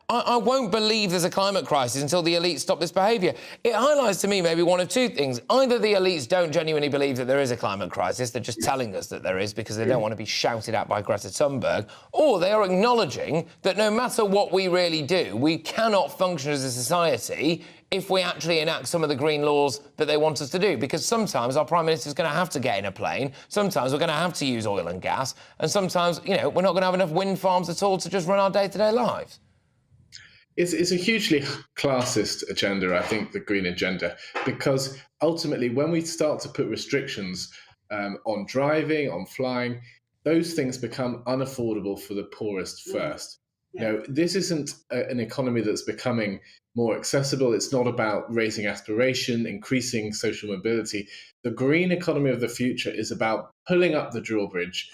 I won't believe there's a climate crisis until the elites stop this behaviour. It highlights to me maybe one of two things. Either the elites don't genuinely believe that there is a climate crisis, they're just telling us that there is because they don't want to be shouted at by Greta Thunberg, or they are acknowledging that no matter what we really do, we cannot function as a society if we actually enact some of the green laws that they want us to do. Because sometimes our Prime Minister's going to have to get in a plane, sometimes we're going to have to use oil and gas, and sometimes, we're not going to have enough wind farms at all to just run our day-to-day lives. It's a hugely classist agenda, I think, the green agenda, because ultimately when we start to put restrictions on driving, on flying, those things become unaffordable for the poorest first. This isn't an economy that's becoming more accessible. It's not about raising aspiration, increasing social mobility. The green economy of the future is about pulling up the drawbridge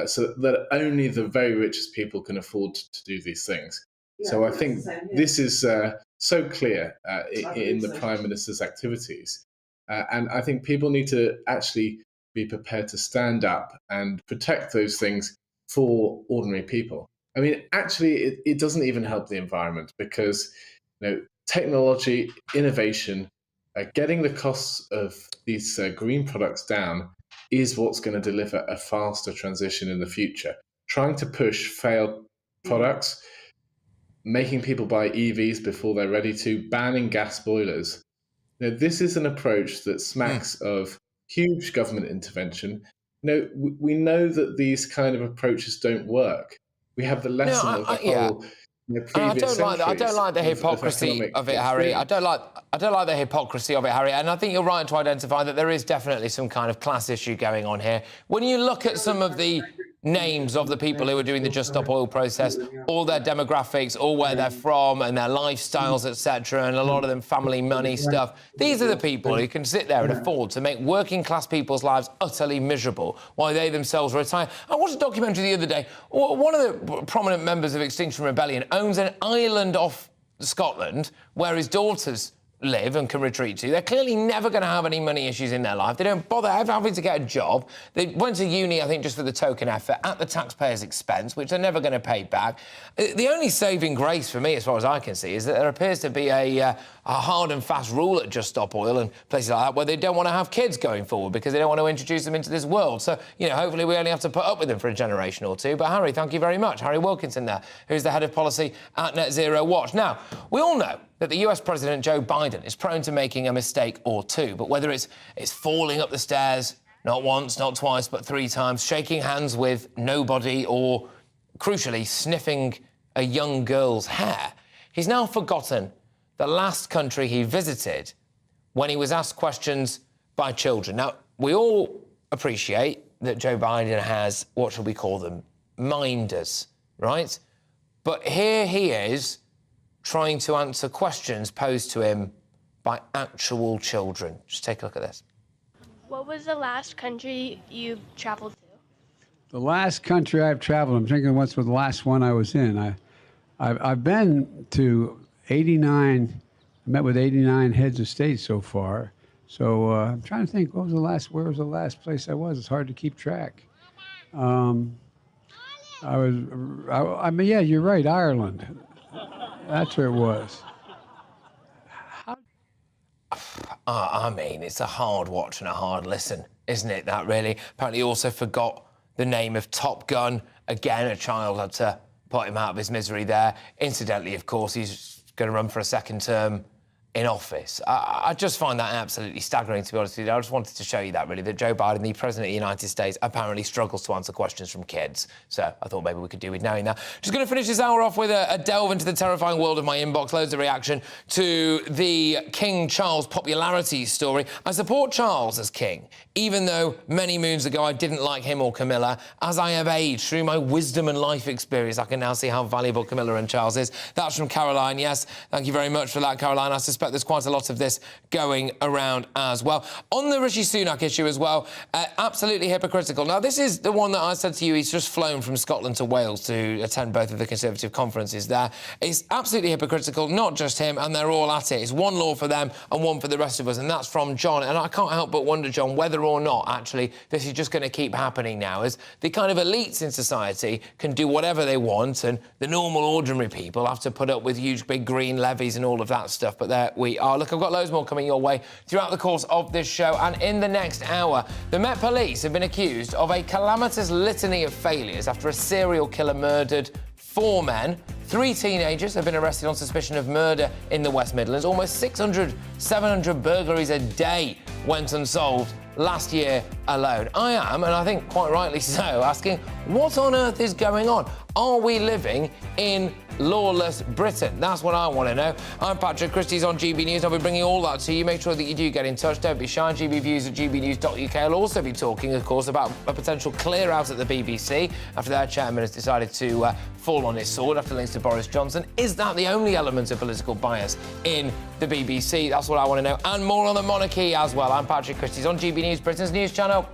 so that only the very richest people can afford to do these things. So I think this is so clear in the Prime Minister's activities. And I think people need to actually be prepared to stand up and protect those things for ordinary people. I mean, actually, it doesn't even help the environment because technology, innovation, getting the costs of these green products down is what's going to deliver a faster transition in the future. Trying to push failed products, making people buy EVs before they're ready to, banning gas boilers. This is an approach that smacks of huge government intervention. We know that these kind of approaches don't work. We have the lesson of the whole I don't like the hypocrisy of it, Harry. I don't like the hypocrisy of it, Harry. And I think you're right to identify that there is definitely some kind of class issue going on here. When you look at some of the names of the people who are doing the Just Stop Oil process, all their demographics, all where they're from and their lifestyles, etc., and a lot of them family money stuff. These are the people who can sit there and afford to make working class people's lives utterly miserable while they themselves retire. I watched a documentary the other day. One of the prominent members of Extinction Rebellion owns an island off Scotland where his daughters live and can retreat to. They're clearly never going to have any money issues in their life. They don't bother having to get a job. They went to uni, I think, just for the token effort at the taxpayer's expense, which they're never going to pay back. The only saving grace for me, as far as I can see, is that there appears to be a hard and fast rule at Just Stop Oil and places like that where they don't want to have kids going forward because they don't want to introduce them into this world. So, hopefully we only have to put up with them for a generation or two. But, Harry, thank you very much. Harry Wilkinson there, who's the head of policy at Net Zero Watch. Now, we all know that the US President Joe Biden is prone to making a mistake or two, but whether it's falling up the stairs, not once, not twice, but 3 times, shaking hands with nobody, or, crucially, sniffing a young girl's hair, he's now forgotten the last country he visited when he was asked questions by children. Now, we all appreciate that Joe Biden has, what shall we call them, minders, right? But here he is trying to answer questions posed to him by actual children. Just take a look at this. What was the last country you traveled to? The last country I've traveled, I'm thinking what's the last one I was in. I've been to 89, I met with 89 heads of state so far. So I'm trying to think, where was the last place I was? It's hard to keep track. I mean, yeah, you're right, Ireland. That's where it was. I mean, it's a hard watch and a hard listen, isn't it, that really? Apparently he also forgot the name of Top Gun. Again, a child had to put him out of his misery there. Incidentally, of course, he's going to run for a second term in office. I just find that absolutely staggering, to be honest with you. I just wanted to show you that, really, that Joe Biden, the President of the United States, apparently struggles to answer questions from kids. So I thought maybe we could do with knowing that. Just going to finish this hour off with a delve into the terrifying world of my inbox. Loads of reaction to the King Charles popularity story. I support Charles as king, even though many moons ago I didn't like him or Camilla. As I have aged through my wisdom and life experience, I can now see how valuable Camilla and Charles is. That's from Caroline. Yes, thank you very much for that, Caroline. I suspect there's quite a lot of this going around as well. On the Rishi Sunak issue as well, absolutely hypocritical. Now, this is the one that I said to you, he's just flown from Scotland to Wales to attend both of the Conservative conferences there. It's absolutely hypocritical, not just him, and they're all at it. It's one law for them and one for the rest of us, and that's from John. And I can't help but wonder, John, whether or not, actually, this is just going to keep happening now, as the kind of elites in society can do whatever they want, and the normal, ordinary people have to put up with huge, big green levies and all of that stuff. But there we are. Look, I've got loads more coming your way throughout the course of this show, and in the next hour, the Met Police have been accused of a calamitous litany of failures after a serial killer murdered 4 men. 3 teenagers have been arrested on suspicion of murder in the West Midlands. Almost 600, 700 burglaries a day went unsolved last year alone. I am, and I think quite rightly so, asking what on earth is going on? Are we living in lawless Britain? That's what I want to know. I'm Patrick Christies on GB News. I'll be bringing all that to you. Make sure that you do get in touch. Don't be shy. gbviews@gbnews.uk. I'll also be talking, of course, about a potential clear-out at the BBC after their chairman has decided to fall on his sword after links to Boris Johnson. Is that the only element of political bias in the BBC? That's what I want to know. And more on the monarchy as well. I'm Patrick Christies on GB News, Britain's news channel.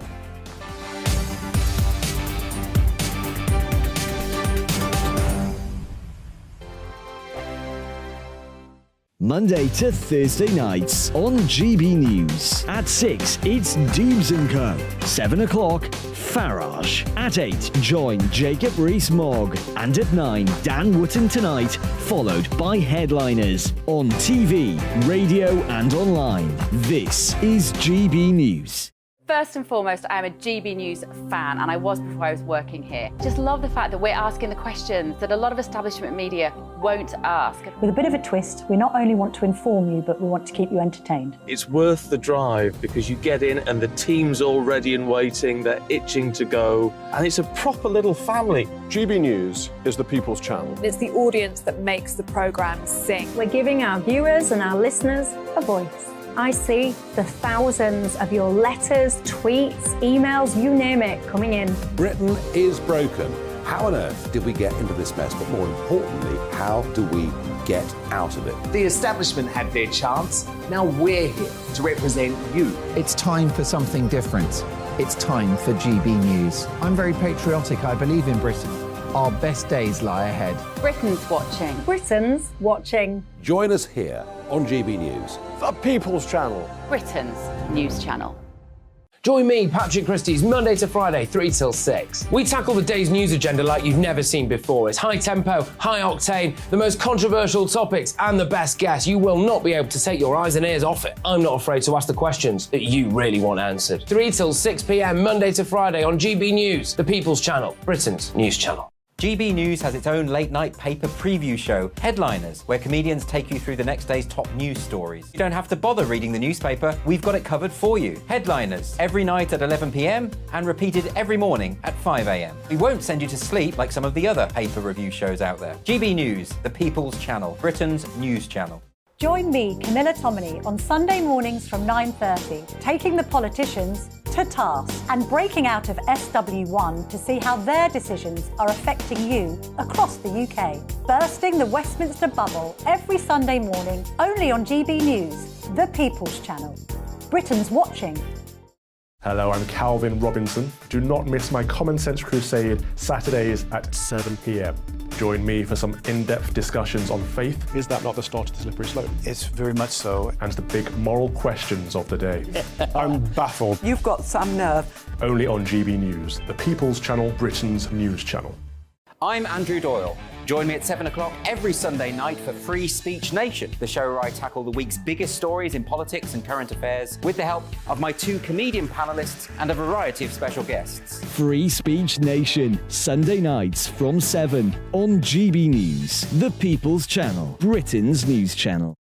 Monday to Thursday nights on GB News. At 6, it's Deebs & Co. 7 o'clock, Farage. At 8, join Jacob Rees-Mogg. And at 9, Dan Wootton Tonight, followed by Headliners. On TV, radio and online. This is GB News. First and foremost, I am a GB News fan, and I was before I was working here. Just love the fact that we're asking the questions that a lot of establishment media won't ask. With a bit of a twist, we not only want to inform you, but we want to keep you entertained. It's worth the drive because you get in and the team's all ready and waiting, they're itching to go, and it's a proper little family. GB News is the People's Channel. It's the audience that makes the programme sing. We're giving our viewers and our listeners a voice. I see the thousands of your letters, tweets, emails, you name it, coming in. Britain is broken. How on earth did we get into this mess? But more importantly, how do we get out of it? The establishment had their chance. Now we're here to represent you. It's time for something different. It's time for GB News. I'm very patriotic. I believe in Britain. Our best days lie ahead. Britain's watching. Britain's watching. Join us here on GB News. The People's Channel. Britain's news channel. Join me, Patrick Christies, Monday to Friday, 3 till 6. We tackle the day's news agenda like you've never seen before. It's high tempo, high octane, the most controversial topics, and the best guests. You will not be able to take your eyes and ears off it. I'm not afraid to ask the questions that you really want answered. 3 till 6 p.m, Monday to Friday on GB News, the People's Channel, Britain's news channel. GB News has its own late-night paper preview show, Headliners, where comedians take you through the next day's top news stories. You don't have to bother reading the newspaper, we've got it covered for you. Headliners, every night at 11 p.m, and repeated every morning at 5 a.m. We won't send you to sleep like some of the other paper review shows out there. GB News, the People's Channel, Britain's news channel. Join me, Camilla Tominey, on Sunday mornings from 9:30, taking the politicians to task and breaking out of SW1 to see how their decisions are affecting you across the UK. Bursting the Westminster bubble every Sunday morning, only on GB News, the People's Channel. Britain's watching. Hello, I'm Calvin Robinson. Do not miss my Common Sense Crusade Saturdays at 7 p.m. Join me for some in-depth discussions on faith. Is that not the start of the slippery slope? It's very much so. And the big moral questions of the day. I'm baffled. You've got some nerve. Only on GB News, the People's Channel, Britain's news channel. I'm Andrew Doyle. Join me at 7 o'clock every Sunday night for Free Speech Nation, the show where I tackle the week's biggest stories in politics and current affairs with the help of my 2 comedian panellists and a variety of special guests. Free Speech Nation, Sunday nights from 7 on GB News, the People's Channel, Britain's news channel.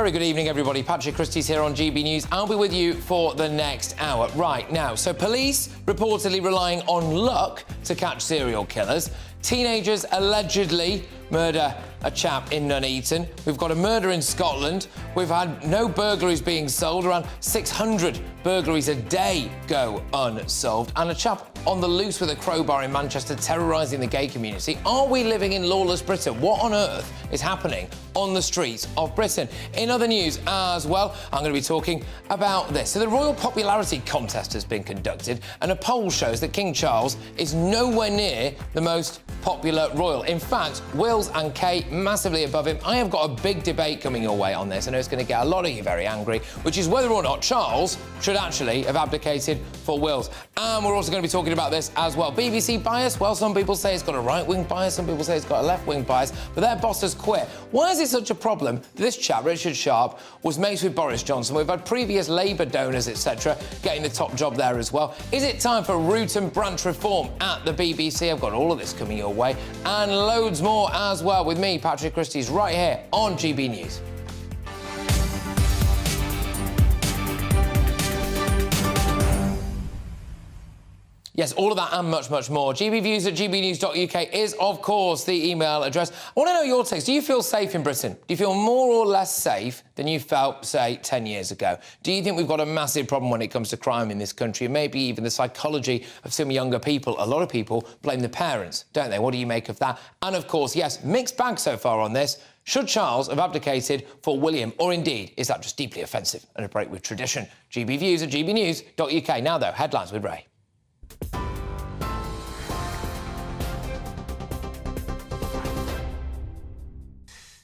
Very good evening, everybody. Patrick Christies here on GB News. I'll be with you for the next hour. Right now, so police reportedly relying on luck to catch serial killers. Teenagers allegedly murder a chap in Nuneaton. We've got a murder in Scotland. We've had no burglaries being solved. Around 600 burglaries a day go unsolved. And a chap on the loose with a crowbar in Manchester terrorising the gay community. Are we living in lawless Britain? What on earth is happening on the streets of Britain? In other news as well, I'm going to be talking about this. So the Royal Popularity Contest has been conducted, and a poll shows that King Charles is nowhere near the most popular royal. In fact, Wills and Kate massively above him. I have got a big debate coming your way on this. I know it's going to get a lot of you very angry, which is whether or not Charles should actually have abdicated for Wills. And we're also going to be talking about this as well. BBC bias? Well, some people say it's got a right-wing bias, some people say it's got a left-wing bias, but their boss has quit. Why is it such a problem? This chap, Richard Sharp, was mates with Boris Johnson. We've had previous Labour donors, etc., getting the top job there as well. Is it time for root and branch reform at the BBC? I've got all of this coming your way, and loads more as well with me, Patrick Christies, right here on GB News. Yes, all of that and much, much more. gbviews@gbnews.uk is, of course, the email address. I want to know your takes. Do you feel safe in Britain? Do you feel more or less safe than you felt, say, 10 years ago? Do you think we've got a massive problem when it comes to crime in this country, and maybe even the psychology of some younger people? A lot of people blame the parents, don't they? What do you make of that? And, of course, yes, mixed bag so far on this. Should Charles have abdicated for William, or indeed is that just deeply offensive and a break with tradition? gbviews@gbnews.uk. Now, though, headlines with Ray.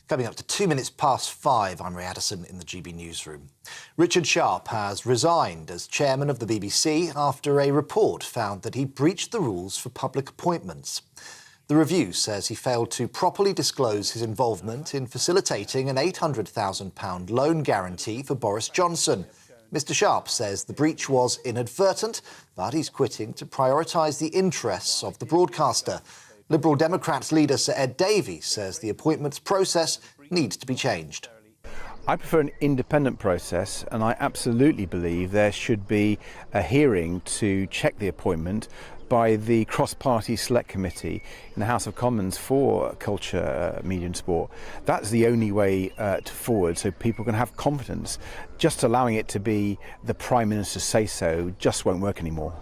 Coming up to 2 minutes past 5, I'm Ray Addison in the GB Newsroom. Richard Sharp has resigned as chairman of the BBC after a report found that he breached the rules for public appointments. The review says he failed to properly disclose his involvement in facilitating an £800,000 loan guarantee for Boris Johnson. Mr Sharp says the breach was inadvertent, but he's quitting to prioritise the interests of the broadcaster. Liberal Democrats leader Sir Ed Davies says the appointments process needs to be changed. I prefer an independent process, and I absolutely believe there should be a hearing to check the appointment by the cross-party select committee in the House of Commons for culture, media and sport. That's the only way to forward, so people can have confidence. Just allowing it to be the Prime Minister say so just won't work anymore.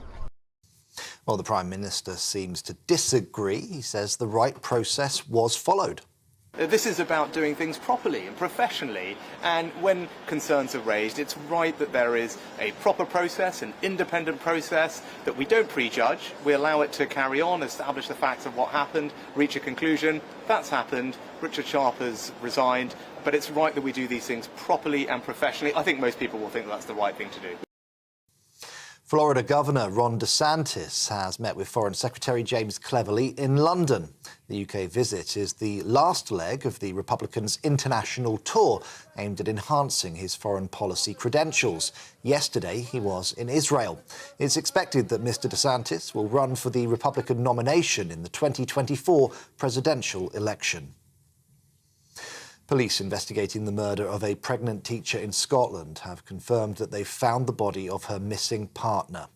Well, the Prime Minister seems to disagree. He says the right process was followed. This is about doing things properly and professionally, and when concerns are raised, it's right that there is a proper process, an independent process, that we don't prejudge, we allow it to carry on, establish the facts of what happened, reach a conclusion. That's happened. Richard Sharp has resigned, but it's right that we do these things properly and professionally. I think most people will think that's the right thing to do. Florida Governor Ron DeSantis has met with Foreign Secretary James Cleverly in London. The UK visit is the last leg of the Republican's international tour aimed at enhancing his foreign policy credentials. Yesterday, he was in Israel. It's expected that Mr DeSantis will run for the Republican nomination in the 2024 presidential election. Police investigating the murder of a pregnant teacher in Scotland have confirmed that they've found the body of her missing partner.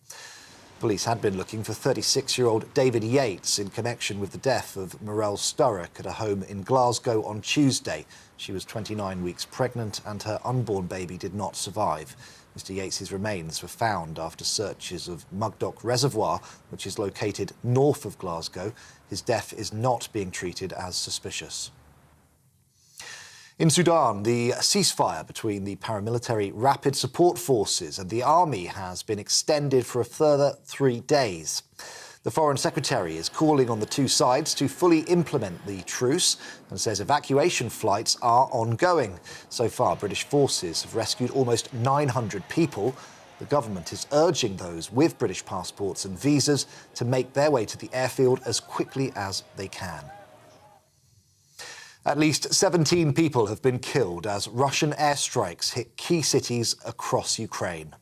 Police had been looking for 36-year-old David Yates in connection with the death of Morel Sturrock at a home in Glasgow on Tuesday. She was 29 weeks pregnant and her unborn baby did not survive. Mr Yates's remains were found after searches of Mugdock Reservoir, which is located north of Glasgow. His death is not being treated as suspicious. In Sudan, the ceasefire between the paramilitary Rapid Support Forces and the army has been extended for a further 3 days. The Foreign Secretary is calling on the two sides to fully implement the truce and says evacuation flights are ongoing. So far, British forces have rescued almost 900 people. The government is urging those with British passports and visas to make their way to the airfield as quickly as they can. At least 17 people have been killed as Russian airstrikes hit key cities across Ukraine.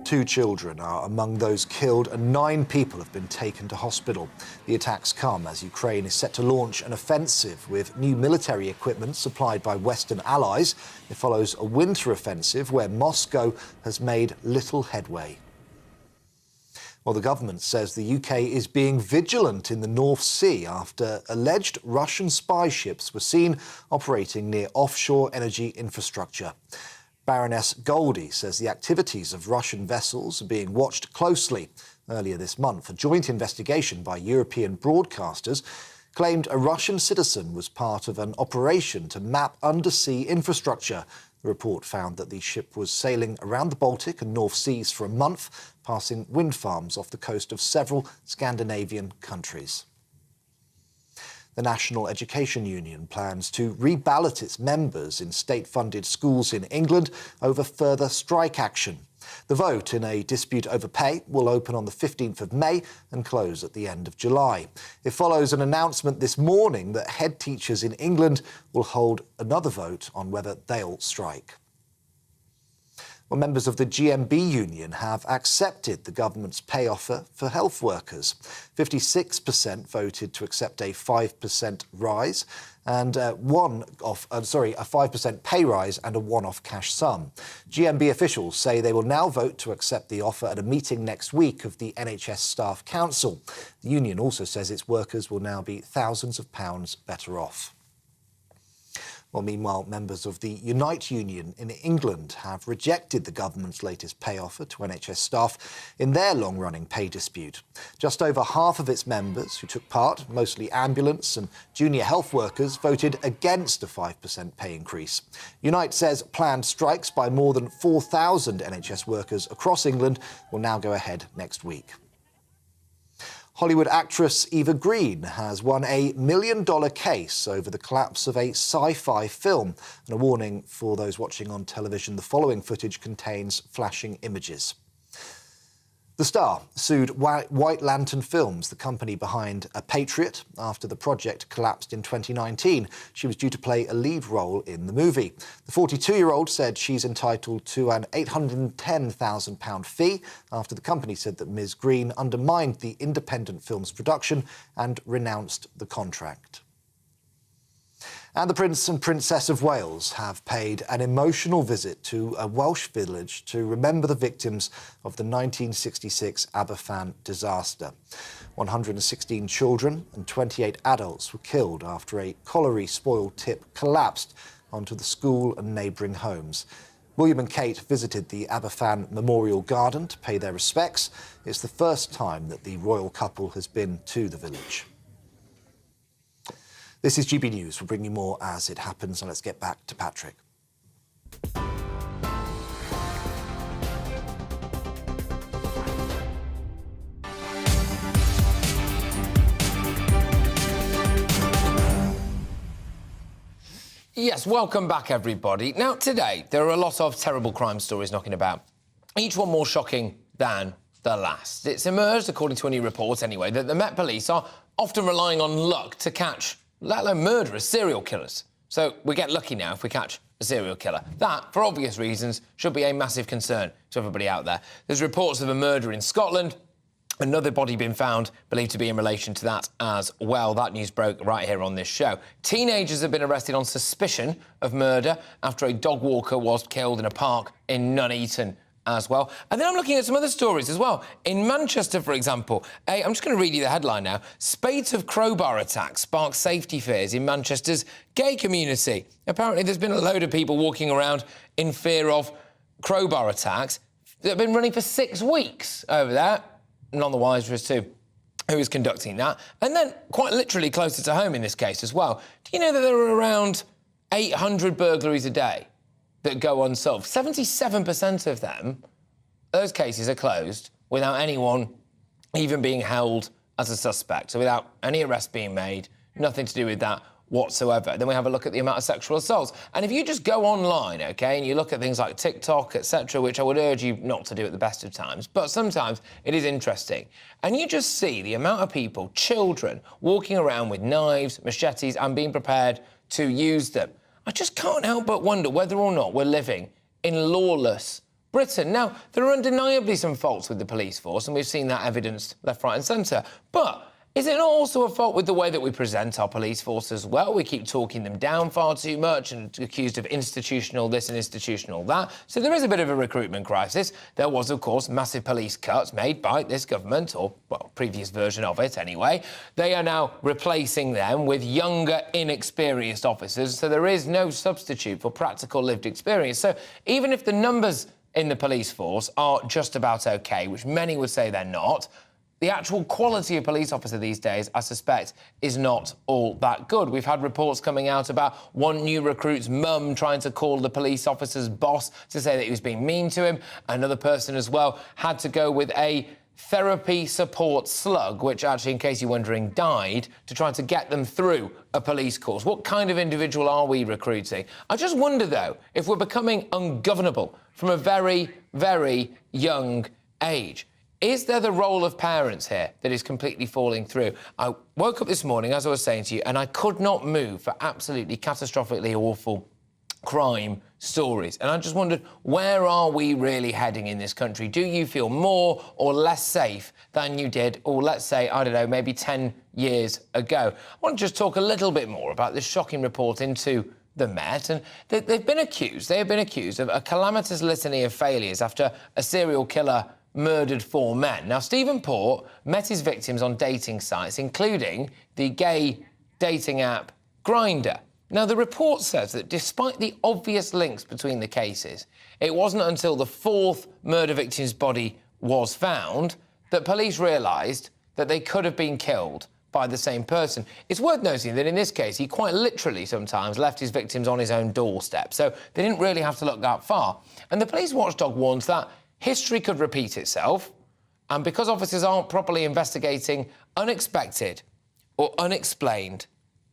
2 children are among those killed and 9 people have been taken to hospital. The attacks come as Ukraine is set to launch an offensive with new military equipment supplied by Western allies. It follows a winter offensive where Moscow has made little headway. Well, the government says the UK is being vigilant in the North Sea after alleged Russian spy ships were seen operating near offshore energy infrastructure. Baroness Goldie says the activities of Russian vessels are being watched closely. Earlier this month, a joint investigation by European broadcasters claimed a Russian citizen was part of an operation to map undersea infrastructure. The report found that the ship was sailing around the Baltic and North Seas for a month, passing wind farms off the coast of several Scandinavian countries. The National Education Union plans to reballot its members in state-funded schools in England over further strike action. The vote in a dispute over pay will open on the 15th of May and close at the end of July. It follows an announcement this morning that head teachers in England will hold another vote on whether they'll strike. Well, members of the GMB union have accepted the government's pay offer for health workers. 56% voted to accept a 5% rise and a 5% pay rise and a one-off cash sum. GMB officials say they will now vote to accept the offer at a meeting next week of the NHS Staff Council. The union also says its workers will now be thousands of pounds better off. Well, meanwhile, members of the Unite Union in England have rejected the government's latest pay offer to NHS staff in their long-running pay dispute. Just over half of its members who took part, mostly ambulance and junior health workers, voted against a 5% pay increase. Unite says planned strikes by more than 4,000 NHS workers across England will now go ahead next week. Hollywood actress Eva Green has won a $1 million case over the collapse of a sci-fi film. And a warning for those watching on television, the following footage contains flashing images. The star sued White Lantern Films, the company behind A Patriot, after the project collapsed in 2019. She was due to play a lead role in the movie. The 42-year-old said she's entitled to an £810,000 fee after the company said that Ms. Green undermined the independent film's production and renounced the contract. And the Prince and Princess of Wales have paid an emotional visit to a Welsh village to remember the victims of the 1966 Aberfan disaster. 116 children and 28 adults were killed after a colliery-spoiled tip collapsed onto the school and neighbouring homes. William and Kate visited the Aberfan Memorial Garden to pay their respects. It's the first time that the royal couple has been to the village. This is GB News. We'll bring you more as it happens, and let's get back to Patrick. Yes, welcome back, everybody. Now, today, there are a lot of terrible crime stories knocking about, each one more shocking than the last. It's emerged, according to a new report anyway, that the Met Police are often relying on luck to catch, let alone murderers, serial killers. So we get lucky now if we catch a serial killer. That, for obvious reasons, should be a massive concern to everybody out there. There's reports of a murder in Scotland, another body being found, believed to be in relation to that as well. That news broke right here on this show. Teenagers have been arrested on suspicion of murder after a dog walker was killed in a park in Nuneaton as well. And then I'm looking at some other stories as well. In Manchester, for example, I'm just going to read you the headline now. Spate of crowbar attacks sparks safety fears in Manchester's gay community. Apparently, there's been a load of people walking around in fear of crowbar attacks that have been running for 6 weeks over there. None the wiser as to who is conducting that. And then, quite literally closer to home in this case as well, do you know that there are around 800 burglaries a day that go unsolved? 77% of them, those cases are closed without anyone even being held as a suspect. So without any arrest being made, nothing to do with that whatsoever. Then we have a look at the amount of sexual assaults. And if you just go online, OK, and you look at things like TikTok, etc., which I would urge you not to do at the best of times, but sometimes it is interesting, and you just see the amount of people, children, walking around with knives, machetes, and being prepared to use them. I just can't help but wonder whether or not we're living in lawless, Britain. Now, there are undeniably some faults with the police force, and we've seen that evidenced left, right and centre. But is it not also a fault with the way that we present our police force as well? We keep talking them down far too much and accused of institutional this and institutional that. So there is a bit of a recruitment crisis. There was, of course, massive police cuts made by this government, or, well, previous version of it anyway. They are now replacing them with younger, inexperienced officers, so there is no substitute for practical lived experience. So even if the numbers in the police force are just about OK, which many would say they're not, the actual quality of police officer these days, I suspect, is not all that good. We've had reports coming out about one new recruit's mum trying to call the police officer's boss to say that he was being mean to him. Another person as well had to go with a therapy support slug, which actually, in case you're wondering, died, to try to get them through a police course. What kind of individual are we recruiting? I just wonder, though, if we're becoming ungovernable from a very, very young age. Is there the role of parents here that is completely falling through? I woke up this morning, as I was saying to you, and I could not move for absolutely catastrophically awful crime stories. And I just wondered, where are we really heading in this country? Do you feel more or less safe than you did, or let's say, I don't know, maybe 10 years ago? I want to just talk a little bit more about this shocking report into the Met, and they have been accused of a calamitous litany of failures after a serial killer murdered 4 men. Now, Stephen Port met his victims on dating sites, including the gay dating app Grindr. Now, the report says that despite the obvious links between the cases, it wasn't until the 4th murder victim's body was found that police realised that they could have been killed by the same person. It's worth noting that in this case, he quite literally sometimes left his victims on his own doorstep, so they didn't really have to look that far. And the police watchdog warns that history could repeat itself, and because officers aren't properly investigating unexpected or unexplained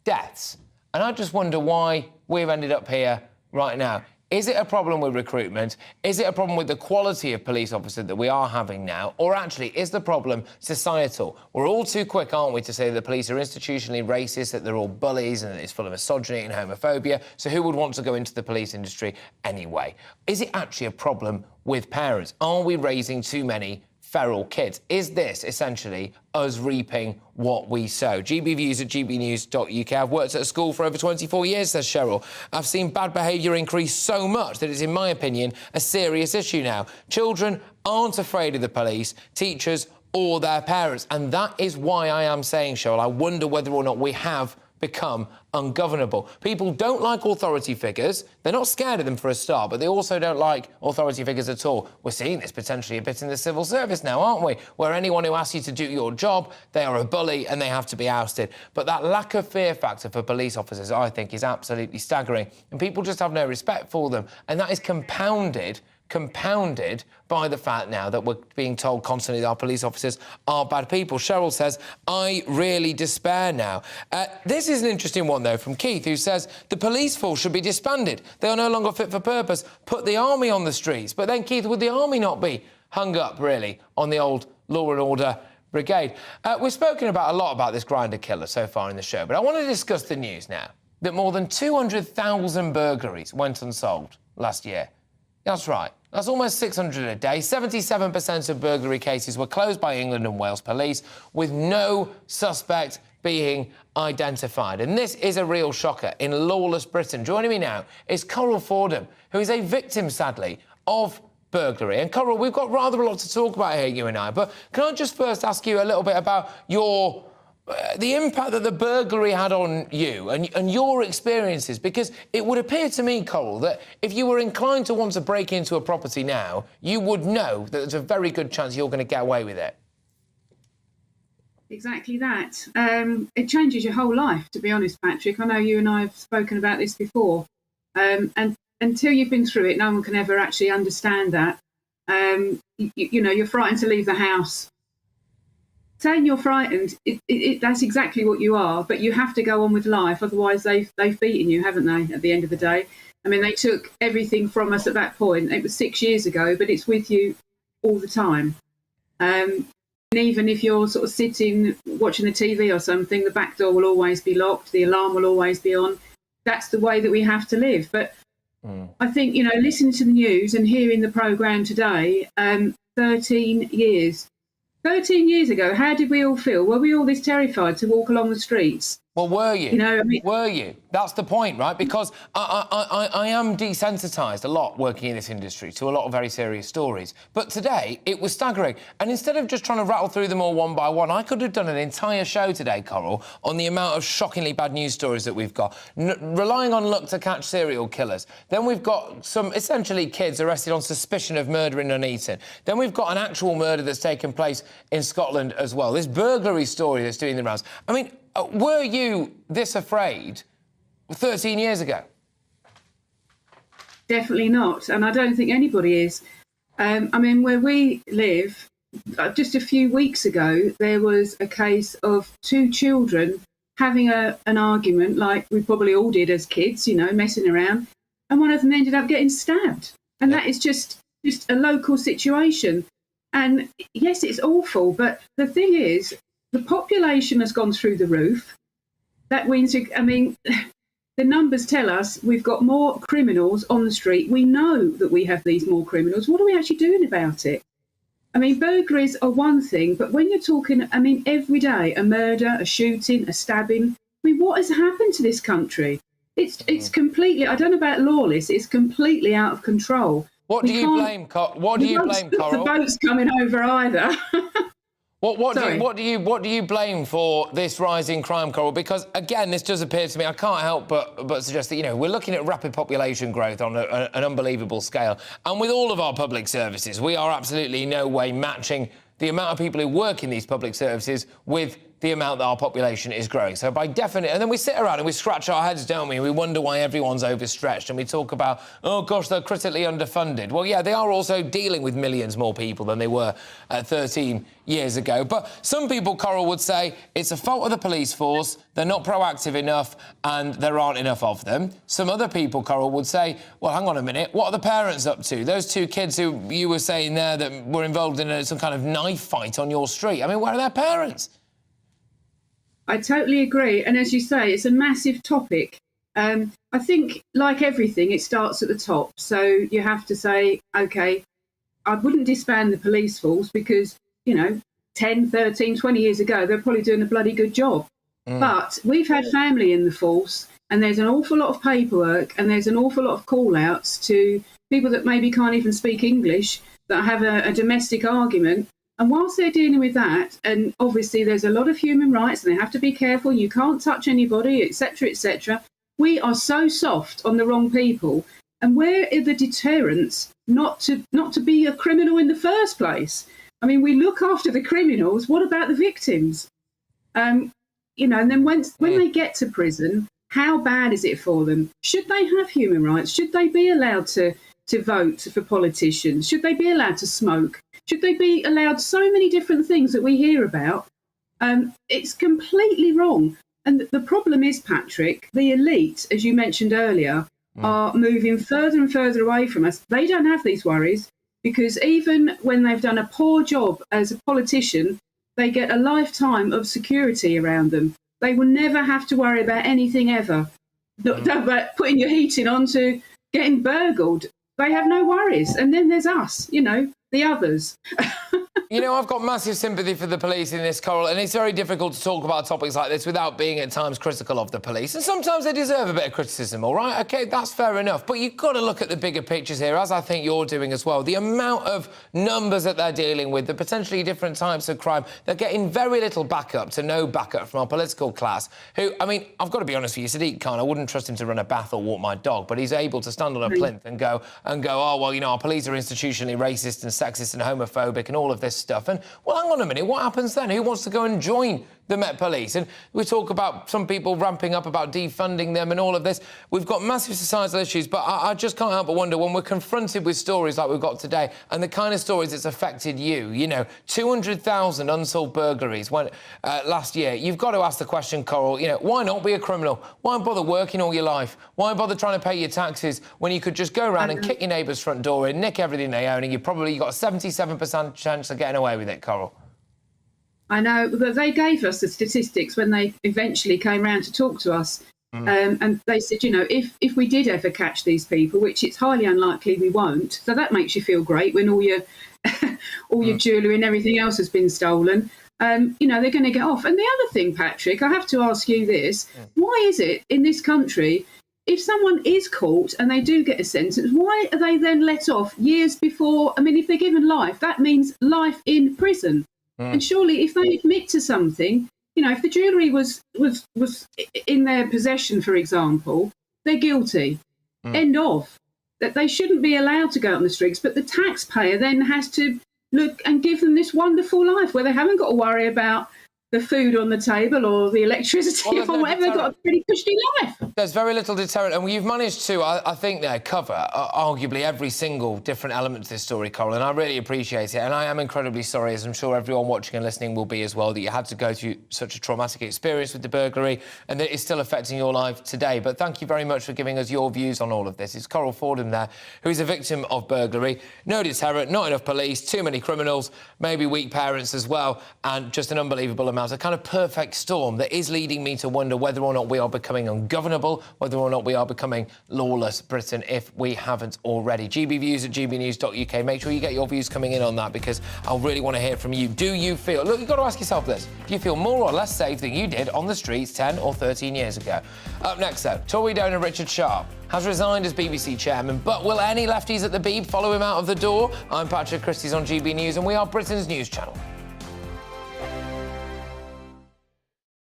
deaths. And I just wonder why we've ended up here right now. Is it a problem with recruitment? Is it a problem with the quality of police officers that we are having now? Or actually, is the problem societal? We're all too quick, aren't we, to say the police are institutionally racist, that they're all bullies and that it's full of misogyny and homophobia. So who would want to go into the police industry anyway? Is it actually a problem with parents? Are we raising too many feral kids? Is this essentially us reaping what we sow? GBviews at gbnews.uk. I've worked at a school for over 24 years, says Cheryl. I've seen bad behaviour increase so much that it's, in my opinion, a serious issue now. Children aren't afraid of the police, teachers or their parents. And that is why I am saying, Cheryl, I wonder whether or not we have become ungovernable. People don't like authority figures. They're not scared of them for a start, but they also don't like authority figures at all. We're seeing this potentially a bit in the civil service now, aren't we? Where anyone who asks you to do your job, they are a bully and they have to be ousted. But that lack of fear factor for police officers, I think, is absolutely staggering. And people just have no respect for them. And that is compounded by the fact now that we're being told constantly that our police officers are bad people. Cheryl says, I really despair now. This is an interesting one, though, from Keith, who says the police force should be disbanded. They are no longer fit for purpose. Put the army on the streets. But then, Keith, would the army not be hung up, really, on the old law and order brigade? We've spoken a lot about this Grindr killer so far in the show, but I want to discuss the news now that more than 200,000 burglaries went unsolved last year. That's right. That's almost 600 a day. 77% of burglary cases were closed by England and Wales police, with no suspect being identified. And this is a real shocker in lawless Britain. Joining me now is Coral Fordham, who is a victim, sadly, of burglary. And Coral, we've got rather a lot to talk about here, you and I, but can I just first ask you a little bit about the impact that the burglary had on you and your experiences? Because it would appear to me, Coral, that if you were inclined to want to break into a property now, you would know that there's a very good chance you're going to get away with it. Exactly that. It changes your whole life, to be honest, Patrick. I know you and I have spoken about this before. And until you've been through it, no one can ever actually understand that. You're frightened to leave the house. Saying you're frightened, that's exactly what you are, but you have to go on with life, otherwise they've beaten you, haven't they, at the end of the day? I mean, they took everything from us at that point. It was 6 years ago, but it's with you all the time. And even if you're sort of sitting, watching the TV or something, the back door will always be locked, the alarm will always be on. That's the way that we have to live. But I think, you know, listening to the news and hearing the programme today, 13 years. 13 years ago, how did we all feel? Were we all this terrified to walk along the streets? Well, were you? You know, I mean, were you? That's the point, right? Because I am desensitised a lot working in this industry to a lot of very serious stories. But today, it was staggering. And instead of just trying to rattle through them all one by one, I could have done an entire show today, Coral, on the amount of shockingly bad news stories that we've got. Relying on luck to catch serial killers. Then we've got some, essentially, kids arrested on suspicion of murdering Nuneaton. Then we've got an actual murder that's taken place in Scotland as well. This burglary story that's doing the rounds. I mean, were you this afraid 13 years ago? Definitely not, and I don't think anybody is. I mean, where we live, just a few weeks ago, there was a case of two children having an argument, like we probably all did as kids, you know, messing around, and one of them ended up getting stabbed. And that is just a local situation. And yes, it's awful, but the thing is, the population has gone through the roof. That means, I mean, the numbers tell us we've got more criminals on the street. We know that we have these more criminals. What are we actually doing about it? I mean, burglaries are one thing, but when you're talking, I mean, every day, a murder, a shooting, a stabbing, I mean, what has happened to this country? It's completely, I don't know about lawless, it's completely out of control. What do you blame, Coral? The boat's coming over either. What do you blame for this rising crime, Coral? Because again, this does appear to me, I can't help but suggest that, you know, we're looking at rapid population growth on an unbelievable scale, and with all of our public services, we are absolutely in no way matching the amount of people who work in these public services with the amount that our population is growing. So by definition, and then we sit around and we scratch our heads, don't we? We wonder why everyone's overstretched, and we talk about, oh gosh, they're critically underfunded. Well, yeah, they are also dealing with millions more people than they were 13 years ago. But some people, Coral, would say it's a fault of the police force, they're not proactive enough, and there aren't enough of them. Some other people, Coral, would say, well, hang on a minute, what are the parents up to? Those two kids who you were saying there that were involved in some kind of knife fight on your street, I mean, where are their parents? I totally agree. And as you say, it's a massive topic. I think, like everything, it starts at the top. So you have to say, OK, I wouldn't disband the police force because, you know, 10, 13, 20 years ago, they're probably doing a bloody good job. But we've had family in the force, and there's an awful lot of paperwork, and there's an awful lot of call-outs to people that maybe can't even speak English, that have a domestic argument. And whilst they're dealing with that, and obviously there's a lot of human rights and they have to be careful, you can't touch anybody, etc., we are so soft on the wrong people. And where are the deterrents not to be a criminal in the first place? I mean, we look after the criminals. What about the victims? You know, and then when they get to prison, how bad is it for them? Should they have human rights? Should they be allowed to vote for politicians? Should they be allowed to smoke? Should they be allowed so many different things that we hear about? It's completely wrong. And the problem is, Patrick, the elite, as you mentioned earlier, are moving further and further away from us. They don't have these worries because even when they've done a poor job as a politician, they get a lifetime of security around them. They will never have to worry about anything ever. Not about putting your heating on to getting burgled. They have no worries. And then there's us, you know, the others. You know, I've got massive sympathy for the police in this, Coral, and it's very difficult to talk about topics like this without being at times critical of the police. And sometimes they deserve a bit of criticism, all right? OK, that's fair enough. But you've got to look at the bigger pictures here, as I think you're doing as well. The amount of numbers that they're dealing with, the potentially different types of crime, they're getting very little backup to no backup from our political class, who, I mean, I've got to be honest with you, Sadiq Khan, I wouldn't trust him to run a bath or walk my dog, but he's able to stand on a plinth and go, oh, well, you know, our police are institutionally racist and sexist and homophobic and all of this stuff. And, well, hang on a minute, what happens then? Who wants to go and join the Met Police? And we talk about some people ramping up about defunding them and all of this. We've got massive societal issues, but I just can't help but wonder when we're confronted with stories like we've got today and the kind of stories that's affected you know, 200,000 unsolved burglaries last year. You've got to ask the question, Coral, you know, why not be a criminal? Why bother working all your life? Why bother trying to pay your taxes when you could just go around and kick your neighbour's front door in, nick everything they own, and you've got a 77% chance of getting away with it, Coral? I know, but they gave us the statistics when they eventually came round to talk to us. And they said, you know, if we did ever catch these people, which it's highly unlikely we won't, so that makes you feel great when all your jewellery and everything else has been stolen. You know, they're going to get off. And the other thing, Patrick, I have to ask you this: why is it in this country, if someone is caught and they do get a sentence, why are they then let off years before? I mean, if they're given life, that means life in prison. And surely, if they admit to something, you know, if the jewellery was in their possession, for example, they're guilty. End of. That they shouldn't be allowed to go out on the streets, but the taxpayer then has to look and give them this wonderful life where they haven't got to worry about the food on the table or the electricity or whatever. They've got a pretty cushy life. There's very little deterrent, and you've managed to, I think, cover arguably every single different element to this story, Coral, and I really appreciate it. And I am incredibly sorry, as I'm sure everyone watching and listening will be as well, that you had to go through such a traumatic experience with the burglary and that it's still affecting your life today. But thank you very much for giving us your views on all of this. It's Coral Fordham there, who is a victim of burglary. No deterrent, not enough police, too many criminals, maybe weak parents as well, and just an unbelievable amount. A kind of perfect storm that is leading me to wonder whether or not we are becoming ungovernable, whether or not we are becoming lawless Britain, if we haven't already. GBviews at gbnews.uk. Make sure you get your views coming in on that, because I really want to hear from you. Do you feel... Look, you've got to ask yourself this. Do you feel more or less safe than you did on the streets 10 or 13 years ago? Up next, though, Tory donor Richard Sharp has resigned as BBC chairman, but will any lefties at the Beeb follow him out of the door? I'm Patrick Christies on GB News, and we are Britain's news channel.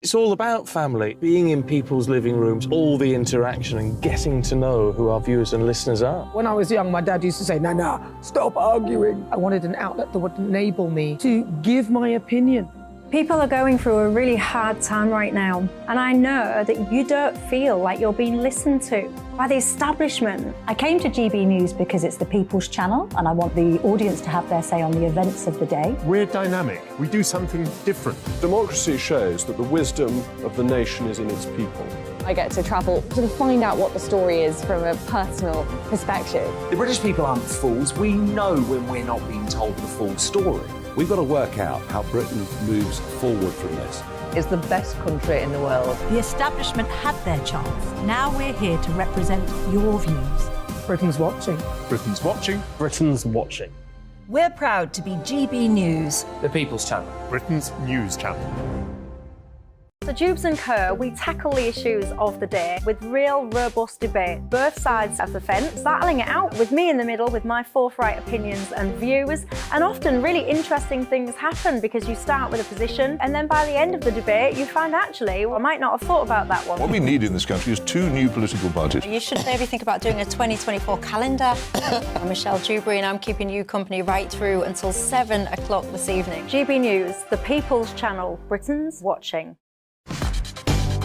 It's all about family, being in people's living rooms, all the interaction and getting to know who our viewers and listeners are. When I was young, my dad used to say, no, stop arguing. I wanted an outlet that would enable me to give my opinion. People are going through a really hard time right now, and I know that you don't feel like you're being listened to by the establishment. I came to GB News because it's the People's Channel, and I want the audience to have their say on the events of the day. We're dynamic. We do something different. Democracy shows that the wisdom of the nation is in its people. I get to travel to find out what the story is from a personal perspective. The British people aren't fools. We know when we're not being told the full story. We've got to work out how Britain moves forward from this. It's the best country in the world. The establishment had their chance. Now we're here to represent your views. Britain's watching. Britain's watching. Britain's watching. We're proud to be GB News. The People's Channel. Britain's news channel. So Jubes & Co, we tackle the issues of the day with real robust debate, both sides of the fence, battling it out with me in the middle with my forthright opinions and views. And often really interesting things happen because you start with a position and then by the end of the debate you find actually, well, I might not have thought about that one. What we need in this country is 2 new political parties. You should maybe think about doing a 2024 calendar. I'm Michelle Dewberry and I'm keeping you company right through until 7 o'clock this evening. GB News, the People's Channel, Britain's watching.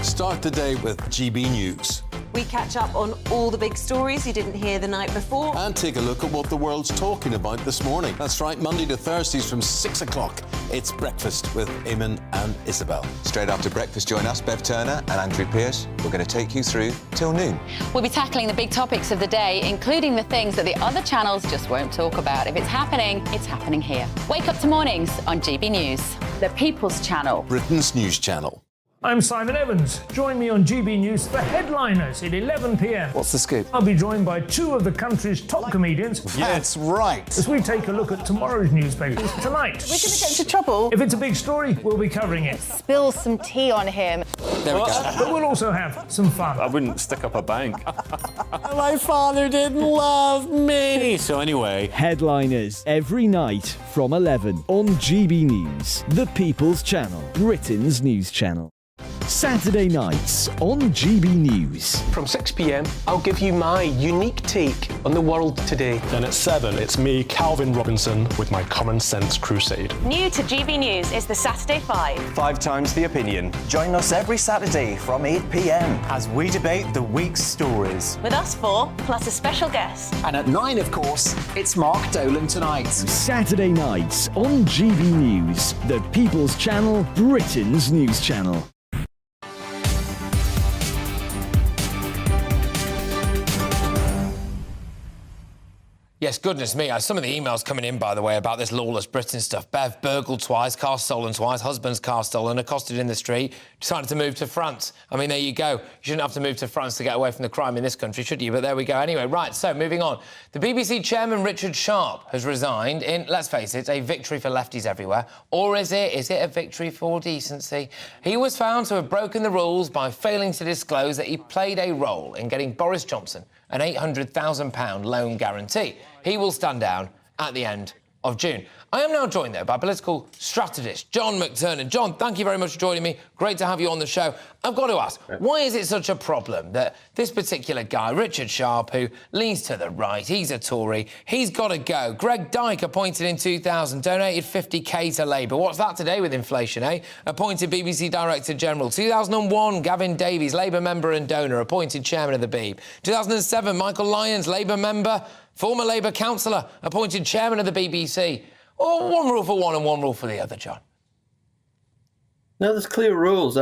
Start the day with GB News. We catch up on all the big stories you didn't hear the night before. And take a look at what the world's talking about this morning. That's right, Monday to Thursdays from 6 o'clock. It's Breakfast with Eamon and Isabel. Straight after breakfast, join us, Bev Turner and Andrew Pearce. We're going to take you through till noon. We'll be tackling the big topics of the day, including the things that the other channels just won't talk about. If it's happening here. Wake up to mornings on GB News. The People's Channel. Britain's news channel. I'm Simon Evans. Join me on GB News for Headliners at 11 p.m. What's the scoop? I'll be joined by 2 of the country's top comedians. That's right. As we take a look at tomorrow's newspapers tonight. We're going to get into trouble. If it's a big story, we'll be covering it. Spill some tea on him. There we go. But we'll also have some fun. I wouldn't stick up a bank. My father didn't love me. So anyway. Headliners every night from 11 on GB News, the People's Channel, Britain's news channel. Saturday nights on GB News. From 6 p.m, I'll give you my unique take on the world today. Then at 7, it's me, Calvin Robinson, with my Common Sense Crusade. New to GB News is the Saturday 5. 5 times the opinion. Join us every Saturday from 8 p.m. as we debate the week's stories. With us 4, plus a special guest. And at 9, of course, it's Mark Dolan Tonight. Saturday nights on GB News, the People's Channel, Britain's news channel. Yes, goodness me. Some of the emails coming in, by the way, about this lawless Britain stuff. Bev burgled twice, car stolen twice, husband's car stolen, accosted in the street, decided to move to France. I mean, there you go. You shouldn't have to move to France to get away from the crime in this country, should you? But there we go. Anyway, right, so moving on. The BBC chairman, Richard Sharp, has resigned in, let's face it, a victory for lefties everywhere. Or is it a victory for decency? He was found to have broken the rules by failing to disclose that he played a role in getting Boris Johnson an £800,000 loan guarantee. He will stand down at the end of June. I am now joined, though, by political strategist John McTernan. John, thank you very much for joining me. Great to have you on the show. I've got to ask, why is it such a problem that this particular guy, Richard Sharp, who leans to the right, he's a Tory, he's got to go. Greg Dyke, appointed in 2000, donated 50k to Labour. What's that today with inflation, eh? Appointed BBC Director General. 2001, Gavin Davies, Labour member and donor, appointed chairman of the Beeb. 2007, Michael Lyons, Labour member, former Labour councillor, appointed chairman of the BBC. Or one rule for one and one rule for the other, John? No, there's clear rules.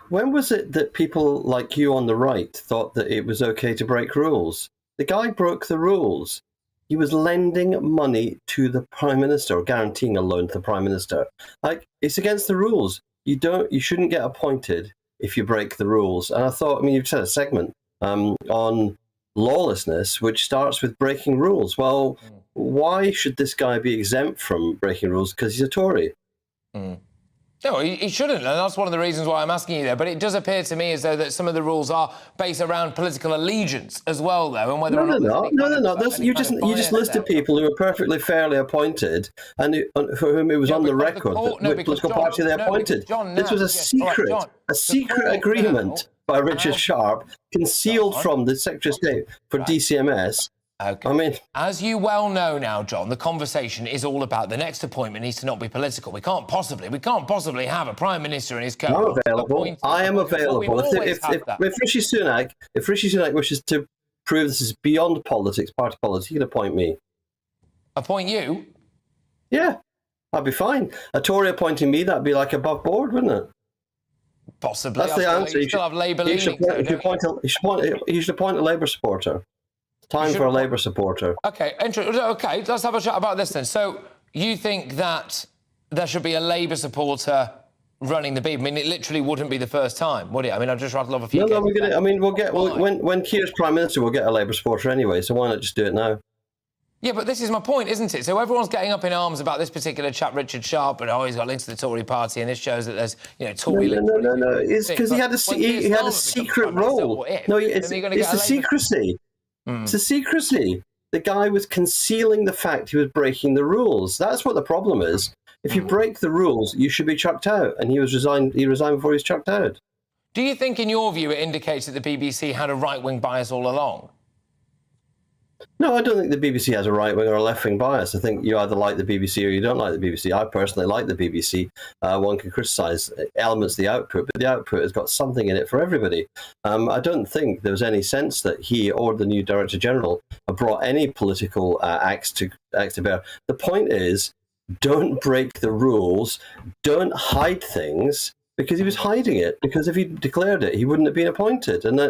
When was it that people like you on the right thought that it was okay to break rules? The guy broke the rules. He was lending money to the Prime Minister, or guaranteeing a loan to the Prime Minister. Like, it's against the rules. You shouldn't get appointed if you break the rules. And I thought, I mean, you've said a segment on lawlessness, which starts with breaking rules. Well, why should this guy be exempt from breaking rules? Because he's a Tory. No, he shouldn't, and that's one of the reasons why I'm asking you there. But it does appear to me as though that some of the rules are based around political allegiance as well, though, and whether or not... No. You just listed people who were perfectly fairly appointed and for whom it was on the record which political party they appointed. This was a secret agreement by Richard Sharp, concealed from the Secretary of State for DCMS. Okay. I mean, as you well know now, John, the conversation is all about the next appointment needs to not be political. We can't possibly have a Prime Minister and his co. I'm available. I am available. If Rishi Sunak wishes to prove this is beyond politics, party politics, he can appoint me. Appoint you? Yeah, I'd be fine. A Tory appointing me, that'd be like above board, wouldn't it? Possibly. That's the answer. You still have Labour leaning. You should appoint a Labour supporter. Time for a Labour supporter. OK, OK, let's have a chat about this then. So you think that there should be a Labour supporter running the Beeb? I mean, it literally wouldn't be the first time, would it? I mean, I've just rattled off a few... No, we're going to... I mean, when Keir's Prime Minister, we'll get a Labour supporter anyway, so why not just do it now? Yeah, but this is my point, isn't it? So everyone's getting up in arms about this particular chap, Richard Sharp, and he's got links to the Tory party, and this shows that there's, Tory... No. It's because he had a secret role. No, it's the secrecy. It's a secrecy. The guy was concealing the fact he was breaking the rules. That's what the problem is. If you break the rules, you should be chucked out. And he resigned before he was chucked out. Do you think, in your view, it indicates that the BBC had a right-wing bias all along? No, I don't think the BBC has a right-wing or a left-wing bias. I think you either like the BBC or you don't like the BBC. I personally like the BBC. One can criticise elements of the output, but the output has got something in it for everybody. I don't think there was any sense that he or the new Director General have brought any political acts to bear. The point is, don't break the rules, don't hide things, because he was hiding it. Because if he declared it, he wouldn't have been appointed. And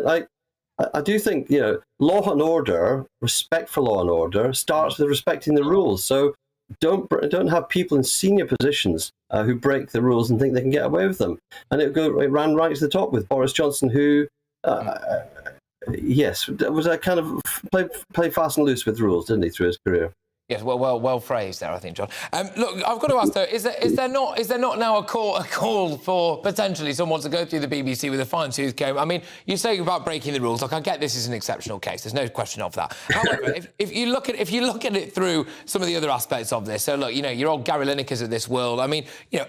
I do think, law and order, respect for law and order, starts with respecting the rules. So don't have people in senior positions who break the rules and think they can get away with them. And it ran right to the top with Boris Johnson, who, yes, was a kind of play fast and loose with rules, didn't he, through his career? Yes, well phrased there, I think, John. Look, I've got to ask though: is there not now a call for potentially someone to go through the BBC with a fine-tooth comb? I mean, you say about breaking the rules. Look, I get this is an exceptional case. There's no question of that. However, if you look at it through some of the other aspects of this, so look, your old Gary Linekers of this world. I mean,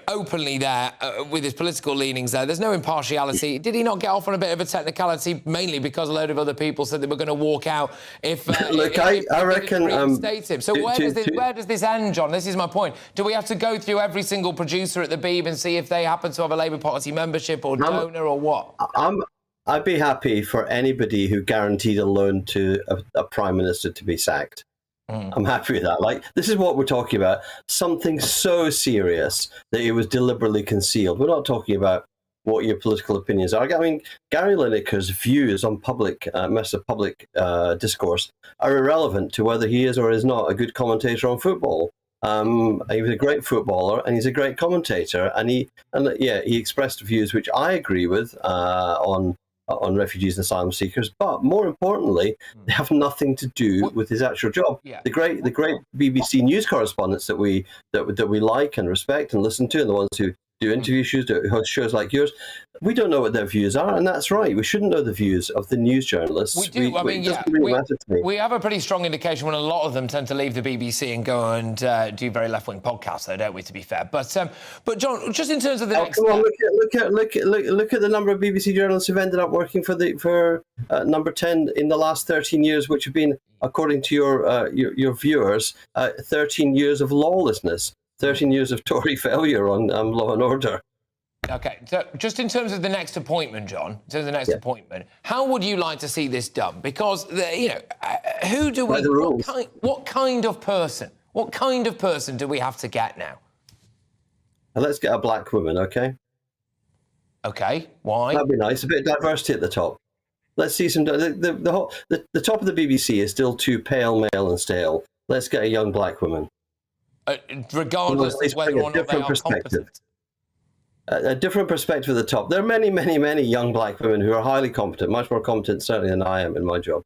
openly there with his political leanings there's no impartiality. Did he not get off on a bit of a technicality, mainly because a load of other people said they were going to walk out if? Look, I reckon. Him. So where does this end, John? This is my point. Do we have to go through every single producer at the Beeb and see if they happen to have a Labour Party membership or donor or what? I'd be happy for anybody who guaranteed a loan to a Prime Minister to be sacked. I'm happy with that. Like, this is what we're talking about. Something so serious that it was deliberately concealed. We're not talking about what your political opinions are. I mean, Gary Lineker's views on public discourse are irrelevant to whether he is or is not a good commentator on football. He was a great footballer and he's a great commentator, and he expressed views which I agree with on refugees and asylum seekers, but more importantly, they have nothing to do with his actual job. Yeah. The great BBC news correspondents that we like and respect and listen to, and the ones who do interview shows, do host shows like yours, we don't know what their views are, and that's right. We shouldn't know the views of the news journalists. We do. We have a pretty strong indication when a lot of them tend to leave the BBC and go and do very left-wing podcasts, though, don't we? To be fair, but John, just in terms of the next, come on, look at the number of BBC journalists who've ended up working for Number 10 in the last 13 years, which have been, according to your viewers, 13 years of lawlessness. 13 years of Tory failure on law and order. Okay, so just in terms of the next appointment, John, appointment, how would you like to see this done? Because, who do we... What kind of person do we have to get now? Let's get a black woman, okay? Okay, why? That'd be nice. A bit of diversity at the top. Let's see some... The top of the BBC is still too pale, male and stale. Let's get a young black woman. Regardless of whether or not they are competent. A different perspective at the top. There are many, many, many young black women who are highly competent, much more competent certainly than I am in my job.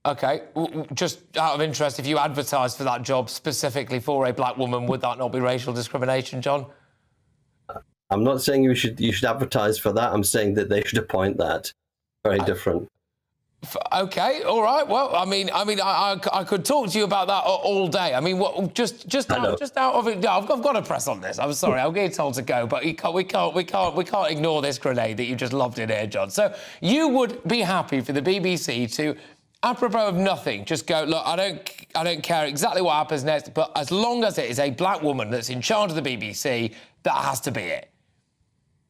Okay, just out of interest, if you advertised for that job specifically for a black woman, would that not be racial discrimination, John? I'm not saying you should advertise for that. I'm saying that they should appoint that. Very different. Okay, all right. Well, I could talk to you about that all day. I mean, what just out of it, I've got to press on this. I'm sorry, I'm getting told to go, but we can't ignore this grenade that you just lobbed in here, John. So you would be happy for the BBC to, apropos of nothing, just go, look, I don't care exactly what happens next, but as long as it is a black woman that's in charge of the BBC, that has to be it.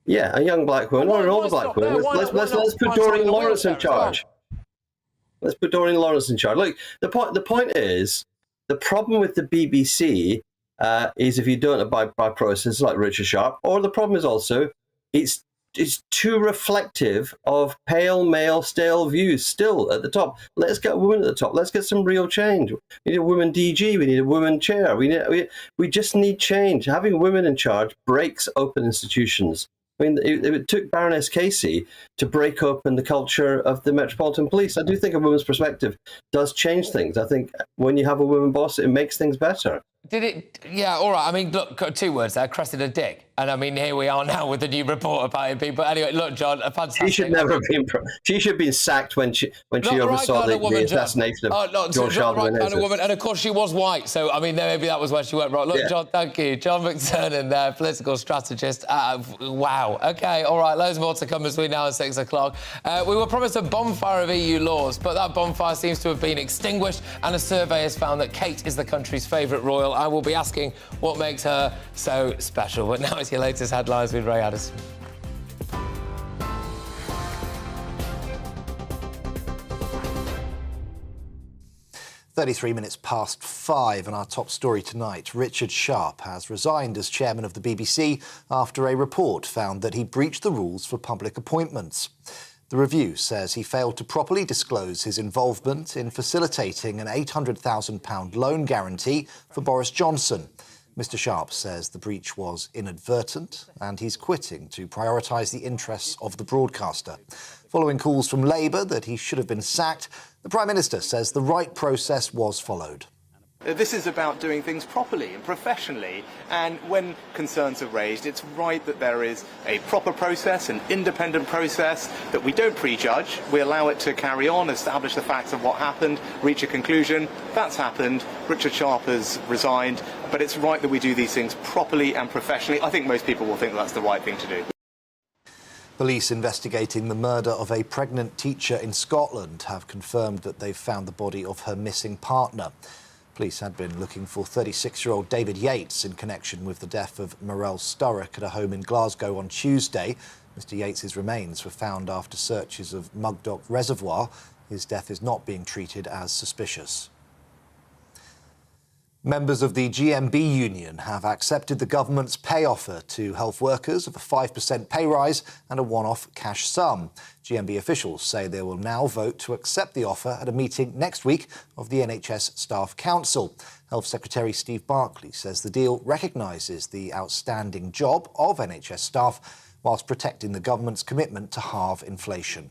Yeah, a young black woman, or an older black woman. Let's put Doreen Lawrence in charge. Let's put Doreen Lawrence in charge. Look, the point is, the problem with the BBC is if you don't abide by processes like Richard Sharp, or the problem is also it's too reflective of pale, male, stale views still at the top. Let's get a woman at the top. Let's get some real change. We need a woman DG. We need a woman chair. We just need change. Having women in charge breaks open institutions. I mean, it took Baroness Casey to break open the culture of the Metropolitan Police. I do think a woman's perspective does change things. I think when you have a woman boss, it makes things better. Did it? Yeah, all right. I mean, look, 2 words there, crested a dick. And I mean, here we are now with the new report about it. But anyway, look, John, a fantastic... She should never have been... She should have been sacked when she oversaw the assassination of George Charles kind of woman. And of course, she was white. So, I mean, maybe that was where she went wrong. Look, yeah. John, thank you. John McTernan there, political strategist. Wow. OK, all right, loads more to come between now and 6 o'clock. We were promised a bonfire of EU laws, but that bonfire seems to have been extinguished, and a survey has found that Kate is the country's favourite royal. I will be asking what makes her so special. But now it's your latest headlines with Ray Addison. (33 and our top story tonight. Richard Sharp has resigned as chairman of the BBC after a report found that he breached the rules for public appointments. The review says he failed to properly disclose his involvement in facilitating an £800,000 loan guarantee for Boris Johnson. Mr Sharp says the breach was inadvertent and he's quitting to prioritise the interests of the broadcaster. Following calls from Labour that he should have been sacked, the Prime Minister says the right process was followed. This is about doing things properly and professionally, and when concerns are raised, it's right that there is a proper process, an independent process, that we don't prejudge, we allow it to carry on, establish the facts of what happened, reach a conclusion. That's happened. Richard Sharp has resigned, but it's right that we do these things properly and professionally. I think most people will think that's the right thing to do. Police investigating the murder of a pregnant teacher in Scotland have confirmed that they've found the body of her missing partner. Police had been looking for 36-year-old David Yates in connection with the death of Morel Sturrock at a home in Glasgow on Tuesday. Mr Yates's remains were found after searches of Mugdock Reservoir. His death is not being treated as suspicious. Members of the GMB union have accepted the government's pay offer to health workers of a 5% pay rise and a one-off cash sum. GMB officials say they will now vote to accept the offer at a meeting next week of the NHS Staff Council. Health Secretary Steve Barclay says the deal recognises the outstanding job of NHS staff whilst protecting the government's commitment to halve inflation.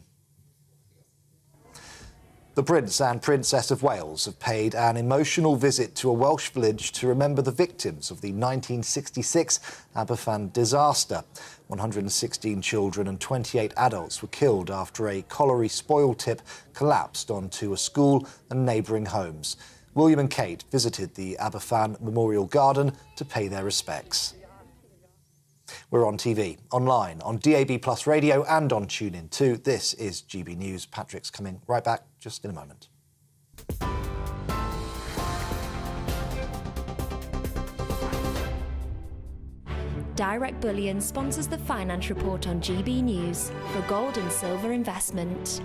The Prince and Princess of Wales have paid an emotional visit to a Welsh village to remember the victims of the 1966 Aberfan disaster. 116 children and 28 adults were killed after a colliery spoil tip collapsed onto a school and neighbouring homes. William and Kate visited the Aberfan Memorial Garden to pay their respects. We're on TV, online, on DAB Plus Radio and on TuneIn too. This is GB News. Patrick's coming right back just in a moment. Direct Bullion sponsors the Finance Report on GB News for gold and silver investment.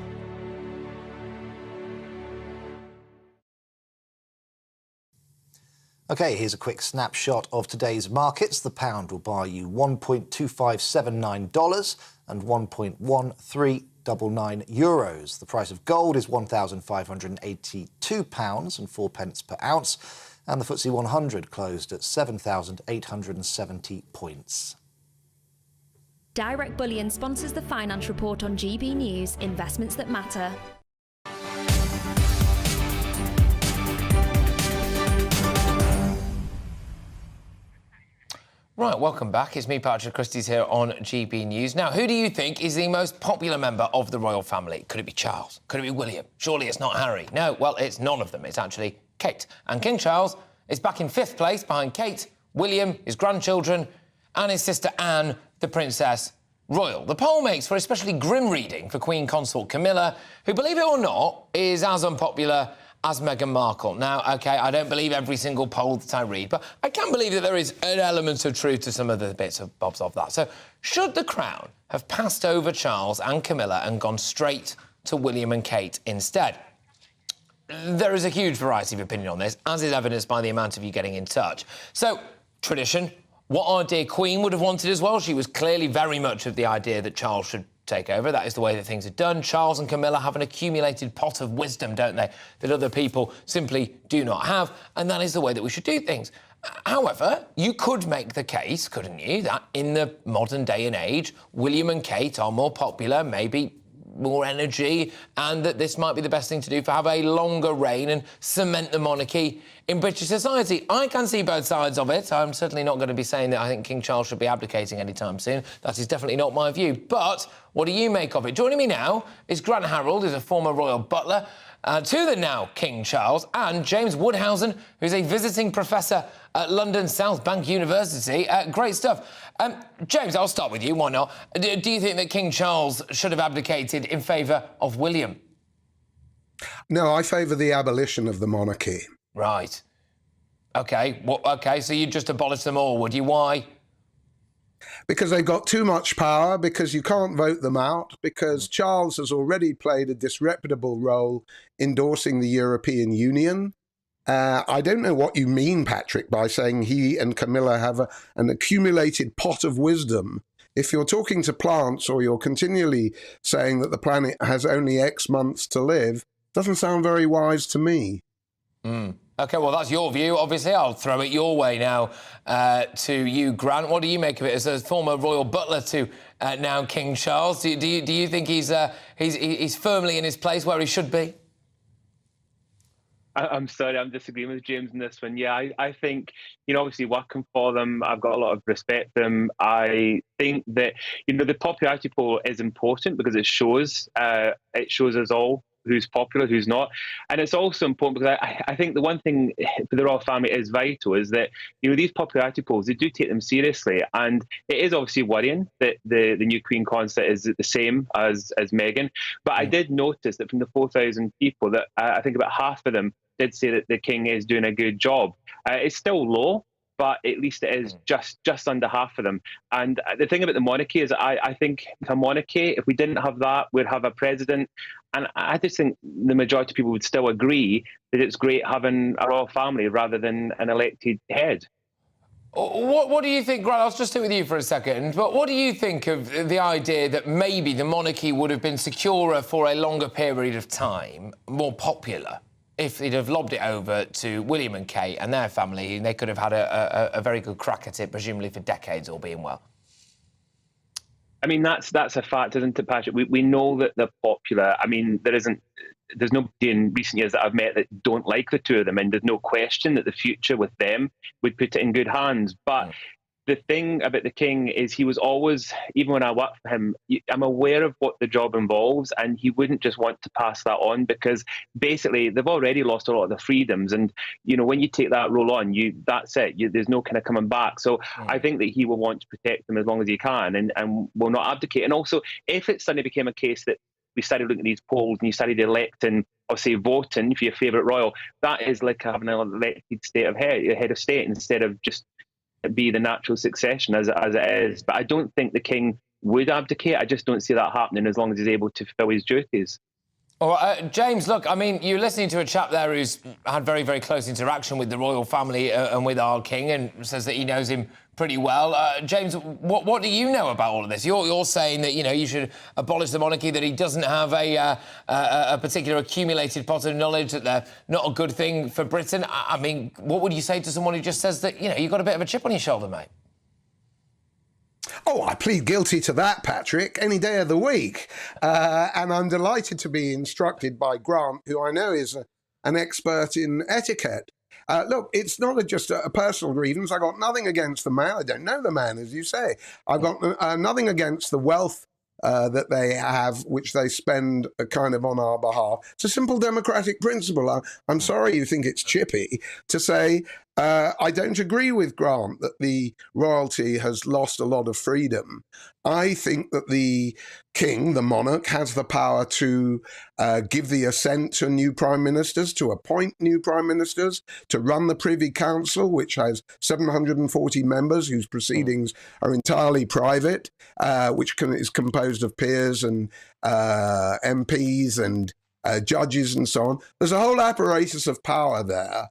OK, here's a quick snapshot of today's markets. The pound will buy you $1.2579 and €1.1399. The price of gold is £1,582 and 4 pence per ounce. And the FTSE 100 closed at 7,870 points. Direct Bullion sponsors the Finance Report on GB News, investments that matter. Right, welcome back. It's me, Patrick Christies, here on GB News. Now, who do you think is the most popular member of the royal family? Could it be Charles? Could it be William? Surely it's not Harry. No, well, it's none of them. It's actually Kate. And King Charles is back in 5th place behind Kate, William, his grandchildren, and his sister Anne, the Princess Royal. The poll makes for especially grim reading for Queen Consort Camilla, who, believe it or not, is as unpopular as Meghan Markle. Now, OK, I don't believe every single poll that I read, but I can believe that there is an element of truth to some of the bits of bobs of that. So, should the Crown have passed over Charles and Camilla and gone straight to William and Kate instead? There is a huge variety of opinion on this, as is evidenced by the amount of you getting in touch. So, tradition, what our dear Queen would have wanted as well. She was clearly very much of the idea that Charles should take over. That is the way that things are done. Charles and Camilla have an accumulated pot of wisdom, don't they, that other people simply do not have, and that is the way that we should do things. However, you could make the case, couldn't you, that in the modern day and age, William and Kate are more popular, maybe more energy, and that this might be the best thing to do for have a longer reign and cement the monarchy in British society. I can see both sides of it. I'm certainly not going to be saying that I think King Charles should be abdicating anytime soon. That is definitely not my view. But what do you make of it? Joining me now is Grant Harold, who's a former royal butler to the now King Charles, and James Woodhousen, who's a visiting professor at London South Bank University. Great stuff. James, I'll start with you. Why not? Do you think that King Charles should have abdicated in favour of William? No, I favour the abolition of the monarchy. Right. OK. Well, OK, so you'd just abolish them all, would you? Why? Because they've got too much power, because you can't vote them out, because Charles has already played a disreputable role endorsing the European Union. I don't know what you mean, Patrick, by saying he and Camilla have an accumulated pot of wisdom. If you're talking to plants or you're continually saying that the planet has only X months to live, doesn't sound very wise to me. OK, well, that's your view. Obviously, I'll throw it your way now to you, Grant. What do you make of it as a former royal butler to now King Charles? Do you think he's firmly in his place where he should be? I'm sorry, I'm disagreeing with James on this one. Yeah, I think, obviously working for them, I've got a lot of respect for them. I think that, the popularity poll is important because it shows us all who's popular, who's not. And it's also important because I think the one thing for the royal family is vital is that, these popularity polls, they do take them seriously. And it is obviously worrying that the new Queen Consort is the same as Meghan. But I did notice that from the 4,000 people, that I think about half of them did say that the King is doing a good job. It's still low, but at least it is just under half of them. And the thing about the monarchy is I think with a monarchy, if we didn't have that, we'd have a president. And I just think the majority of people would still agree that it's great having a royal family rather than an elected head. What do you think, Grant? I'll just stick with you for a second. But what do you think of the idea that maybe the monarchy would have been securer for a longer period of time, more popular, if they'd have lobbed it over to William and Kate and their family, and they could have had a very good crack at it, presumably for decades, all being well? I mean, that's a fact, isn't it, Patrick? We know that they're popular. I mean, there's nobody in recent years that I've met that don't like the two of them, and there's no question that the future with them would put it in good hands. But the thing about the king is he was always, even when I worked for him, I'm aware of what the job involves, and he wouldn't just want to pass that on because basically they've already lost a lot of their freedoms. And, you know, when you take that role on, that's it. There's no kind of coming back. So I think that he will want to protect them as long as he can and will not abdicate. And also, if it suddenly became a case that we started looking at these polls and you started electing, or say voting for your favourite royal, that is like having an elected head of state instead of just be the natural succession as it is. But I don't think the king would abdicate. I just don't see that happening as long as he's able to fulfil his duties. James, look, I mean, you're listening to a chap there who's had very, very close interaction with the royal family and with our king, and says that he knows him pretty well. James, what do you know about all of this? You're saying that, you know, you should abolish the monarchy, that he doesn't have a particular accumulated pot of knowledge, that they're not a good thing for Britain. I mean, what would you say to someone who just says that, you know, you've got a bit of a chip on your shoulder, mate? Oh, I plead guilty to that, Patrick, any day of the week. And I'm delighted to be instructed by Grant, who I know is an expert in etiquette. Look, it's not just a personal grievance. I got nothing against the man. I don't know the man, as you say. I've got nothing against the wealth that they have, which they spend kind of on our behalf. It's a simple democratic principle. I'm sorry you think it's chippy to say I don't agree with Grant that the royalty has lost a lot of freedom. I think that the king, the monarch, has the power to give the assent to new prime ministers, to appoint new prime ministers, to run the Privy Council, which has 740 members whose proceedings are entirely private, which is composed of peers and MPs and judges and so on. There's a whole apparatus of power there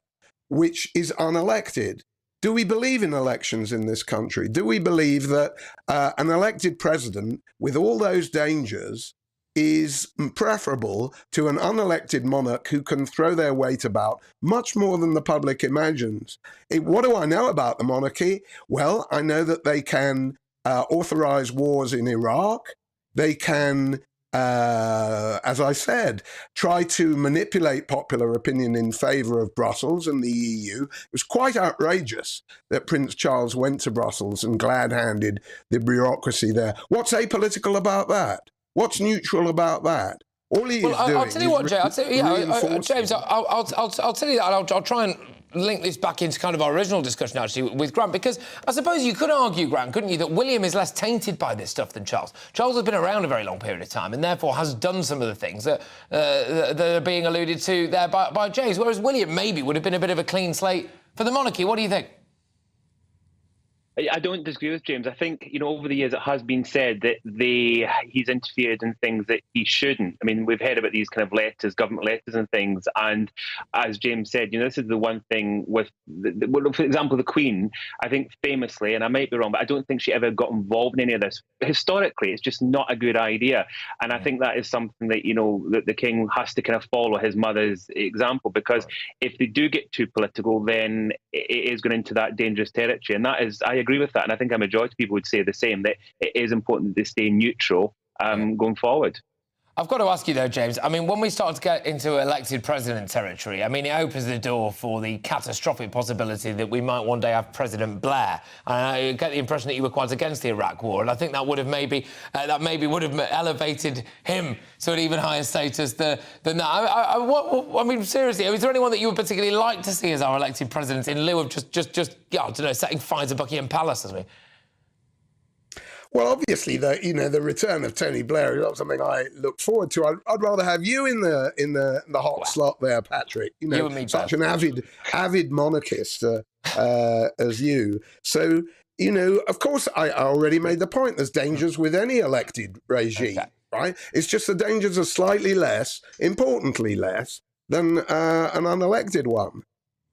which is unelected. Do we believe in elections in this country? Do we believe that an elected president with all those dangers is preferable to an unelected monarch who can throw their weight about much more than the public imagines? What do I know about the monarchy? Well, I know that they can authorize wars in Iraq. They can, as I said, try to manipulate popular opinion in favor of Brussels and the EU. It was quite outrageous that Prince Charles went to Brussels and glad-handed the bureaucracy there. What's apolitical about that? What's neutral about that? All he is doing I'll tell you what, Jay. James, I'll tell you that. I'll try and link this back into kind of our original discussion, actually, with Grant, because I suppose you could argue, Grant, couldn't you, that William is less tainted by this stuff than Charles. Charles has been around a very long period of time and therefore has done some of the things that are being alluded to there by James, whereas William maybe would have been a bit of a clean slate for the monarchy. What do you think? I don't disagree with James. I think, you know, over the years it has been said that he's interfered in things that he shouldn't. I mean, we've heard about these kind of letters, government letters and things. And as James said, you know, this is the one thing with, for example, the Queen, I think famously, and I might be wrong, but I don't think she ever got involved in any of this. Historically, it's just not a good idea. And I think that is something that, you know, that the King has to kind of follow his mother's example, because if they do get too political, then it is going into that dangerous territory. And that is, I agree with that, and I think a majority of people would say the same, that it is important that they stay neutral going forward. I've got to ask you, though, James, I mean, when we start to get into elected president territory, I mean, it opens the door for the catastrophic possibility that we might one day have President Blair. And I get the impression that you were quite against the Iraq war, and I think that would have maybe elevated him to an even higher status than that. I mean, seriously, is there anyone that you would particularly like to see as our elected president in lieu of just I don't know, setting fire to Buckingham Palace, as we... Well, obviously, the return of Tony Blair is not something I look forward to. I'd rather have you in the hot slot there, Patrick. You know, you and me such both. an avid monarchist. as you. So, you know, of course, I already made the point. There's dangers with any elected regime, right? It's just the dangers are slightly less, importantly less, than an unelected one.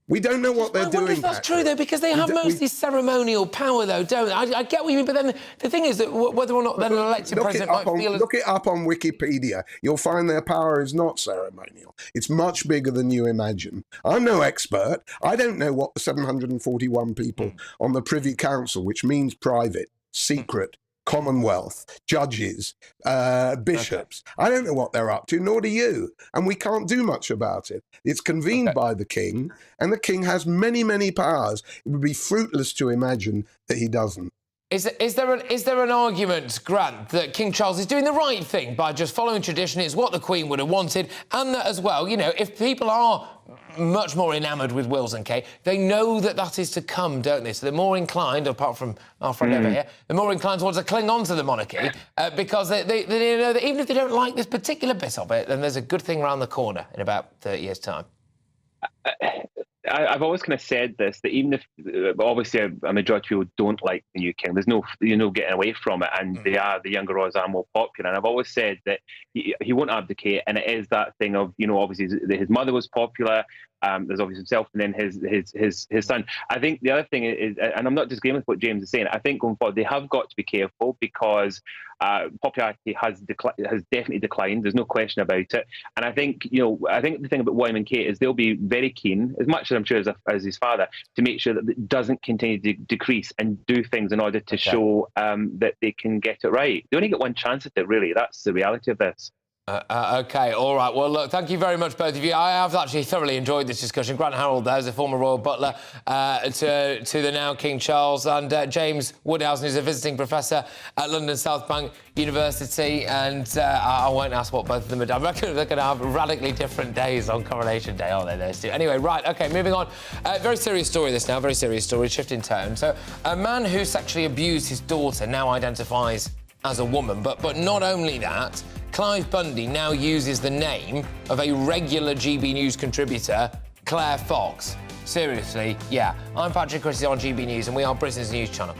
We don't know what they're doing. I wonder if that's true, though, because they have mostly ceremonial power, though, don't they? I get what you mean, but then the thing is that whether or not then an elected president might feel... Look it up on Wikipedia. You'll find their power is not ceremonial. It's much bigger than you imagine. I'm no expert. I don't know what the 741 people on the Privy Council, which means private, secret, Commonwealth, judges, bishops. I don't know what they're up to, nor do you. And we can't do much about it. It's convened by the king, and the king has many, many powers. It would be fruitless to imagine that he doesn't. Is there an argument, Grant, that King Charles is doing the right thing by just following tradition? It's what the Queen would have wanted, and that as well, you know, if people are much more enamoured with Wills and Kate, they know that that is to come, don't they? So they're more inclined, apart from our friend over here, they're more inclined towards to cling on to the monarchy because they know that even if they don't like this particular bit of it, then there's a good thing around the corner in about 30 years' time. I've always kind of said this, that even if, obviously, a majority of people don't like the new king, there's no getting away from it, and the younger royals are more popular. And I've always said that he won't abdicate, and it is that thing of, you know, obviously his mother was popular, there's obviously himself, and then his son. I think the other thing is, and I'm not disagreeing with what James is saying, I think going forward they have got to be careful because popularity has definitely declined. There's no question about it. And I think, you know, the thing about William and Kate is they'll be very keen, as much as I'm sure as his father, to make sure that it doesn't continue to decrease and do things in order to show that they can get it right. They only get one chance at it, really. That's the reality of this. OK, all right. Well, look, thank you very much, both of you. I have actually thoroughly enjoyed this discussion. Grant Harold there is a former royal butler to the now King Charles, and James Woodhousen, who's a visiting professor at London South Bank University. And I won't ask what both of them are doing. I reckon they're going to have radically different days on Coronation Day, aren't they, those two? Anyway, right, OK, moving on. Very serious story, this now, very serious story, shift in tone. So, a man who sexually abused his daughter now identifies as a woman, but not only that, Clive Bundy now uses the name of a regular GB News contributor, Claire Fox. Seriously, yeah. I'm Patrick Christies on GB News, and we are Britain's news channel.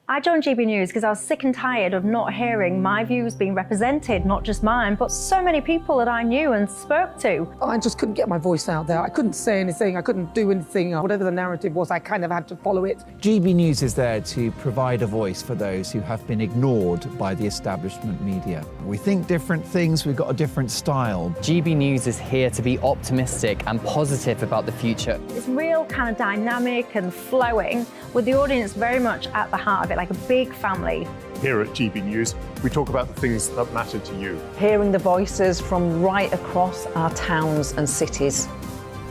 I joined GB News because I was sick and tired of not hearing my views being represented, not just mine, but so many people that I knew and spoke to. I just couldn't get my voice out there. I couldn't say anything. I couldn't do anything. Whatever the narrative was, I kind of had to follow it. GB News is there to provide a voice for those who have been ignored by the establishment media. We think different things, we've got a different style. GB News is here to be optimistic and positive about the future. It's real kind of dynamic and flowing, with the audience very much at the heart of it, like a big family. Here at GB News, we talk about the things that matter to you. Hearing the voices from right across our towns and cities,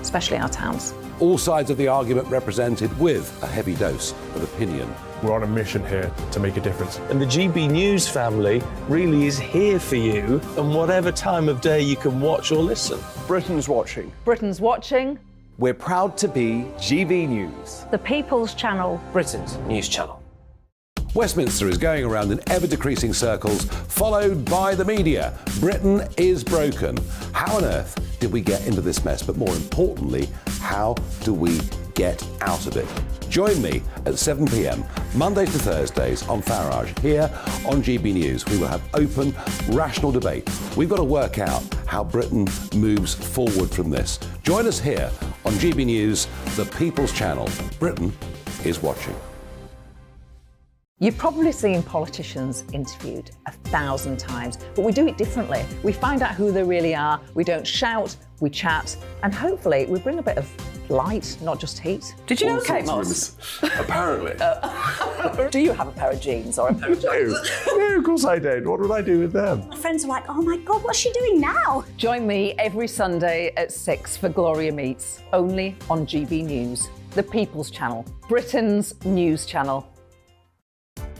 especially our towns. All sides of the argument represented with a heavy dose of opinion. We're on a mission here to make a difference. And the GB News family really is here for you, and whatever time of day you can watch or listen. Britain's watching. Britain's watching. We're proud to be GB News. The People's Channel. Britain's news channel. Westminster is going around in ever-decreasing circles, followed by the media. Britain is broken. How on earth did we get into this mess? But more importantly, how do we get out of it? Join me at 7 p.m, Mondays to Thursdays on Farage, here on GB News. We will have open, rational debate. We've got to work out how Britain moves forward from this. Join us here on GB News, the People's Channel. Britain is watching. You've probably seen politicians interviewed 1,000 times, but we do it differently. We find out who they really are, we don't shout, we chat, and hopefully we bring a bit of light, not just heat. Did you know Kate Moss? Apparently. Do you have a pair of jeans or a pair of jeans? No, of course I don't. What would I do with them? My friends are like, oh my God, what's she doing now? Join me every Sunday at 6 for Gloria Meets, only on GB News, the People's Channel, Britain's news channel.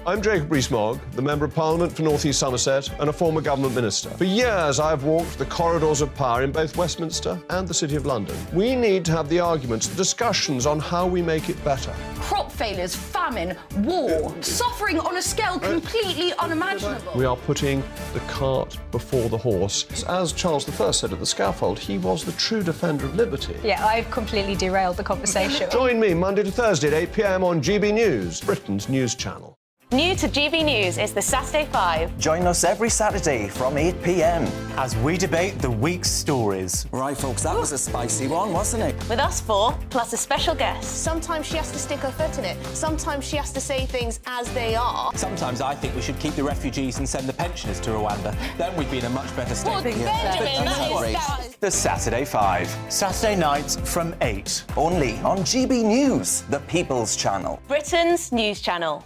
I'm Jacob Rees-Mogg, the Member of Parliament for North East Somerset and a former government minister. For years, I've walked the corridors of power in both Westminster and the City of London. We need to have the arguments, the discussions on how we make it better. Crop failures, famine, war, suffering on a scale completely unimaginable. We are putting the cart before the horse. As Charles I said at the scaffold, he was the true defender of liberty. Yeah, I've completely derailed the conversation. Join me Monday to Thursday at 8 p.m. on GB News, Britain's news channel. New to GB News is the Saturday 5. Join us every Saturday from 8 p.m. as we debate the week's stories. Right, folks, that was a spicy one, wasn't it? With us four, plus a special guest. Sometimes she has to stick her foot in it. Sometimes she has to say things as they are. Sometimes I think we should keep the refugees and send the pensioners to Rwanda. Then we'd be in a much better state. Well, Benjamin, that is... The Saturday 5. Saturday nights from 8. Only on GB News, the People's Channel. Britain's news channel.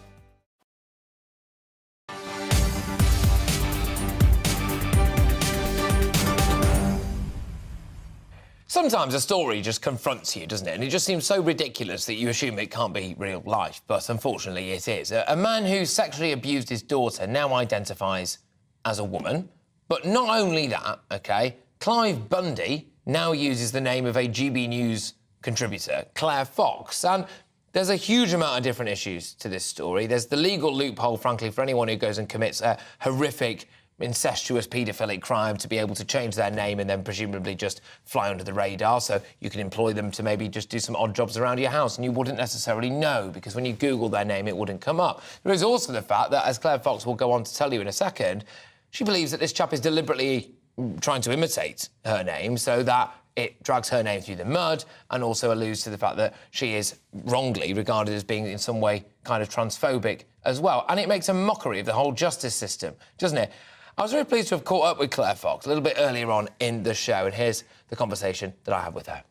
Sometimes a story just confronts you, doesn't it? And it just seems so ridiculous that you assume it can't be real life. But unfortunately, it is. A man who sexually abused his daughter now identifies as a woman. But not only that, OK, Clive Bundy now uses the name of a GB News contributor, Claire Fox. And there's a huge amount of different issues to this story. There's the legal loophole, frankly, for anyone who goes and commits a horrific incestuous paedophilic crime to be able to change their name and then presumably just fly under the radar, so you can employ them to maybe just do some odd jobs around your house and you wouldn't necessarily know, because when you Google their name, it wouldn't come up. There is also the fact that, as Claire Fox will go on to tell you in a second, she believes that this chap is deliberately trying to imitate her name so that it drags her name through the mud, and also alludes to the fact that she is wrongly regarded as being in some way kind of transphobic as well. And it makes a mockery of the whole justice system, doesn't it? I was very pleased to have caught up with Claire Fox a little bit earlier on in the show, and here's the conversation that I had with her.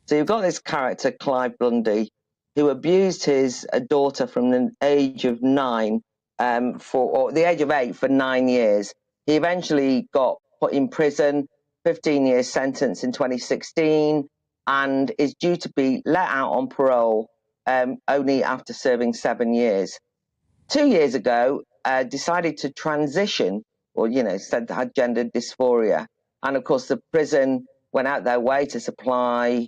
So you've got this character, Clive Bundy, who abused his daughter from the age of 9 or the age of 8 for 9 years. He eventually got put in prison, 15 years sentence in 2016, and is due to be let out on parole only after serving 7 years. 2 years ago, decided to transition, or, said that had gender dysphoria. And, of course, the prison went out their way to supply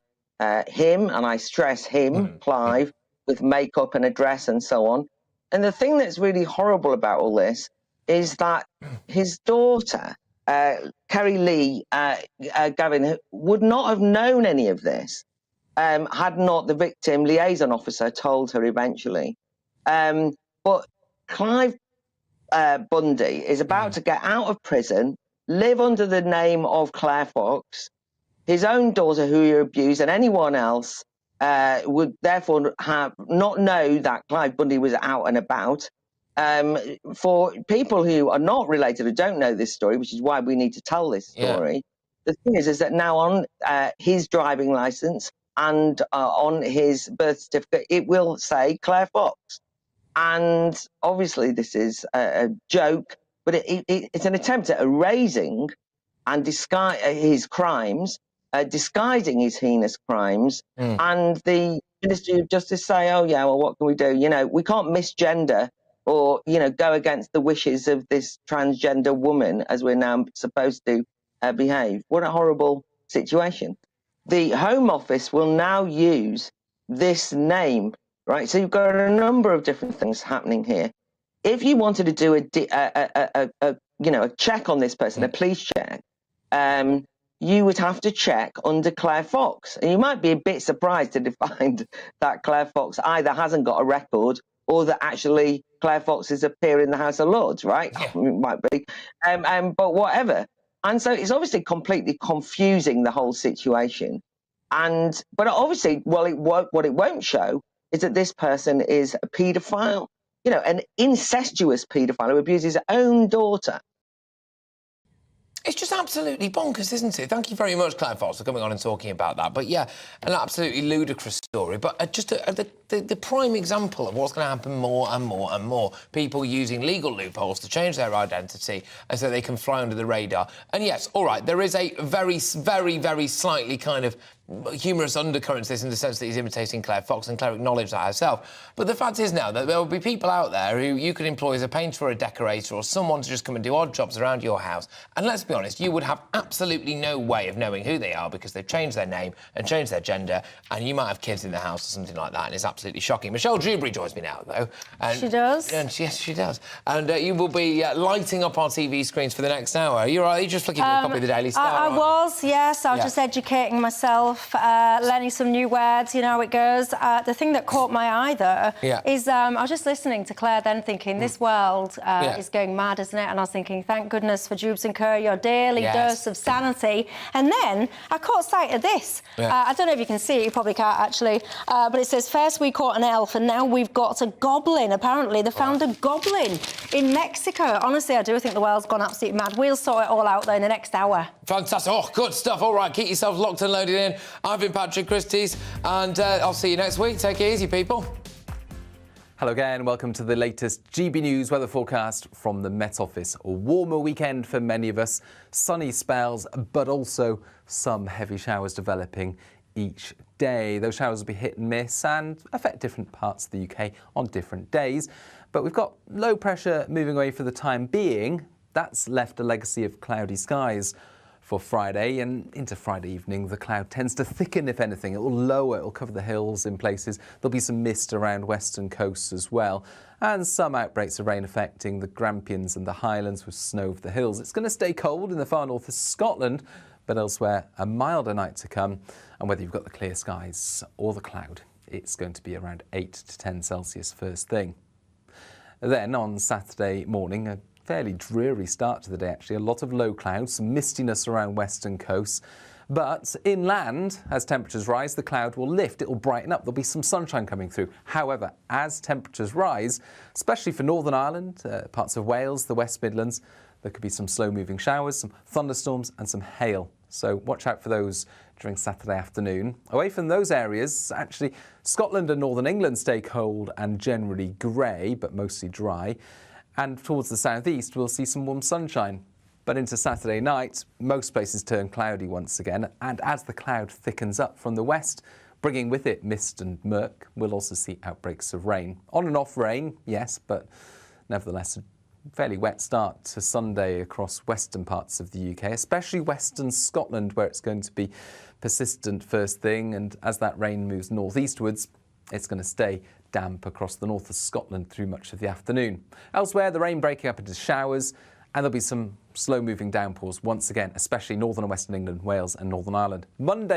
him, and I stress him, Clive, with makeup and a dress and so on. And the thing that's really horrible about all this is that his daughter, Kerry Lee Gavin, would not have known any of this had not the victim liaison officer told her eventually. But Clive Bundy is about to get out of prison, live under the name of Claire Fox. His own daughter, who he abused, and anyone else would therefore not know that Clive Bundy was out and about. For people who are not related, who don't know this story, which is why we need to tell this story, the thing is that now on his driving licence and on his birth certificate, it will say Claire Fox. And obviously this is a joke, but it's an attempt at erasing and his crimes, disguising his heinous crimes, and the Ministry of Justice say, oh, yeah, well, what can we do? We can't misgender or, go against the wishes of this transgender woman as we're now supposed to behave. What a horrible situation. The Home Office will now use this name. Right, so you've got a number of different things happening here. If you wanted to do a check on this person, a police check, you would have to check under Claire Fox, and you might be a bit surprised to find that Claire Fox either hasn't got a record or that actually Claire Fox is a peer in the House of Lords. Right, it might be, but whatever. And so it's obviously completely confusing the whole situation. But obviously, what it won't show is that this person is a paedophile, an incestuous paedophile who abuses his own daughter. It's just absolutely bonkers, isn't it? Thank you very much, Clive Fox, for coming on and talking about that. But, yeah, an absolutely ludicrous story. But just the prime example of what's going to happen more and more and more. People using legal loopholes to change their identity and so they can fly under the radar. And, yes, all right, there is a very, very, very slightly kind of humorous undercurrents to this in the sense that he's imitating Claire Fox, and Claire acknowledged that herself. But the fact is now that there will be people out there who you could employ as a painter or a decorator or someone to just come and do odd jobs around your house. And let's be honest, you would have absolutely no way of knowing who they are because they've changed their name and changed their gender, and you might have kids in the house or something like that, and it's absolutely shocking. Michelle Dewberry joins me now, though. And, she does? And yes, she does. And you will be lighting up our TV screens for the next hour. You're right, you're just flicking through a copy of the Daily Star. I was, yes. I was just educating myself, learning some new words, you know how it goes. The thing that caught my eye, though, is I was just listening to Claire then thinking, this world is going mad, isn't it? And I was thinking, thank goodness for Jubes and Kerr, your daily dose of sanity. And then I caught sight of this. I don't know if you can see it, you probably can't, actually, but it says, first we caught an elf, and now we've got a goblin. Apparently, they found a goblin in Mexico. Honestly, I do think the world's gone absolutely mad. We'll sort it all out, though, in the next hour. Fantastic. Oh, good stuff. All right, keep yourselves locked and loaded in. I've been Patrick Christies, and I'll see you next week. Take it easy, people. Hello again, welcome to the latest GB News weather forecast from the Met Office. A warmer weekend for many of us, sunny spells, but also some heavy showers developing each day. Those showers will be hit and miss and affect different parts of the UK on different days. But we've got low pressure moving away for the time being. That's left a legacy of cloudy skies for Friday, and into Friday evening the cloud tends to thicken. If anything, it will lower, it will cover the hills in places. There'll be some mist around western coasts as well, and some outbreaks of rain affecting the Grampians and the Highlands with snow over the hills. It's going to stay cold in the far north of Scotland, but elsewhere a milder night to come. And whether you've got the clear skies or the cloud, it's going to be around 8 to 10 Celsius first thing. Then on Saturday morning, a fairly dreary start to the day, actually. A lot of low clouds, some mistiness around western coasts. But inland, as temperatures rise, the cloud will lift. It will brighten up. There'll be some sunshine coming through. However, as temperatures rise, especially for Northern Ireland, parts of Wales, the West Midlands, there could be some slow-moving showers, some thunderstorms and some hail. So watch out for those during Saturday afternoon. Away from those areas, actually, Scotland and Northern England stay cold and generally grey, but mostly dry. And towards the southeast, we'll see some warm sunshine. But into Saturday night, most places turn cloudy once again. And as the cloud thickens up from the west, bringing with it mist and murk, we'll also see outbreaks of rain. On and off rain, yes, but nevertheless, a fairly wet start to Sunday across western parts of the UK, especially western Scotland, where it's going to be persistent first thing. And as that rain moves northeastwards, it's going to stay damp across the north of Scotland through much of the afternoon. Elsewhere, the rain breaking up into showers, and there'll be some slow-moving downpours once again, especially northern and western England, Wales and Northern Ireland. Monday